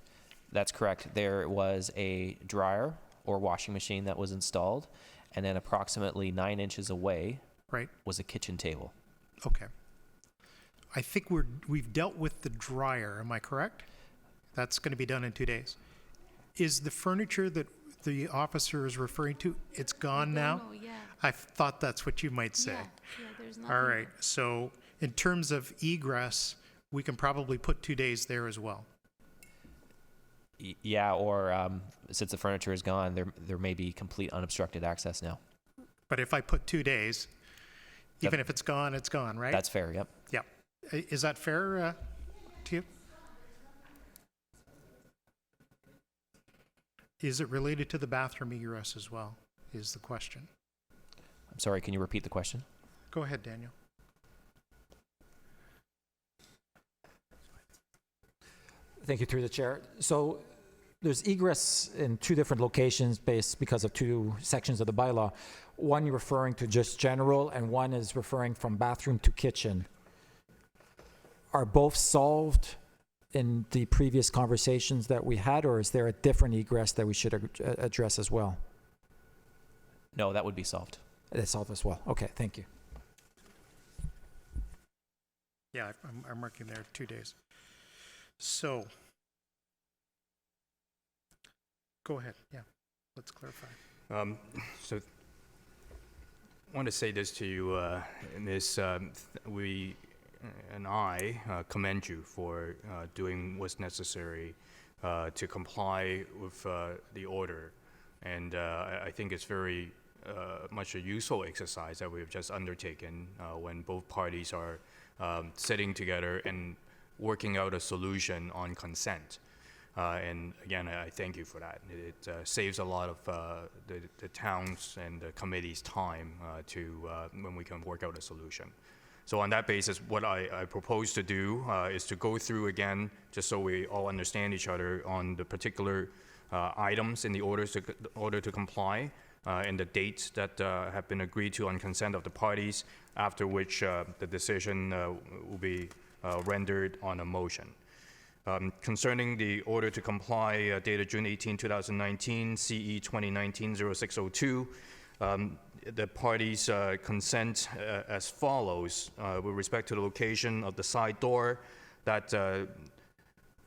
S9: That's correct. There was a dryer or washing machine that was installed, and then approximately 9 inches away
S1: Right,
S9: was a kitchen table.
S1: okay. I think we've dealt with the dryer, am I correct? That's going to be done in 2 days. Is the furniture that the officer is referring to, it's gone now?
S10: No, yeah.
S1: I thought that's what you might say.
S10: Yeah, there's nothing.
S1: All right, so in terms of egress, we can probably put 2 days there as well.
S9: Yeah, or since the furniture is gone, there may be complete unobstructed access now.
S1: But if I put 2 days, even if it's gone, right?
S9: That's fair, yep.
S1: Yep. Is that fair to you? Is it related to the bathroom egress as well, is the question.
S9: I'm sorry, can you repeat the question?
S1: Go ahead, Daniel.
S5: Thank you, through the chair. So there's egress in two different locations based because of two sections of the bylaw. One you're referring to just general, and one is referring from bathroom to kitchen. Are both solved in the previous conversations that we had, or is there a different egress that we should address as well?
S9: No, that would be solved.
S5: That's solved as well. Okay, thank you.
S1: Yeah, I'm marking there 2 days. So, go ahead, yeah, let's clarify.
S4: So, I want to say this to you, Ms. We and I commend you for doing what's necessary to comply with the order. And I think it's very much a useful exercise that we've just undertaken when both parties are sitting together and working out a solution on consent. And again, I thank you for that. It saves a lot of the town's and the committee's time when we can work out a solution. So on that basis, what I propose to do is to go through again, just so we all understand each other on the particular items in the order to comply and the dates that have been agreed to on consent of the parties, after which the decision will be rendered on a motion. Concerning the order to comply dated June 18, 2019, CE 2019-0602, the parties consent as follows. With respect to the location of the side door, that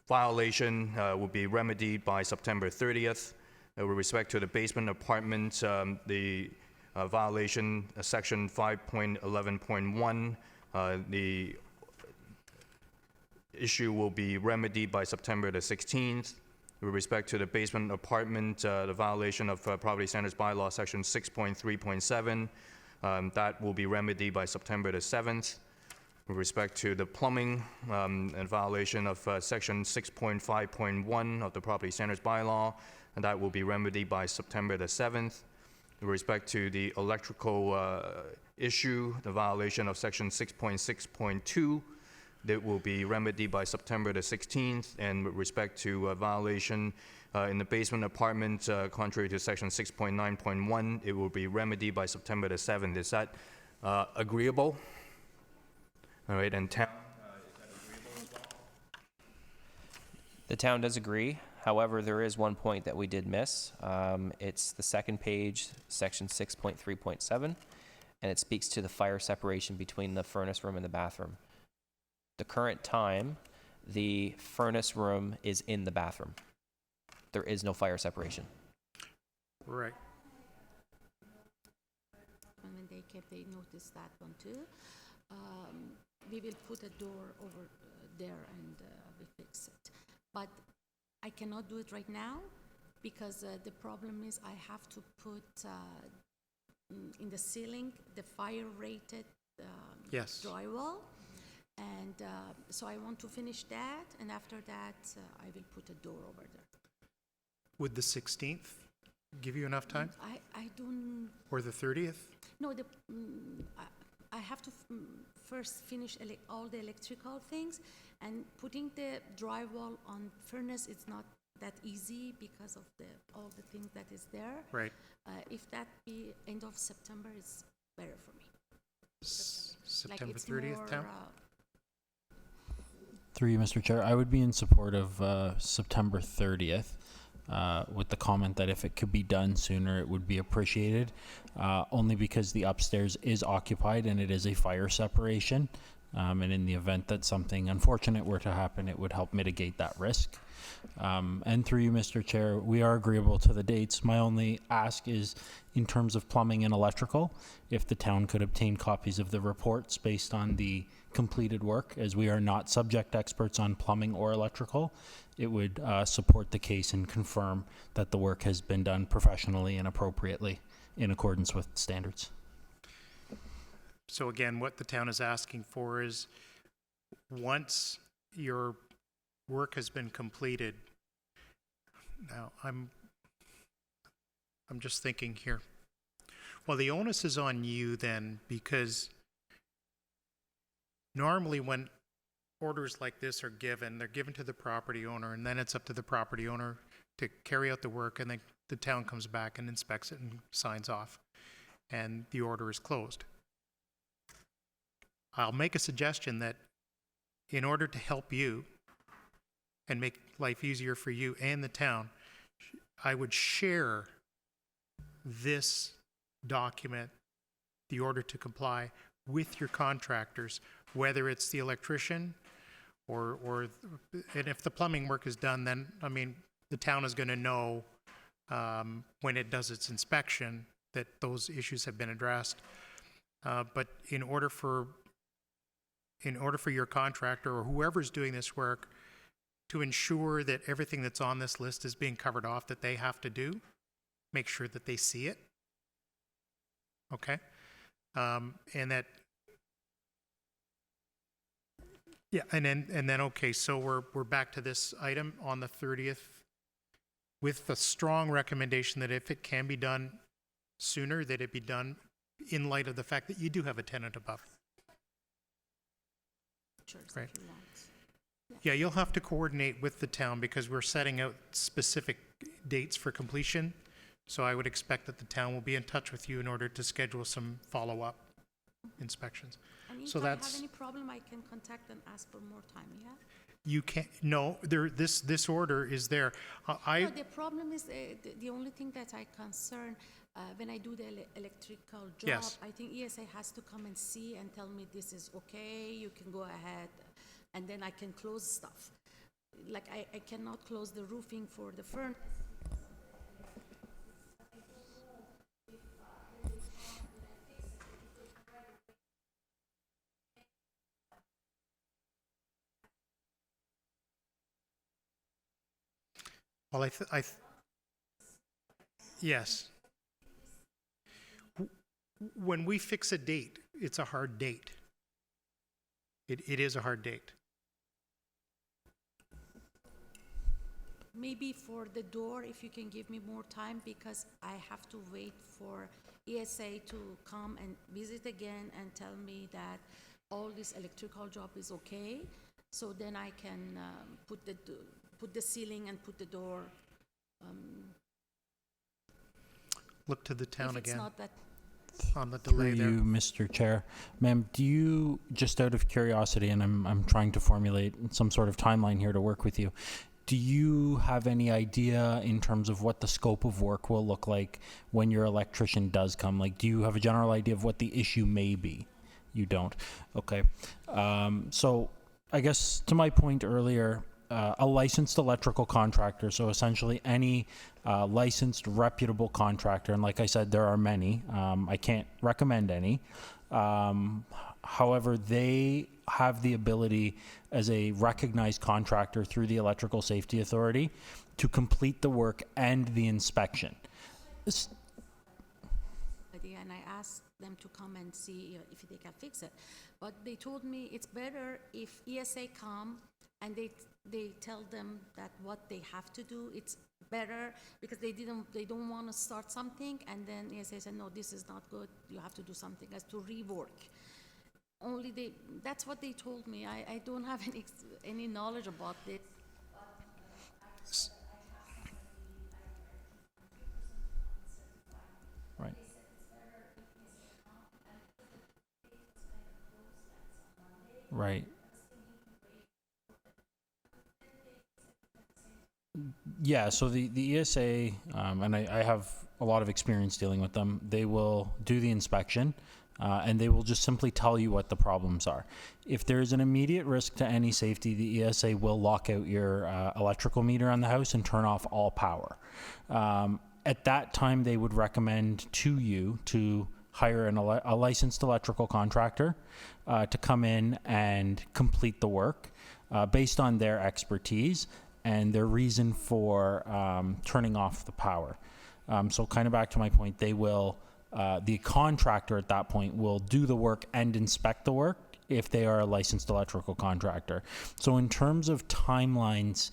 S4: violation will be remedied by September 30th. With respect to the basement apartment, the violation, section 5.11.1, the issue will be remedied by September the 16th. With respect to the basement apartment, the violation of Property Standards Bylaw section 6.3.7, that will be remedied by September the 7th. With respect to the plumbing and violation of section 6.5.1 of the Property Standards Bylaw, and that will be remedied by September the 7th. With respect to the electrical issue, the violation of section 6.6.2, that will be remedied by September the 16th, and with respect to violation in the basement apartment, contrary to section 6.9.1, it will be remedied by September the 7th. Is that agreeable? All right, and town, is that agreeable as well?
S9: The town does agree. However, there is one point that we did miss. It's the second page, section 6.3.7, and it speaks to the fire separation between the furnace room and the bathroom. The current time, the furnace room is in the bathroom. There is no fire separation.
S1: Right.
S10: And when they came, they noticed that one too. We will put a door over there and we fix it. But I cannot do it right now because the problem is I have to put in the ceiling the fire-rated
S1: Yes.
S10: drywall. And so I want to finish that, and after that, I will put a door over there.
S1: Would the 16th give you enough time?
S10: I don't,
S1: Or the 30th?
S10: no, I have to first finish all the electrical things, and putting the drywall on furnace is not that easy because of all the things that is there.
S1: Right.
S10: If that be end of September, it's better for me.
S1: September
S10: it's
S1: 30th,
S10: more,
S1: town?
S8: Through you, Mr. Chair, I would be in support of September 30th with the comment that if it could be done sooner, it would be appreciated, only because the upstairs is occupied and it is a fire separation. And in the event that something unfortunate were to happen, it would help mitigate that risk. And through you, Mr. Chair, we are agreeable to the dates. My only ask is, in terms of plumbing and electrical, if the town could obtain copies of the reports based on the completed work, as we are not subject experts on plumbing or electrical, it would support the case and confirm that the work has been done professionally and appropriately in accordance with standards.
S1: So again, what the town is asking for is, once your work has been completed, now I'm just thinking here. Well, the onus is on you then, because normally when orders like this are given, they're given to the property owner, and then it's up to the property owner to carry out the work, and then the town comes back and inspects it and signs off, and the order is closed. I'll make a suggestion that in order to help you and make life easier for you and the town, I would share this document, the order to comply, with your contractors, whether it's the electrician and if the plumbing work is done, then, I mean, the town is going to know when it does its inspection that those issues have been addressed. But in order for your contractor or whoever's doing this work to ensure that everything that's on this list is being covered off that they have to do, make sure that they see it. Okay? And that, yeah, and then, okay, so we're back to this item on the 30th with the strong recommendation that if it can be done sooner, that it be done in light of the fact that you do have a tenant above.
S10: Sure, if
S1: Right.
S10: you want.
S1: Yeah, you'll have to coordinate with the town because we're setting out specific dates for completion. So I would expect that the town will be in touch with you in order to schedule some follow-up inspections.
S10: And if
S1: So
S10: I have
S1: that's-
S10: any problem, I can contact and ask for more time, yeah?
S1: You can't, no, this order is there.
S10: No,
S1: I,
S10: the problem is, the only thing that I concern, when I do the electrical job,
S1: Yes.
S10: I think ESA has to come and see and tell me this is okay, you can go ahead, and then I can close stuff. Like, I cannot close the roofing for the furnace.
S1: well, yes. When we fix a date, it's a hard date. It is a hard date.
S10: Maybe for the door, if you can give me more time, because I have to wait for ESA to come and visit again and tell me that all this electrical job is okay. So then I can put the ceiling and put the door.
S1: Look to the town
S10: If it's
S1: again
S10: not that,
S1: on the delay
S8: Through
S1: there.
S8: you, Mr. Chair. Ma'am, do you, just out of curiosity, and I'm trying to formulate some sort of timeline here to work with you, do you have any idea in terms of what the scope of work will look like when your electrician does come? Like, do you have a general idea of what the issue may be? You don't. Okay. So I guess to my point earlier, a licensed electrical contractor, so essentially any licensed reputable contractor, and like I said, there are many. I can't recommend any. However, they have the ability as a recognized contractor through the Electrical Safety Authority to complete the work and the inspection.
S10: idea, and I asked them to come and see if they can fix it. But they told me it's better if ESA come and they tell them that what they have to do. It's better because they don't want to start something and then ESA said, no, this is not good. You have to do something else to rework. That's what they told me. I don't have any knowledge about it.
S8: Right. Right. Yeah, so the ESA, and I have a lot of experience dealing with them, they will do the inspection, and they will just simply tell you what the problems are. If there's an immediate risk to any safety, the ESA will lock out your electrical meter on the house and turn off all power. At that time, they would recommend to you to hire a licensed electrical contractor to come in and complete the work based on their expertise and their reason for turning off the power. So kind of back to my point, they will, the contractor at that point will do the work and inspect the work if they are a licensed electrical contractor. So in terms of timelines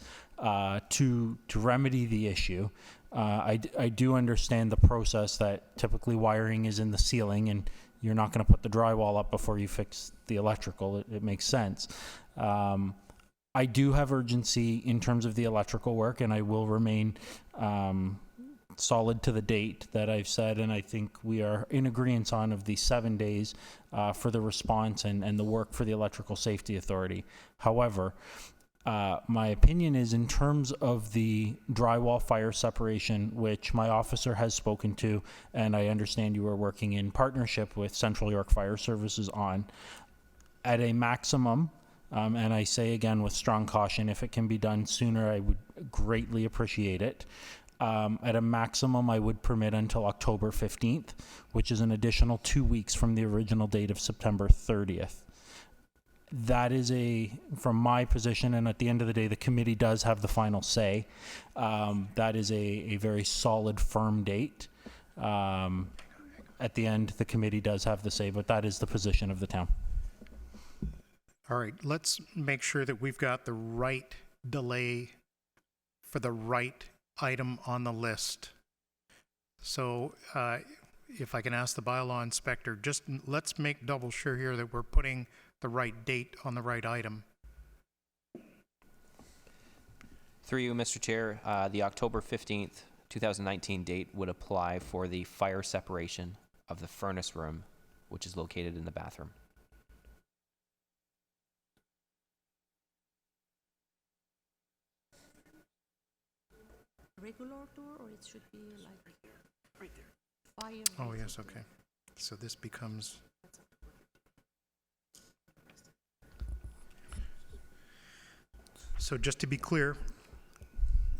S8: to remedy the issue, I do understand the process that typically wiring is in the ceiling and you're not going to put the drywall up before you fix the electrical. It makes sense. I do have urgency in terms of the electrical work, and I will remain solid to the date that I've said, and I think we are in agreement on of the 7 days for the response and the work for the Electrical Safety Authority. However, my opinion is in terms of the drywall fire separation, which my officer has spoken to, and I understand you are working in partnership with Central York Fire Services on, at a maximum, And I say again with strong caution, if it can be done sooner, I would greatly appreciate it. At a maximum, I would permit until October 15th, which is an additional 2 weeks from the original date of September 30th. That is from my position, and at the end of the day, the committee does have the final say. That is a very solid, firm date. At the end, the committee does have the say, but that is the position of the town.
S1: All right, let's make sure that we've got the right delay for the right item on the list. So if I can ask the bylaw inspector, just let's make double sure here that we're putting the right date on the right item.
S9: Through you, Mr. Chair, the October 15th, 2019 date would apply for the fire separation of the furnace room, which is located in the bathroom.
S10: Regular door, or it should be like right there. Fire.
S1: Oh, yes, okay. So this becomes... So just to be clear,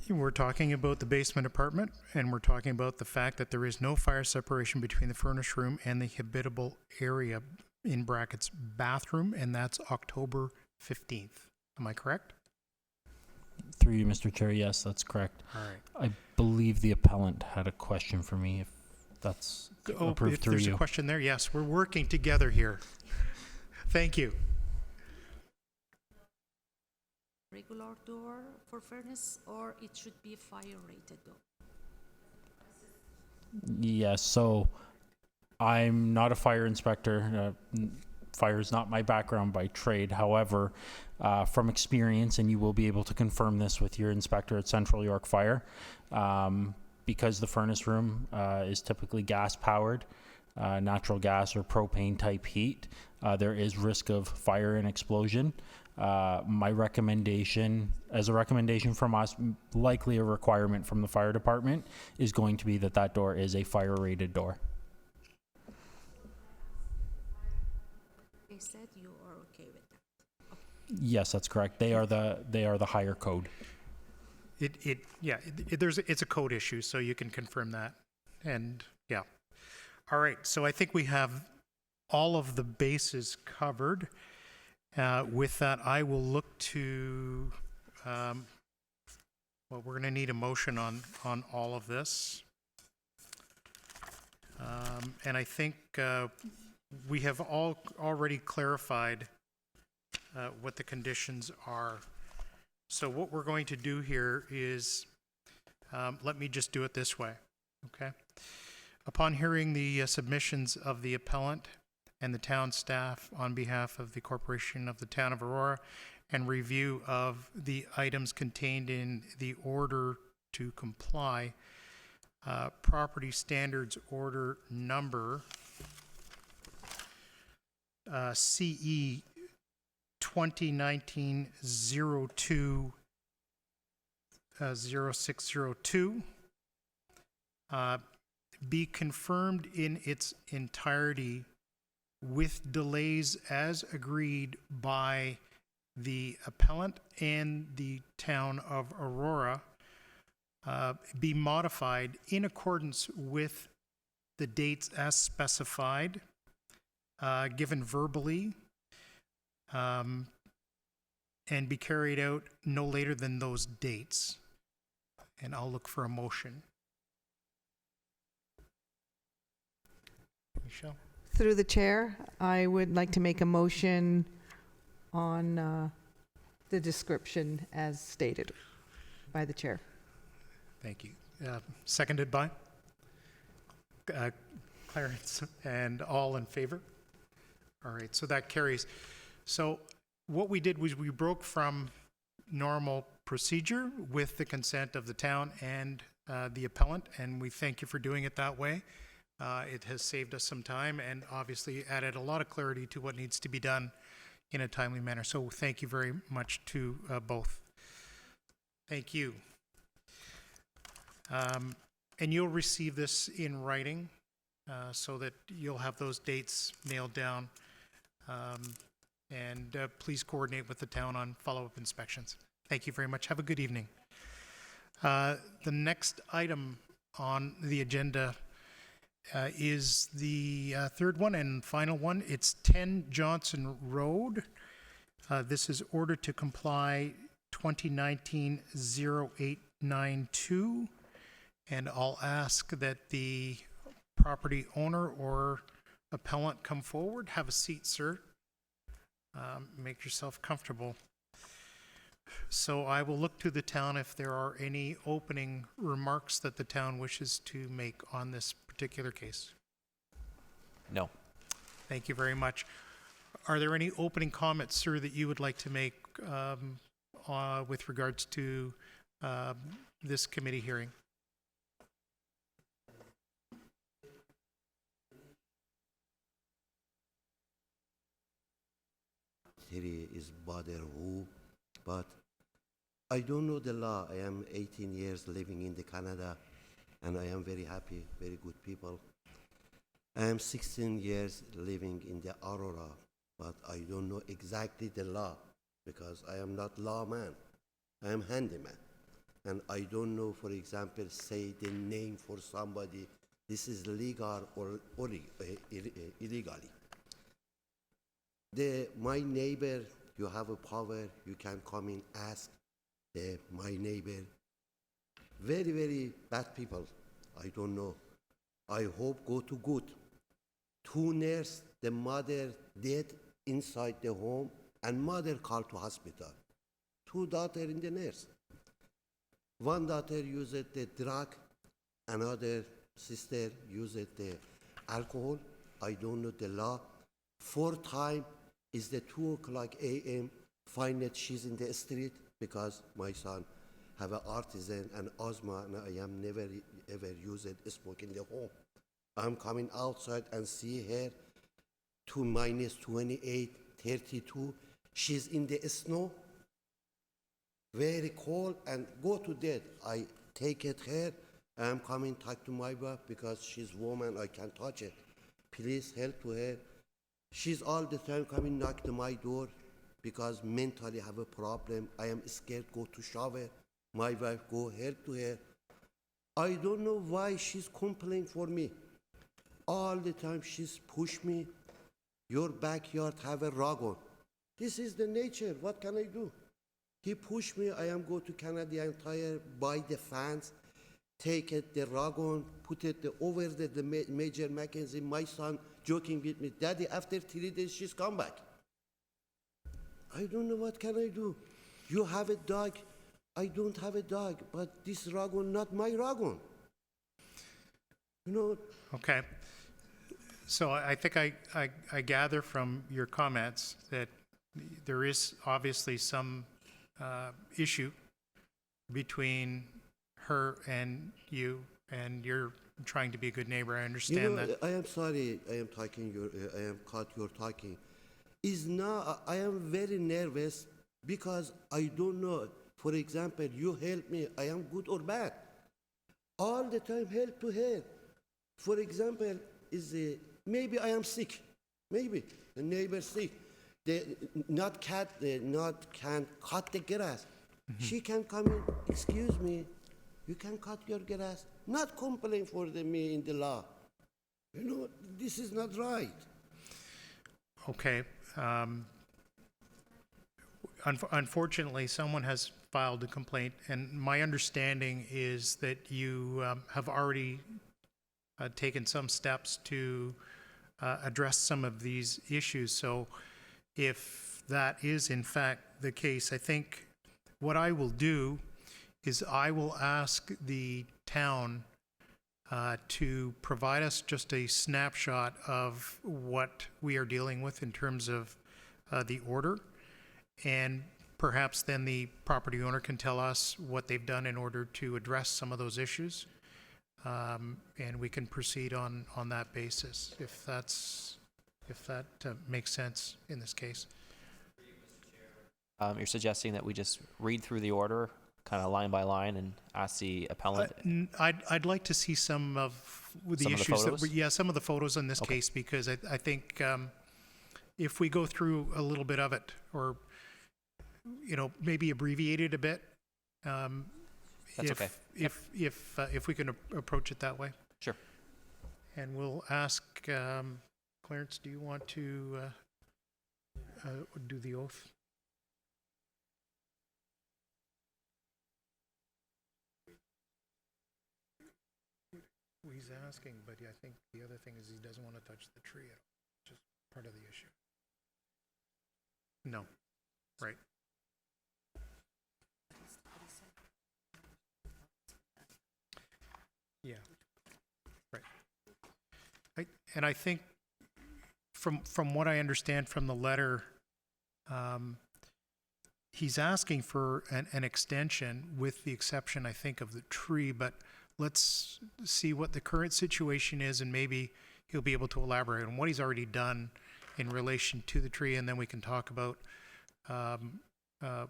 S1: we're talking about the basement apartment, and we're talking about the fact that there is no fire separation between the furnace room and the habitable area, in brackets, bathroom, and that's October 15th. Am I correct?
S8: Through you, Mr. Chair, yes, that's correct.
S1: All right.
S8: I believe the appellant had a question for me, if that's approved
S1: If
S8: through
S1: there's
S8: you.
S1: a question there, yes, we're working together here. Thank you.
S10: Regular door for furnace, or it should be a fire rated door.
S8: Yes, so I'm not a fire inspector. Fire is not my background by trade. However, from experience, and you will be able to confirm this with your inspector at Central York Fire, because the furnace room is typically gas powered, natural gas or propane type heat, there is risk of fire and explosion. My recommendation, as a recommendation from us, likely a requirement from the fire department, is going to be that that door is a fire rated door.
S10: They said you are okay with that.
S8: Yes, that's correct. They are the higher code.
S1: It's a code issue, so you can confirm that. And yeah. All right, so I think we have all of the bases covered. With that, I will look to, we're going to need a motion on all of this. And I think we have already clarified what the conditions are. So what we're going to do here is, let me just do it this way, okay? Upon hearing the submissions of the appellant and the town staff on behalf of the Corporation of the Town of Aurora, and review of the items contained in the order to comply, property standards order number CE 2019-02 0602 be confirmed in its entirety with delays as agreed by the appellant and the town of Aurora, be modified in accordance with the dates as specified, given verbally, and be carried out no later than those dates. And I'll look for a motion. Michelle?
S7: Through the chair, I would like to make a motion on the description as stated by the chair.
S1: Thank you. Seconded by? Clarence, and all in favor? All right, so that carries. So what we did was we broke from normal procedure with the consent of the town and the appellant, and we thank you for doing it that way. It has saved us some time and obviously added a lot of clarity to what needs to be done in a timely manner. So thank you very much to both. Thank you. And you'll receive this in writing so that you'll have those dates nailed down. and please coordinate with the town on follow-up inspections. Thank you very much. Have a good evening. The next item on the agenda is the third one and final one. It's 10 Johnson Road. This is order to comply 2019-0892. And I'll ask that the property owner or appellant come forward. Have a seat, sir. Make yourself comfortable. So I will look to the town if there are any opening remarks that the town wishes to make on this particular case.
S9: No.
S1: Thank you very much. Are there any opening comments, sir, that you would like to make with regards to this committee hearing?
S11: Theory is bother who, but I don't know the law. I am 18 years living in the Canada, and I am very happy, very good people. I am 16 years living in the Aurora, but I don't know exactly the law because I am not lawman. I am handyman, and I don't know, for example, say the name for somebody. This is legal or illegally. My neighbor, you have a power, you can come in, ask my neighbor. Very, very bad people. I don't know. I hope go to good. 2 nurses, the mother dead inside the home, and mother called to hospital. 2 daughters in the nurse. 1 daughter used the drug, another sister used the alcohol. I don't know the law. 4 times is the 2 o'clock a.m. find that she's in the street because my son have an artisan and asthma, and I am never ever used smoke in the home. I'm coming outside and see her to -28, 32. She's in the snow, very cold, and go to bed. I take it her. I'm coming talk to my wife because she's woman. I can't touch it. Please help to her. She's all the time coming knock to my door because mentally have a problem. I am scared go to shower. My wife go help to her. I don't know why she's complaining for me. All the time she's push me. Your backyard have a dragon. This is the nature. What can I do? He push me. I am go to Canadian Tire, buy the fans, take it the dragon, put it over the Major Mackenzie. My son joking with me, Daddy, after 3 days she's come back. I don't know what can I do. You have a dog. I don't have a dog, but this dragon not my dragon. You know.
S1: Okay. So I think I gather from your comments that there is obviously some issue between her and you, and you're trying to be a good neighbor. I understand that.
S11: I am sorry. I am talking. I am caught. You're talking. Is now. I am very nervous because I don't know. For example, you help me. I am good or bad. All the time, help to help. For example, maybe I am sick. Maybe the neighbor sick. Not can cut the grass. Mm-hmm. She can come in. Excuse me. You can cut your grass. Not complain for me in the law. You know, this is not right.
S1: Okay. Unfortunately, someone has filed a complaint, and my understanding is that you have already taken some steps to address some of these issues. So if that is in fact the case, I think what I will do is I will ask the town to provide us just a snapshot of what we are dealing with in terms of the order, and perhaps then the property owner can tell us what they've done in order to address some of those issues, and we can proceed on that basis, if that makes sense in this case.
S9: You're suggesting that we just read through the order, kind of line by line, and ask the appellant?
S1: I'd like to see some of the
S9: Some of the
S1: issues.
S9: photos?
S1: Some of the photos in this case, because I think if we go through a little bit of it, or, you know, maybe abbreviate it a bit.
S9: That's okay.
S1: If we can approach it that way.
S9: Sure.
S1: And we'll ask, Clarence, do you want to do the oath? He's asking, but I think the other thing is he doesn't want to touch the tree at all, which is part of the issue. No, right. Yeah, right. And I think from what I understand from the letter, he's asking for an extension with the exception, I think, of the tree, but let's see what the current situation is, and maybe he'll be able to elaborate on what he's already done in relation to the tree, and then we can talk about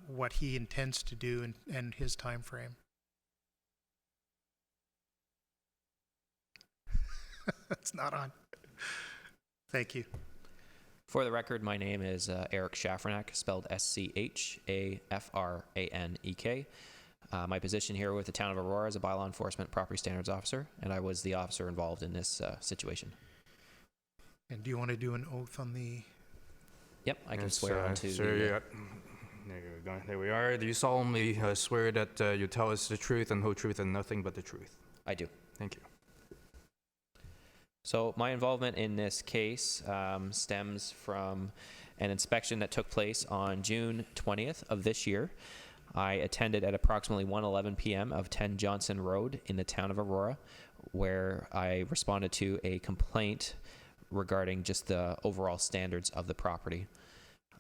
S1: what he intends to do and his time frame. It's not on. Thank you.
S9: For the record, my name is Eric Schafranek, spelled Schafranek. My position here with the Town of Aurora is a bylaw enforcement property standards officer, and I was the officer involved in this situation.
S1: And do you want to do an oath on the...
S9: Yep, I can
S4: Yes,
S9: swear on to
S4: sir,
S9: the...
S4: yeah. There you go. There we are. Do you solemnly swear that you tell us the truth and whole truth and nothing but the truth?
S9: I do.
S4: Thank you.
S9: So my involvement in this case stems from an inspection that took place on June 20th of this year. I attended at approximately 1:11 p.m. of 10 Johnson Road in the town of Aurora, where I responded to a complaint regarding just the overall standards of the property.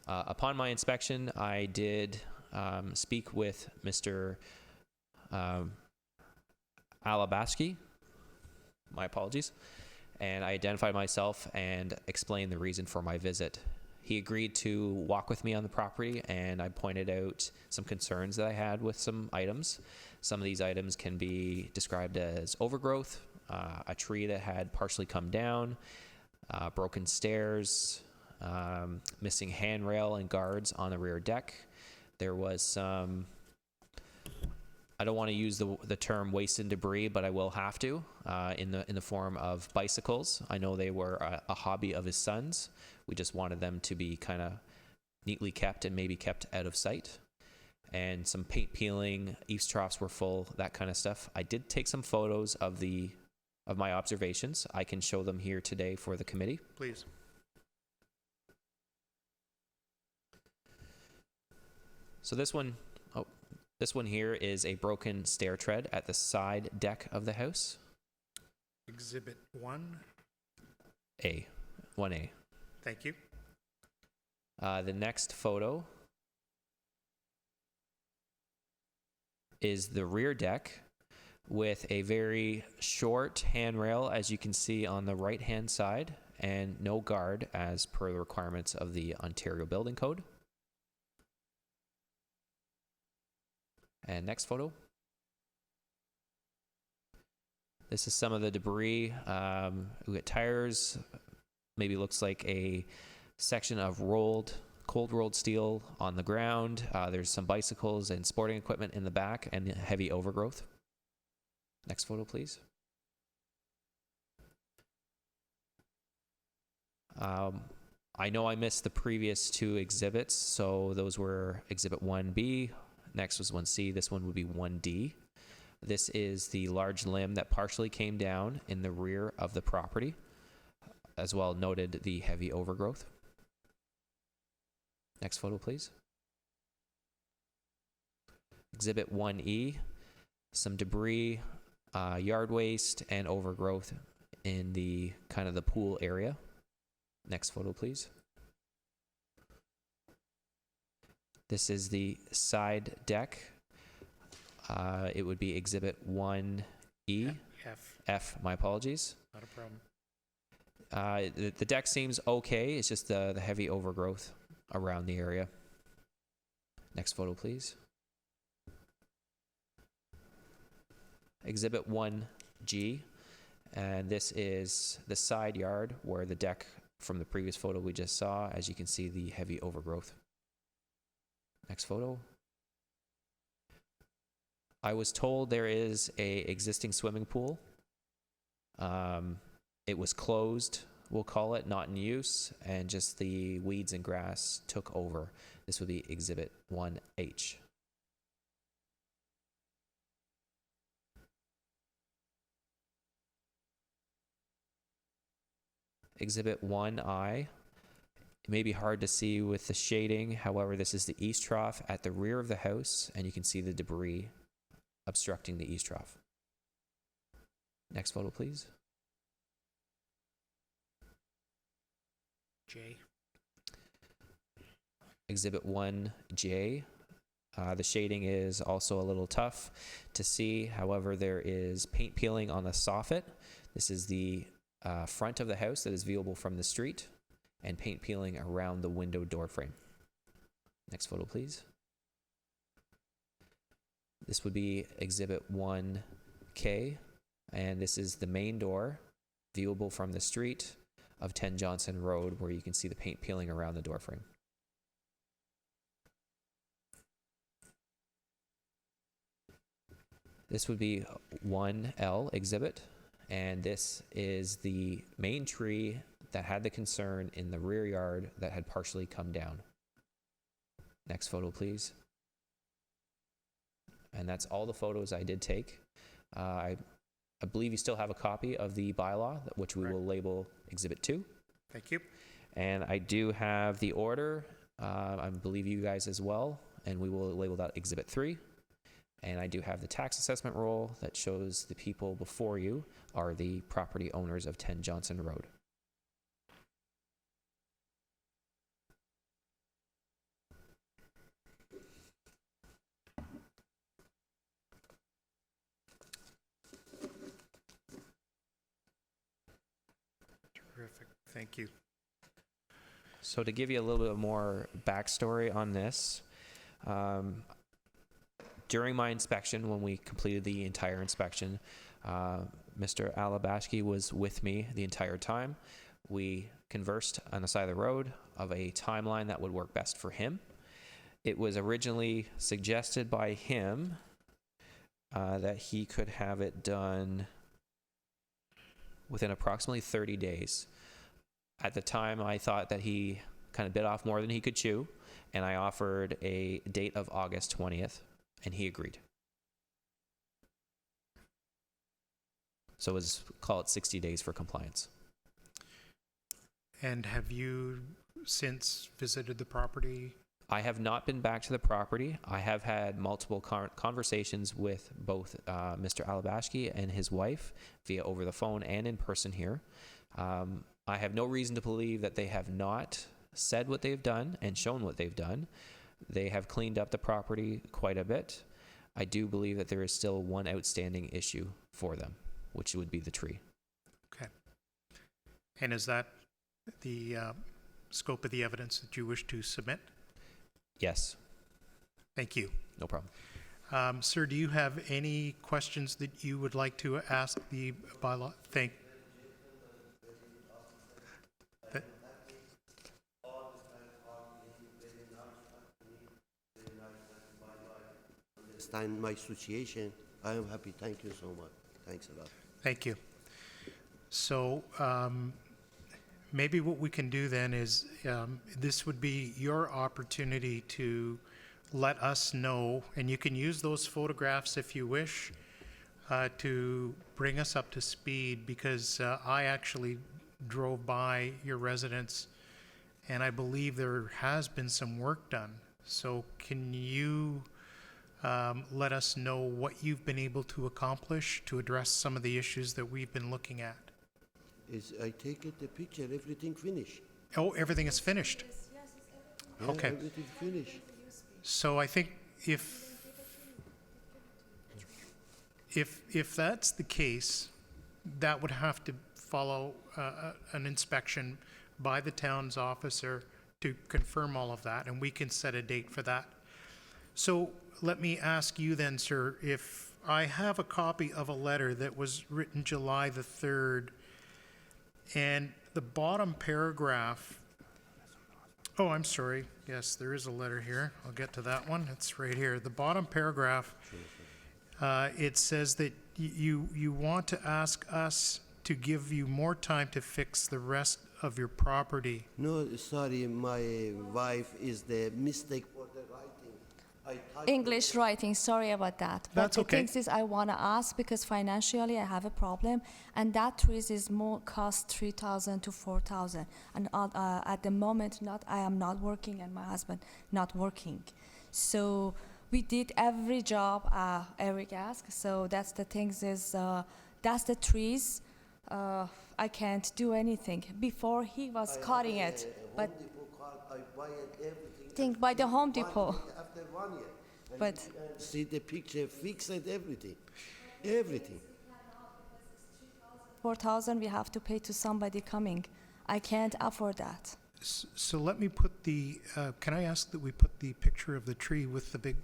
S9: Upon my inspection, I did speak with Mr. Alabaski. My apologies. And I identified myself and explained the reason for my visit. He agreed to walk with me on the property, and I pointed out some concerns that I had with some items. Some of these items can be described as overgrowth, a tree that had partially come down, broken stairs, missing handrail and guards on the rear deck. There was some, I don't want to use the term waste and debris, but I will have to, in the form of bicycles. I know they were a hobby of his son's. We just wanted them to be kind of neatly kept and maybe kept out of sight. And some paint peeling, eaves troughs were full, that kind of stuff. I did take some photos of my observations. I can show them here today for the committee.
S1: Please.
S9: So this one here is a broken stair tread at the side deck of the house.
S1: Exhibit 1.
S9: 1A.
S1: Thank you.
S9: The next photo is the rear deck with a very short handrail, as you can see on the right-hand side, and no guard as per the requirements of the Ontario Building Code. And next photo. This is some of the debris. We got tires. Maybe looks like a section of cold rolled steel on the ground. There's some bicycles and sporting equipment in the back and heavy overgrowth. Next photo, please. I know I missed the previous two exhibits, so those were Exhibit 1B. Next was 1C. This one would be 1D. This is the large limb that partially came down in the rear of the property. As well noted the heavy overgrowth. Next photo, please. Exhibit 1E, some debris, yard waste, and overgrowth in the kind of the pool area. Next photo, please. This is the side deck. It would be Exhibit 1E. F, my apologies.
S1: Not a problem.
S9: The deck seems okay. It's just the heavy overgrowth around the area. Next photo, please. Exhibit 1G, and this is the side yard where the deck from the previous photo we just saw, as you can see the heavy overgrowth. Next photo. I was told there is a existing swimming pool. It was closed, we'll call it, not in use, and just the weeds and grass took over. This would be Exhibit 1H. Exhibit 1I. It may be hard to see with the shading, however, this is the east trough at the rear of the house, and you can see the debris obstructing the east trough. Next photo, please.
S1: Jay?
S9: Exhibit 1J. The shading is also a little tough to see. However, there is paint peeling on the soffit. This is the front of the house that is viewable from the street, and paint peeling around the window door frame. Next photo, please. This would be Exhibit 1K, and this is the main door viewable from the street of 10 Johnson Road, where you can see the paint peeling around the door frame. This would be 1L exhibit, and this is the main tree that had the concern in the rear yard that had partially come down. Next photo, please. And that's all the photos I did take. I believe you still have a copy of the bylaw, which we will label Exhibit 2.
S1: Thank you.
S9: And I do have the order. I believe you guys as well, and we will label that Exhibit 3. And I do have the tax assessment roll that shows the people before you are the property owners of 10 Johnson Road.
S1: Terrific. Thank you.
S9: So to give you a little bit more backstory on this, during my inspection, when we completed the entire inspection, Mr. Alabashki was with me the entire time. We conversed on the side of the road of a timeline that would work best for him. It was originally suggested by him that he could have it done within approximately 30 days. At the time, I thought that he kind of bit off more than he could chew, and I offered a date of August 20th, and he agreed. So it was, call it 60 days for compliance.
S1: And have you since visited the property?
S9: I have not been back to the property. I have had multiple conversations with both Mr. Alabashki and his wife via over the phone and in person here. I have no reason to believe that they have not said what they've done and shown what they've done. They have cleaned up the property quite a bit. I do believe that there is still one outstanding issue for them, which would be the tree.
S1: Okay. And is that the scope of the evidence that you wish to submit?
S9: Yes.
S1: Thank you.
S9: No problem.
S1: Sir, do you have any questions that you would like to ask the bylaw?
S11: Understand my situation. I am happy. Thank you so much. Thanks a lot.
S1: Thank you. So maybe what we can do then is this would be your opportunity to let us know, and you can use those photographs if you wish to bring us up to speed, because I actually drove by your residence and I believe there has been some work done. So can you let us know what you've been able to accomplish to address some of the issues that we've been looking at?
S11: I take it the picture, everything finished.
S1: Oh, everything is finished?
S11: Yeah,
S1: Okay.
S11: everything finished.
S1: So I think if that's the case, that would have to follow an inspection by the town's officer to confirm all of that, and we can set a date for that. So let me ask you then, sir, if I have a copy of a letter that was written July the 3rd, And the bottom paragraph, oh, I'm sorry. Yes, there is a letter here. I'll get to that one. It's right here. The bottom paragraph, it says that you want to ask us to give you more time to fix the rest of your property.
S11: No, sorry, my wife is the mistake for the writing. I typed
S12: English writing, sorry about that.
S1: That's
S12: but the
S1: okay.
S12: thing is, I want to ask because financially I have a problem, and that trees is more cost 3,000 to 4,000. And at the moment, I am not working, and my husband not working. So we did every job Eric asked. So that's the things is that's the trees. I can't do anything. Before he was cutting it, but
S11: Home Depot card, I buy it everything.
S12: think by the Home Depot.
S11: After 1 year. And
S12: But
S11: you can see the picture, fix it, everything. Everything.
S12: 4,000 we have to pay to somebody coming. I can't afford that.
S1: So let me put the, can I ask that we put the picture of the tree with the big,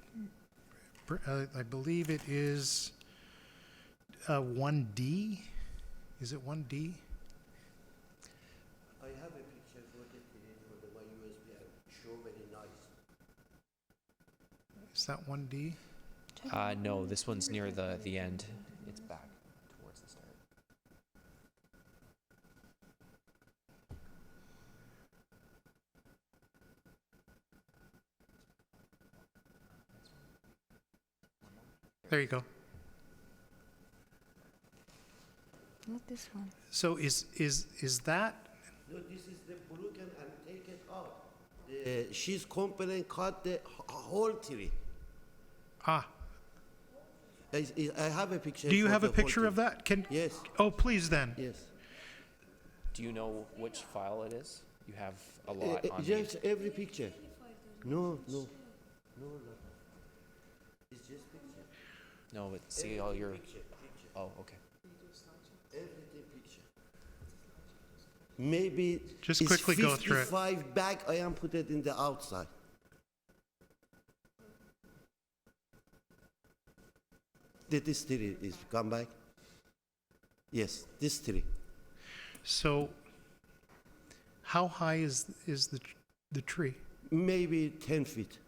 S1: I believe it is 1D? Is it 1D?
S11: I have a picture for my USB and show very nice.
S1: Is that 1D?
S9: No, this one's near the end. It's back towards the start.
S1: There you go.
S12: Not this one.
S1: So is that,
S11: No, this is the broken and take it out. She's complaining, cut the whole tree.
S1: ah,
S11: I have a picture.
S1: do you
S11: for
S1: have a
S11: the whole
S1: picture
S11: tree.
S1: of that?
S11: Yes,
S1: Oh, please then.
S11: yes.
S9: Do you know which file it is? You have a lot on
S11: Just every picture. No. It's just picture.
S9: No, but see all your.
S11: Picture.
S9: Oh, okay.
S11: Everything picture. Maybe
S1: Just
S11: it's
S1: quickly go through it.
S11: 55 bag I am put it in the outside. This tree is come back. Yes, this tree.
S1: So how high is the tree?
S11: Maybe 10 feet.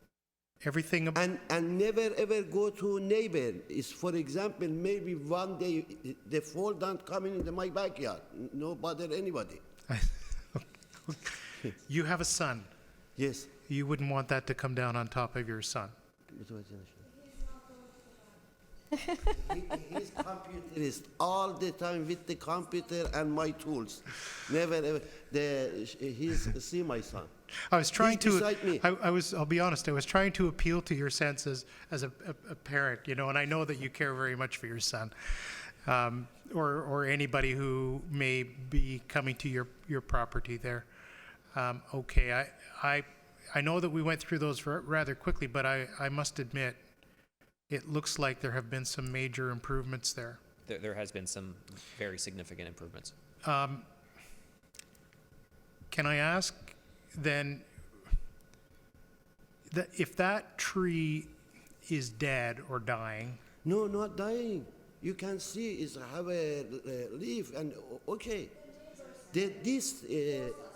S1: Everything,
S11: And never ever go to neighbor. Is for example, maybe one day the fall down coming into my backyard. No bother anybody.
S1: you have a son.
S11: Yes.
S1: You wouldn't want that to come down on top of your son.
S11: His computer is all the time with the computer and my tools. Never ever. See my son.
S1: I was trying
S11: He's
S1: to,
S11: beside me.
S1: I'll be honest, I was trying to appeal to your senses as a parent, you know, and I know that you care very much for your son, or anybody who may be coming to your property there. Okay, I know that we went through those rather quickly, but I must admit, it looks like there have been some major improvements there.
S9: There has been some very significant improvements.
S1: Can I ask then, that if that tree is dead or dying,
S11: No, not dying. You can see is have a leaf and okay. This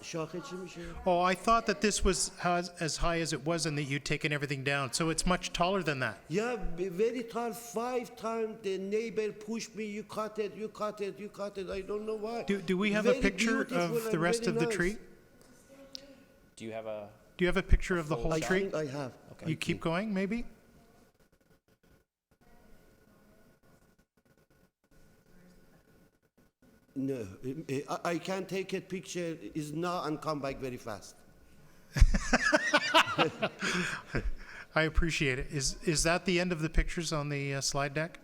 S11: شاخه چی میشه؟
S1: oh, I thought that this was as high as it was and that you'd taken everything down, so it's much taller than that.
S11: Yeah, very tall. 5 times the neighbor pushed me. You cut it. You cut it. You cut it. I don't know why.
S1: Do we have a
S11: Very
S1: picture
S11: beautiful
S1: of the
S11: and
S1: rest
S11: very
S1: of the
S11: nice.
S1: tree?
S9: Do you have a?
S1: Do you have a picture of the whole
S11: I
S1: tree?
S11: think I have.
S9: Okay.
S1: You keep going, maybe?
S11: No, I can take a picture is now and come back very fast.
S1: I appreciate it. Is that the end of the pictures on the slide deck?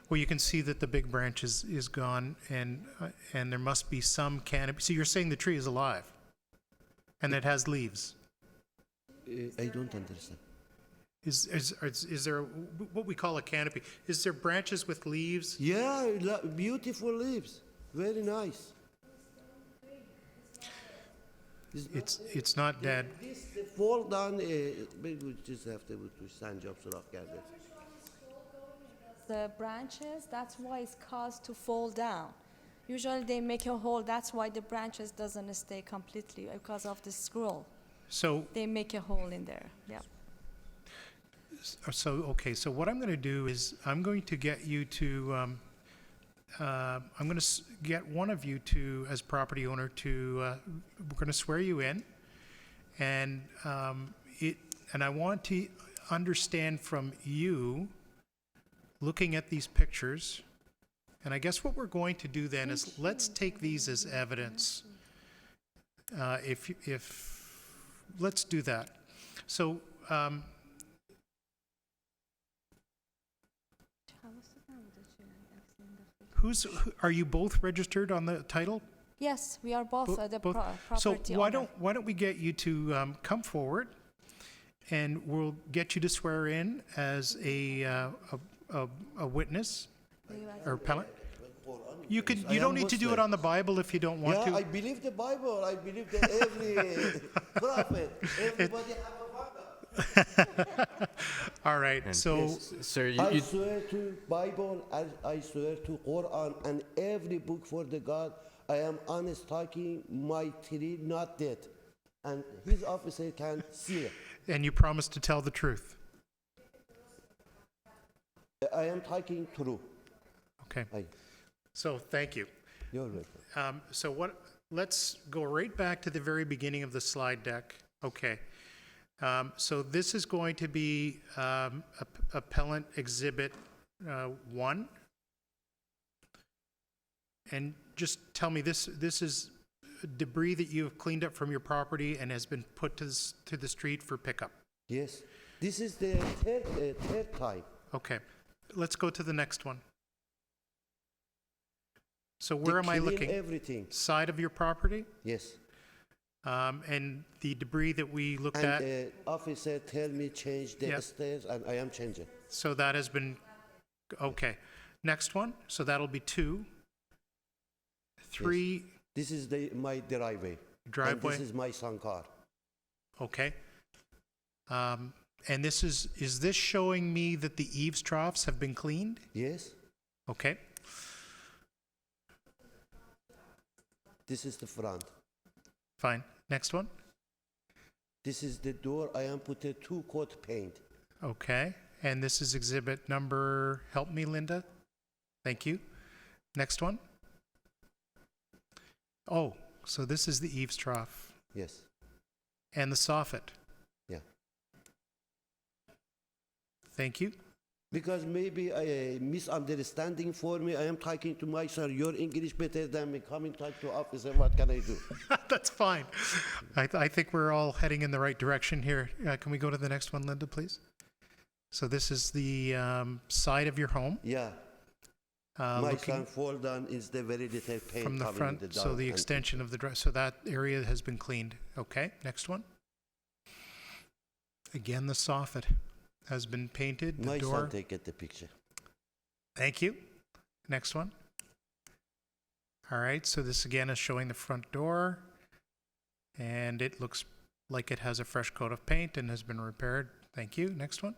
S1: Well, you can see that the big branch is gone, and there must be some canopy. So you're saying the tree is alive, and it has leaves.
S11: I don't understand.
S1: Is there what we call a canopy? Is there branches with leaves?
S11: Yeah, beautiful leaves. Very nice.
S1: It's not dead.
S11: This fall down. We just have to stand up so that
S12: The branches, that's why it's caused to fall down. Usually they make a hole, that's why the branches doesn't stay completely, because of the scroll.
S1: So,
S12: They make a hole in there, yeah.
S1: okay, so what I'm going to do is, I'm going to get you to, I'm going to get one of you to, as property owner, to, we're going to swear you in, and and I want to understand from you, looking at these pictures, and I guess what we're going to do then is, let's take these as evidence. Let's do that. So, are you both registered on the title?
S12: Yes, we are both the
S1: Both?
S12: property
S1: So why
S12: owner.
S1: don't we get you to come forward, and we'll get you to swear in as a witness or appellant. You don't need to do it on the Bible if you don't want
S11: Yeah, I
S1: to.
S11: believe the Bible. I believe that every prophet, everybody have a Bible.
S1: All right, so,
S4: Sir,
S11: I swear to Bible, as I swear to Quran and every book for the God. I am honest talking, my tree not dead. And his officer can see it.
S1: and you promise to tell the truth.
S11: I am talking true.
S1: Okay,
S11: I,
S1: so thank you.
S11: you're welcome.
S1: Let's go right back to the very beginning of the slide deck. Okay. So this is going to be Appellant Exhibit 1. And just tell me, this is debris that you have cleaned up from your property and has been put to the street for pickup.
S11: Yes. This is the third time.
S1: Okay. Let's go to the next one. So where am I
S11: They clean
S1: looking?
S11: everything.
S1: Side of your property?
S11: Yes.
S1: And the debris that we looked
S11: And
S1: at,
S11: the officer tell me change the
S1: Yep.
S11: stairs and I am changing.
S1: so that has been, okay. Next one, so that'll be 2. 3,
S11: This is my driveway.
S1: Driveway.
S11: And this is my son car.
S1: okay. And this is this showing me that the eaves troughs have been cleaned?
S11: Yes.
S1: Okay,
S11: This is the front.
S1: fine. Next one,
S11: This is the door. I am put a 2-coat paint.
S1: okay. And this is exhibit number, help me, Linda. Thank you. Next one. Oh, so this is the eaves trough
S11: Yes.
S1: and the soffit.
S11: Yeah.
S1: Thank you.
S11: Because maybe a misunderstanding for me. I am talking to my son. Your English better than me. Come and talk to officer. What can I do?
S1: That's fine. I think we're all heading in the right direction here. Can we go to the next one, Linda, please? So this is the side of your home.
S11: Yeah. My
S1: Looking
S11: son fall down is the very little paint
S1: from the
S11: coming
S1: front,
S11: in the
S1: so
S11: down
S1: the
S11: and-
S1: extension of the dress, so that area has been cleaned. Okay, next one. Again, the soffit has been painted, the
S11: My
S1: door.
S11: son take the picture.
S1: Thank you. Next one. All right, so this again is showing the front door, and it looks like it has a fresh coat of paint and has been repaired. Thank you. Next one.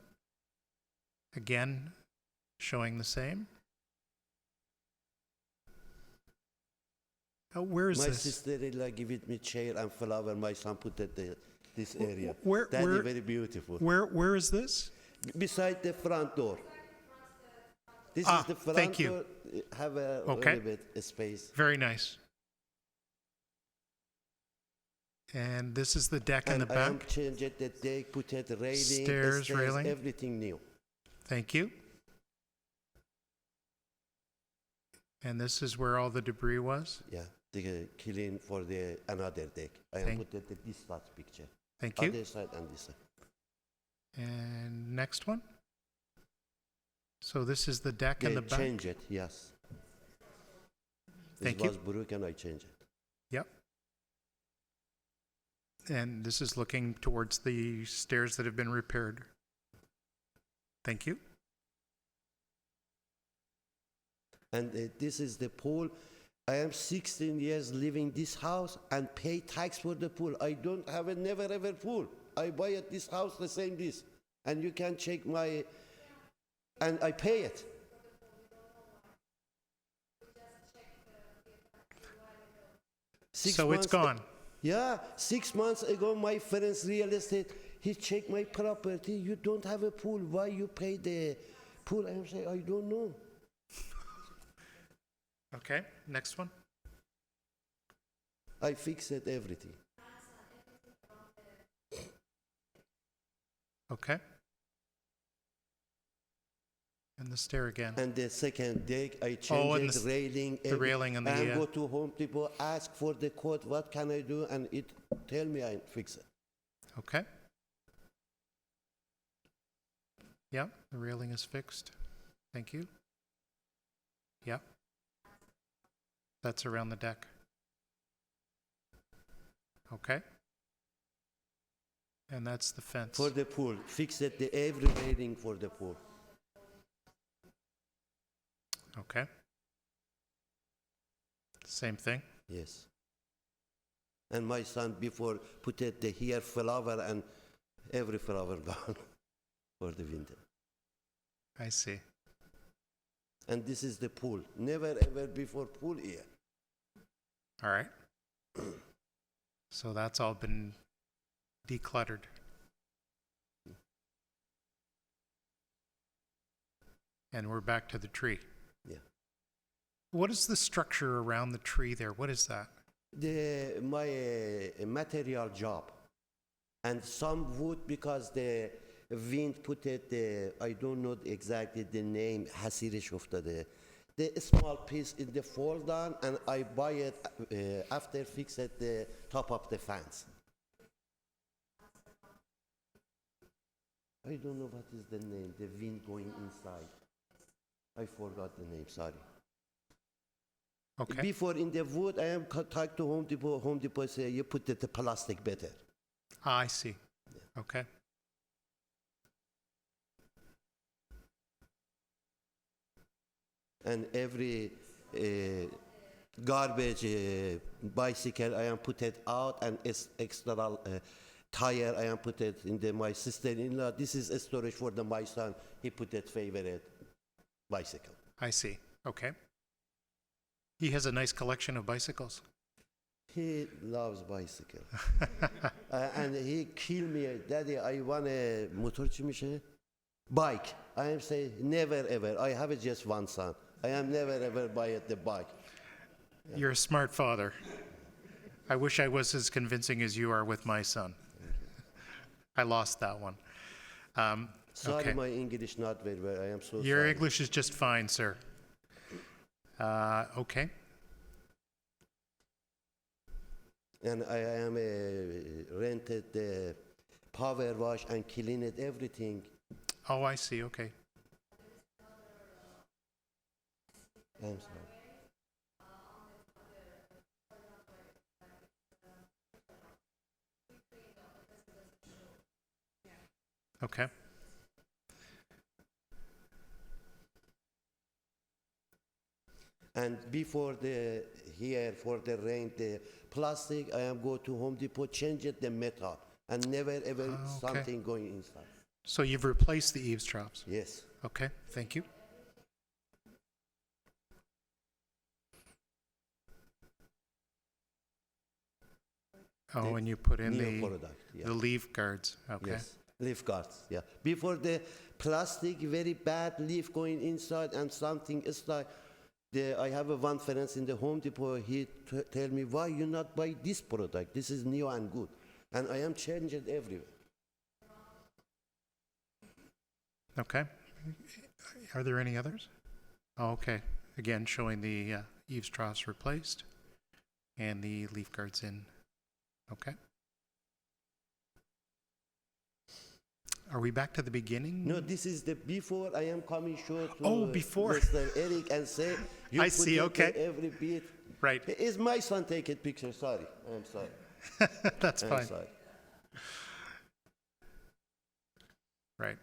S1: Again, showing the same. Where is
S11: My
S1: this?
S11: sister-in-law give it me chair and flower. My son put it this area.
S1: Where-
S11: That
S1: where-
S11: is very beautiful.
S1: Where is this?
S11: Beside the front door. This
S1: Ah,
S11: is the front
S1: thank you.
S11: door. Have a
S1: Okay.
S11: little bit space.
S1: Very nice. And this is the deck in
S11: And
S1: the
S11: I am
S1: back.
S11: changed the deck, put it railing,
S1: Stairs, railing.
S11: everything new.
S1: Thank you. And this is where all the debris was.
S11: Yeah, the clean for the another deck. I am
S1: Thank-
S11: put it this last picture.
S1: Thank you.
S11: Other side and this side.
S1: And next one. So this is the deck in
S11: They
S1: the back.
S11: change it, yes.
S1: Thank
S11: This
S1: you.
S11: was broken, I changed it.
S1: Yep. And this is looking towards the stairs that have been repaired. Thank you.
S11: And this is the pool. I am 16 years living this house and pay tax for the pool. I don't have a never ever pool. I buy at this house the same this. And you can check my, and I pay it.
S1: So it's gone.
S11: Yeah, 6 months ago, my friend's real estate, he checked my property. You don't have a pool. Why you pay the pool? I'm saying, I don't know.
S1: Okay, next one.
S11: I fixed everything.
S1: Okay. And the stair again.
S11: And the second deck, I
S1: Oh, and
S11: changed railing.
S1: the railing and the,
S11: And go to Home Depot, ask for the quote, what can I do? And it tell me I fix it.
S1: Okay. Yep, the railing is fixed. Thank you. Yep. That's around the deck. Okay. And that's the fence.
S11: For the pool, fix it, the every railing for the pool.
S1: Okay. Same thing.
S11: Yes. And my son before put it the here flower and every flower gone for the winter.
S1: I see.
S11: And this is the pool. Never ever before pool here.
S1: All right. So that's all been decluttered. And we're back to the tree.
S11: Yeah.
S1: What is the structure around the tree there? What is that?
S11: My material job. And some wood because the wind put it, I don't know exactly the name, حسیرش افتاده. The small piece in the fall down and I buy it after fix it the top of the fence. I don't know what is the name, the wind going inside. I forgot the name, sorry.
S1: Okay.
S11: Before in the wood, I am talk to Home Depot. Home Depot say you put the plastic better.
S1: I see. Okay.
S11: And every garbage bicycle, I am put it out, and extra tire, I am put it in my sister-in-law. This is a storage for my son. He put it favorite bicycle.
S1: I see. Okay. He has a nice collection of bicycles.
S11: He loves bicycle. And he kill me, Daddy, I want a motor چی میشه? Bike. I am say never ever. I have just one son. I am never ever buy the bike.
S1: You're a smart father. I wish I was as convincing as you are with my son. I lost that one.
S11: Sorry,
S1: Okay.
S11: my English not very well. I am so
S1: Your
S11: sorry.
S1: English is just fine, sir. Okay.
S11: And I am rented the power wash and clean it everything.
S1: Oh, I see. Okay.
S11: I'm sorry.
S1: Okay.
S11: And before the here for the rent the plastic, I am go to Home Depot, change it the metal, and never ever
S1: Okay.
S11: something going inside.
S1: So you've replaced the eavesdrops.
S11: Yes.
S1: Okay. Thank you. Oh, and you put in
S11: New product. Yeah.
S1: the leaf guards. Okay.
S11: Yes. Leaf guards. Yeah. Before the plastic, very bad leaf going inside and something is like. I have one friend in the Home Depot. He tell me why you not buy this product. This is new and good, and I am changing everywhere.
S1: Okay. Are there any others? Oh, okay. Again, showing the eavesdrops replaced and the leaf guards in. Okay. Are we back to the beginning?
S11: No, this is the before I am coming show to
S1: Oh, before.
S11: Mr. Eric and say you
S1: I
S11: put
S1: see,
S11: it
S1: okay.
S11: every bit.
S1: Right.
S11: Is my son take a picture? Sorry, I'm sorry.
S1: That's
S11: I'm
S1: fine.
S11: sorry.
S1: Right.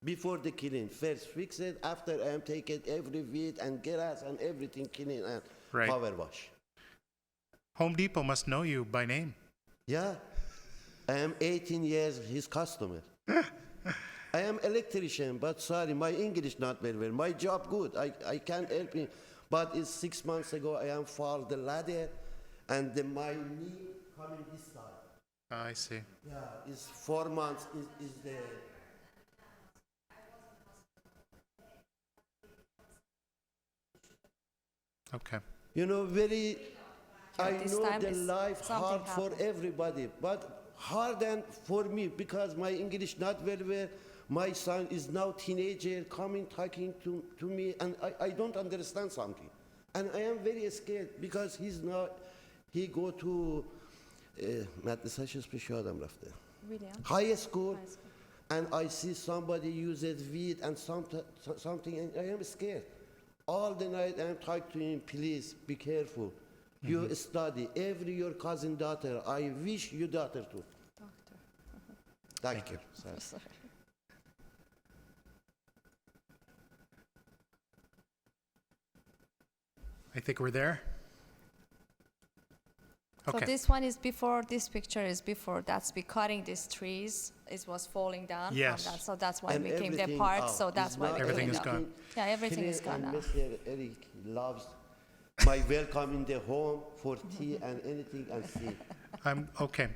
S11: Before the killing, first fix it. After I am taking every weed and grass and everything killing and
S1: Right.
S11: power wash.
S1: Home Depot must know you by name.
S11: Yeah, I am 18 years his customer. I am electrician, but sorry, my English not very well. My job good, I can't help him. But it's 6 months ago, I am fall the ladder, and my knee coming this side.
S1: I see.
S11: Yeah, it's 4 months. Is the
S1: Okay.
S11: you know very. I
S12: this
S11: know
S12: time
S11: the
S12: is
S11: life
S12: something
S11: hard for
S12: happened.
S11: everybody, but hard than for me because my English not very well. My son is now teenager, coming talking to me, and I don't understand something, and I am very scared because he's not. He go to مدرسه‌ش اسمش یادم رفته.
S12: William?
S11: High school,
S12: High school.
S11: and I see somebody uses weed and something, and I am scared. All the night I'm talking to him, please be careful. You study. Every your cousin daughter, I wish your daughter to.
S12: Doctor.
S11: Thank you.
S12: Sorry.
S1: I think we're there.
S12: So
S1: Okay.
S12: this one is before, this picture is before, that's be cutting these trees, it was falling down from
S1: Yes.
S12: that, so that's why
S11: And
S12: it became the
S11: everything
S12: park,
S11: out.
S12: so
S11: It's
S12: that's why
S11: not
S12: we
S1: Everything
S12: cleaned
S1: is
S12: up.
S1: gone.
S12: Yeah, everything is
S11: Clean,
S12: gone
S11: and
S12: now.
S11: Mr. Eric loves my welcome in the home for tea and anything and tea.
S1: Okay.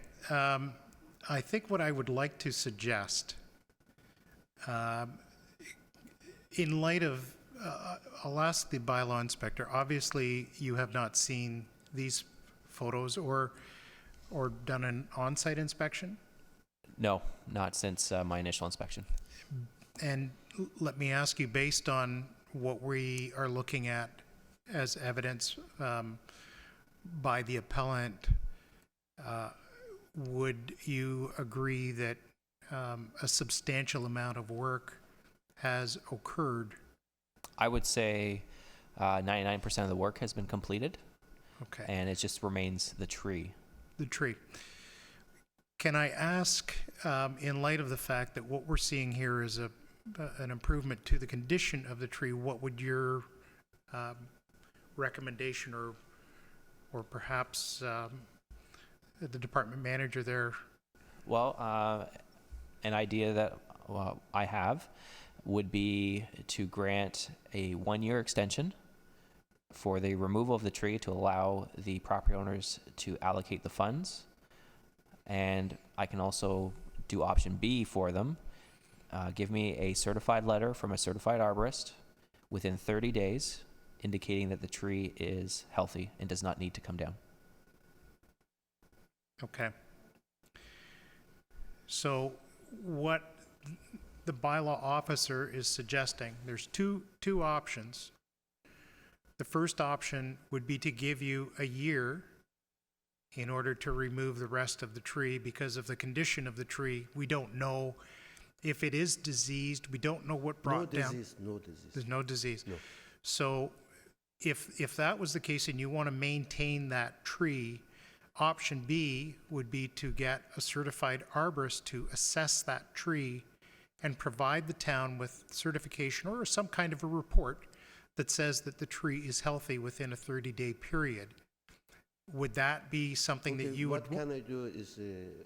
S1: I think what I would like to suggest, in light of, I'll ask the bylaw inspector, obviously you have not seen these photos or done an on-site inspection?
S9: No, not since my initial inspection.
S1: And let me ask you, based on what we are looking at as evidence by the appellant, would you agree that a substantial amount of work has occurred?
S9: I would say 99% of the work has been completed,
S1: Okay,
S9: and it just remains the tree.
S1: the tree. Can I ask, in light of the fact that what we're seeing here is an improvement to the condition of the tree, what would your recommendation or perhaps the department manager there?
S9: Well, an idea that I have would be to grant a 1-year extension for the removal of the tree to allow the property owners to allocate the funds. And I can also do option B for them. Give me a certified letter from a certified arborist within 30 days indicating that the tree is healthy and does not need to come down.
S1: Okay. So what the bylaw officer is suggesting, there's two options. The first option would be to give you a year in order to remove the rest of the tree because of the condition of the tree. We don't know if it is diseased. We don't know what
S11: No
S1: brought down.
S11: disease, no disease.
S1: There's no disease.
S11: No.
S1: So if that was the case and you want to maintain that tree, option B would be to get a certified arborist to assess that tree and provide the town with certification or some kind of a report that says that the tree is healthy within a 30-day period. Would that be something that
S11: Okay,
S1: you would?
S11: what can I do is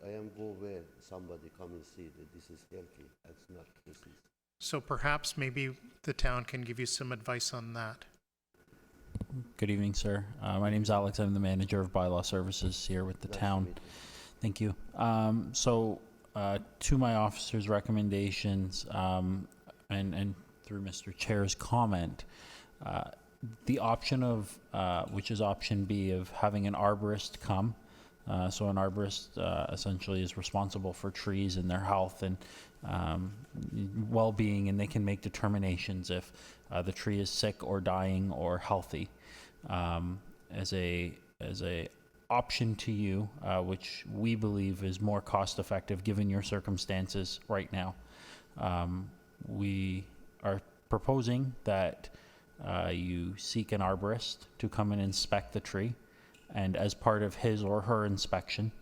S11: I am go where somebody come and see that this is healthy, it's not disease.
S1: So perhaps maybe the town can give you some advice on that.
S8: Good evening, sir. My name's Alex. I'm the manager of bylaw services here with the
S11: Nice to
S8: town.
S11: meet you.
S8: Thank you. To my officer's recommendations, and through Mr. Chair's comment, the option of, which is option B, of having an arborist come. So an arborist essentially is responsible for trees and their health and well-being, and they can make determinations if the tree is sick or dying or healthy. As a option to you, which we believe is more cost-effective given your circumstances right now. We are proposing that you seek an arborist to come and inspect the tree, and as part of his or her inspection,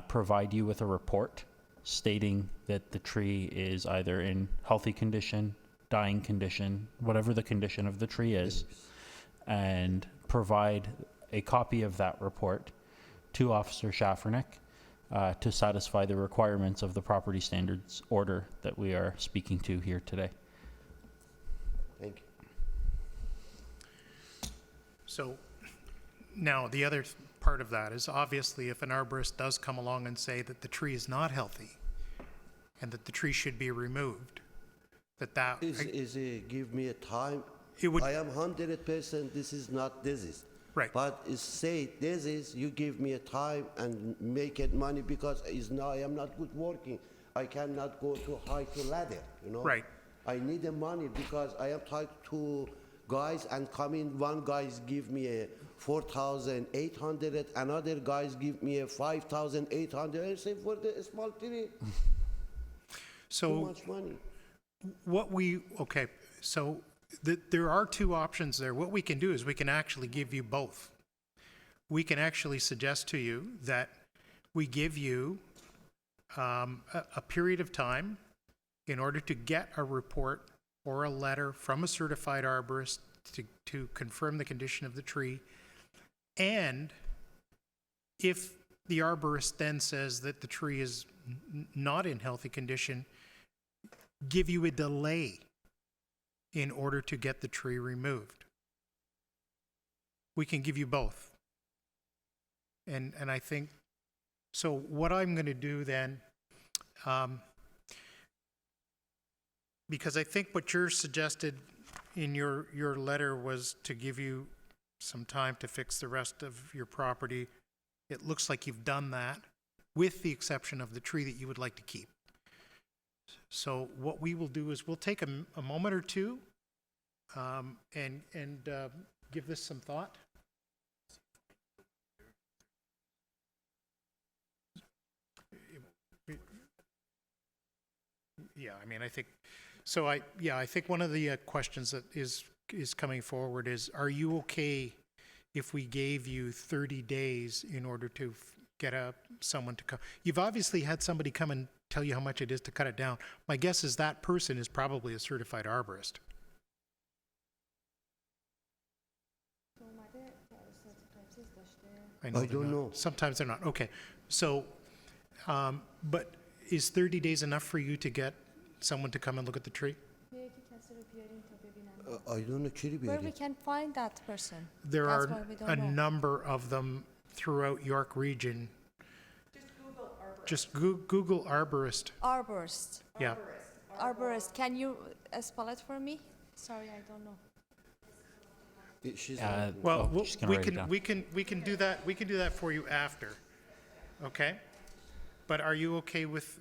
S8: provide you with a report stating that the tree is either in healthy condition, dying condition, whatever the condition of the tree is, and provide a copy of that report to Officer Schaffernick to satisfy the requirements of the property standards order that we are speaking to here today.
S11: Thank you.
S1: So now the other part of that is obviously if an arborist does come along and say that the tree is not healthy and that the tree should be removed, that
S11: Is give me a time.
S1: It would-
S11: I am 100%. This is not disease.
S1: Right.
S11: But it's say disease. You give me a time and make it money because is now I am not good working. I cannot go to high to ladder. You know.
S1: Right.
S11: I need the money because I am talking to guys and coming. One guys give me a 4,800. Another guys give me a 5,800. I say for the small tree, too
S1: so
S11: much money.
S1: okay, so there are two options there. What we can do is we can actually give you both. We can actually suggest to you that we give you a period of time in order to get a report or a letter from a certified arborist to confirm the condition of the tree. And if the arborist then says that the tree is not in healthy condition, give you a delay in order to get the tree removed. We can give you both. And I think, so what I'm going to do then, because I think what you're suggested in your letter was to give you some time to fix the rest of your property. It looks like you've done that, with the exception of the tree that you would like to keep. So what we will do is we'll take a moment or two and give this some thought. Yeah, I mean, I think, so I think one of the questions that is coming forward is, are you okay if we gave you 30 days in order to get someone to come? You've obviously had somebody come and tell you how much it is to cut it down. My guess is that person is probably a certified arborist.
S11: I
S1: they're
S11: don't
S1: not.
S11: know.
S1: Sometimes they're not. Okay. So, but is 30 days enough for you to get someone to come and look at the tree?
S11: I don't know.
S12: Where we can find that person?
S1: There
S12: That's
S1: are
S12: why we don't
S1: a
S12: know.
S1: number of them throughout York Region. Just Google arborist.
S12: Arborist.
S1: Yeah.
S12: Arborist. Can you spell it for me? Sorry, I don't know.
S11: She's
S1: Well,
S8: she's gonna write it down.
S1: we can do that. We can do that for you after. Okay. But are you okay with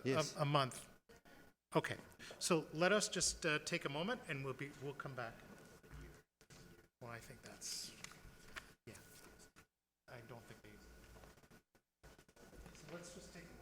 S11: Yes.
S1: a month? Okay. So let us just take a moment and we'll come back. Well, I think that's, yeah. I don't think they. So let's just take a moment.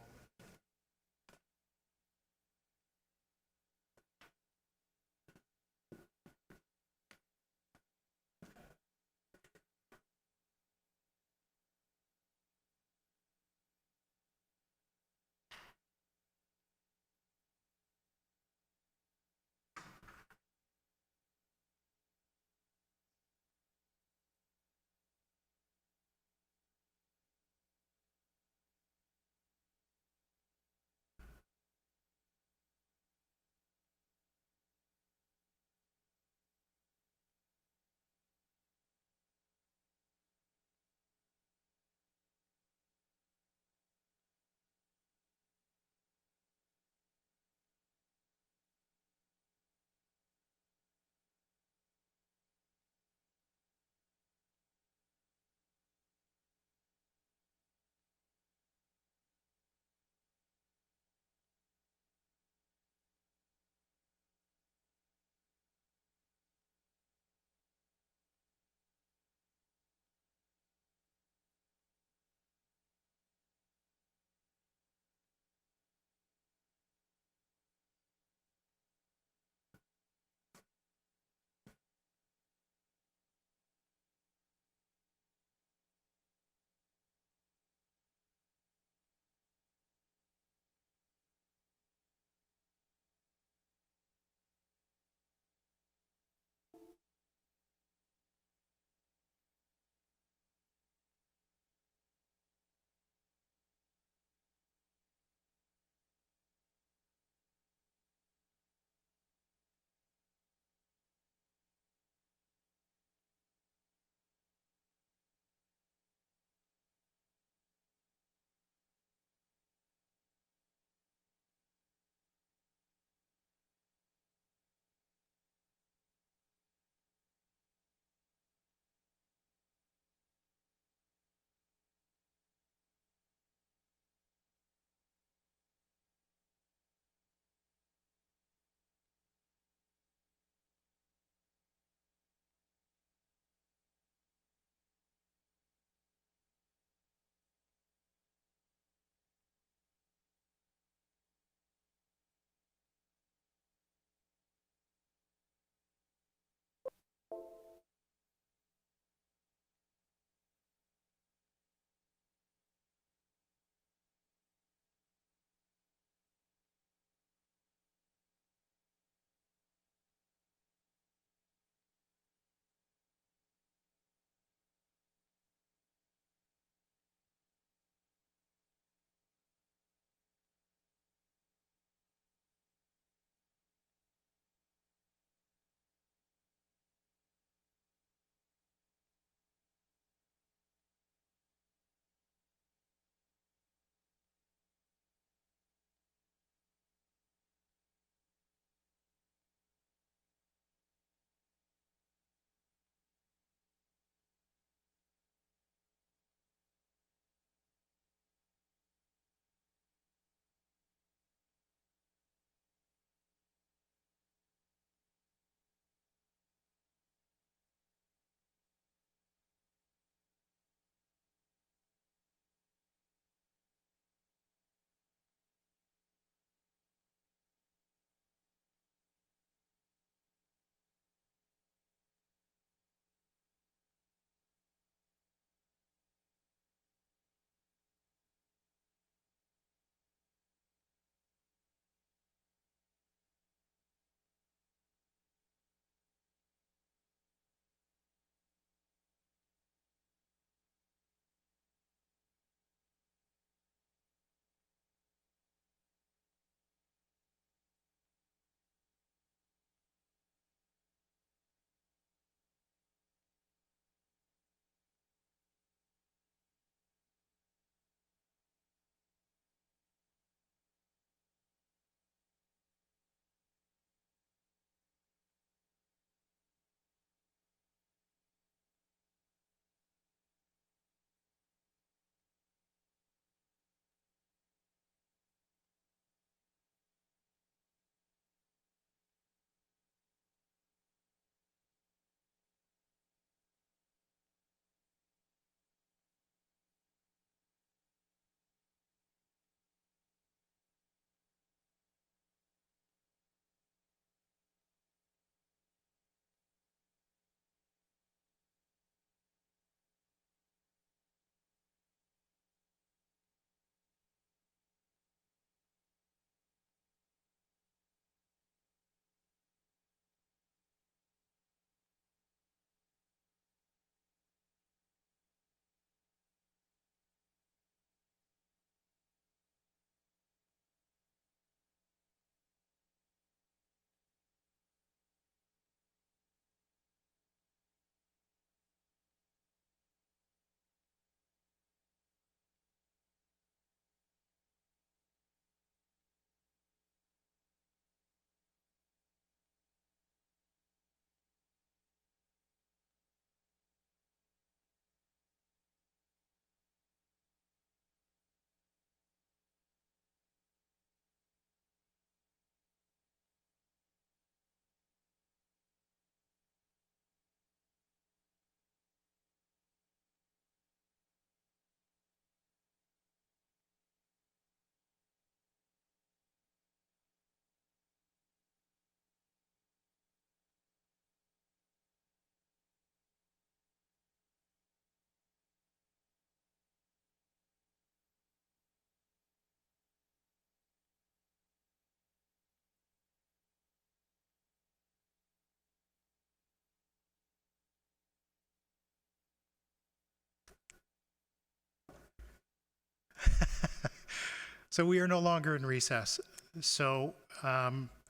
S1: So we are no longer in recess. So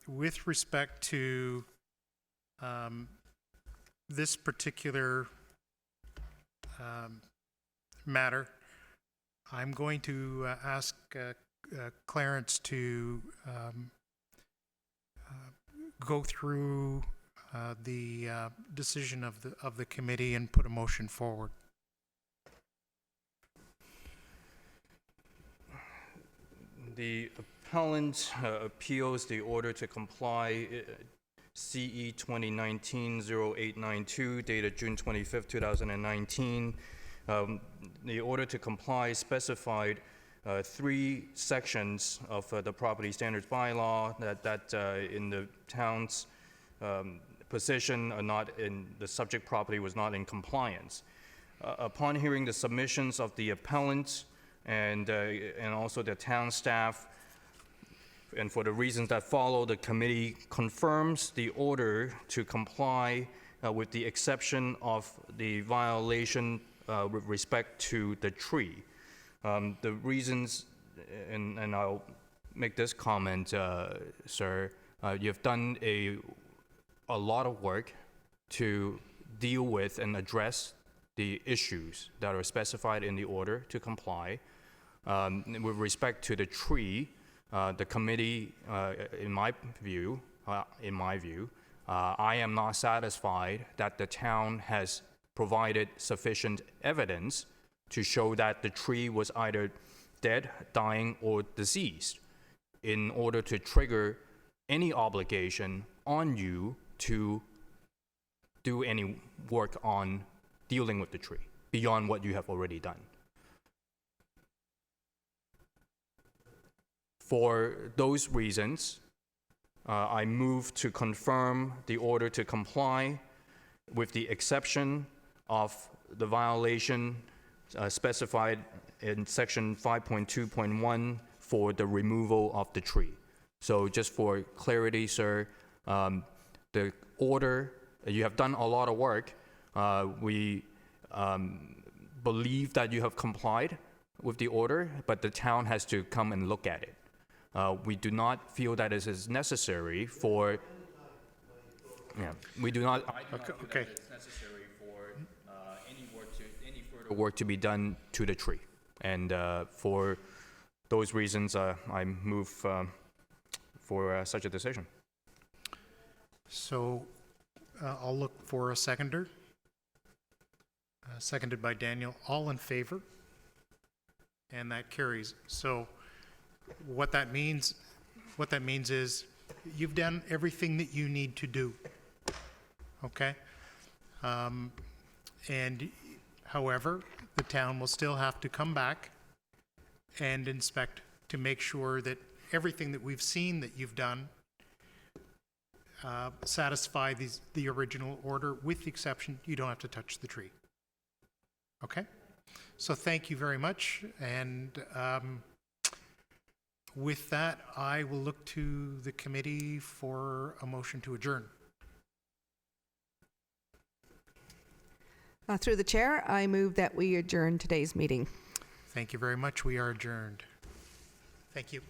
S1: with respect to this particular matter, I'm going to ask Clarence to go through the decision of the committee and put a motion forward.
S4: The appellant appeals the order to comply, CE 2019-0892, dated June 25th, 2019. The order to comply specified 3 sections of the property standards bylaw that in the town's position are not in, the subject property was not in compliance. Upon hearing the submissions of the appellant and also the town staff, and for the reasons that follow, the committee confirms the order to comply with the exception of the violation with respect to the tree. The reasons, and I'll make this comment, sir, you've done a lot of work to deal with and address the issues that are specified in the order to comply. With respect to the tree, the committee, in my view, I am not satisfied that the town has provided sufficient evidence to show that the tree was either dead, dying, or deceased in order to trigger any obligation on you to do any work on dealing with the tree beyond what you have already done. For those reasons, I move to confirm the order to comply with the exception of the violation specified in section 5.2.1 for the removal of the tree. So just for clarity, sir, the order, you have done a lot of work. We believe that you have complied with the order, but the town has to come and look at it. We do not feel that it is necessary for, we do not, I do not feel that it's necessary for any further work to be done to the tree. And for those reasons, I move for such a decision.
S1: So I'll look for a seconder. Seconded by Daniel. All in favor? And that carries. So what that means is you've done everything that you need to do. Okay? And however, the town will still have to come back and inspect to make sure that everything that we've seen that you've done satisfy the original order, with the exception you don't have to touch the tree. Okay? So thank you very much. And with that, I will look to the committee for a motion to adjourn.
S7: Through the chair, I move that we adjourn today's meeting.
S1: Thank you very much. We are adjourned. Thank you.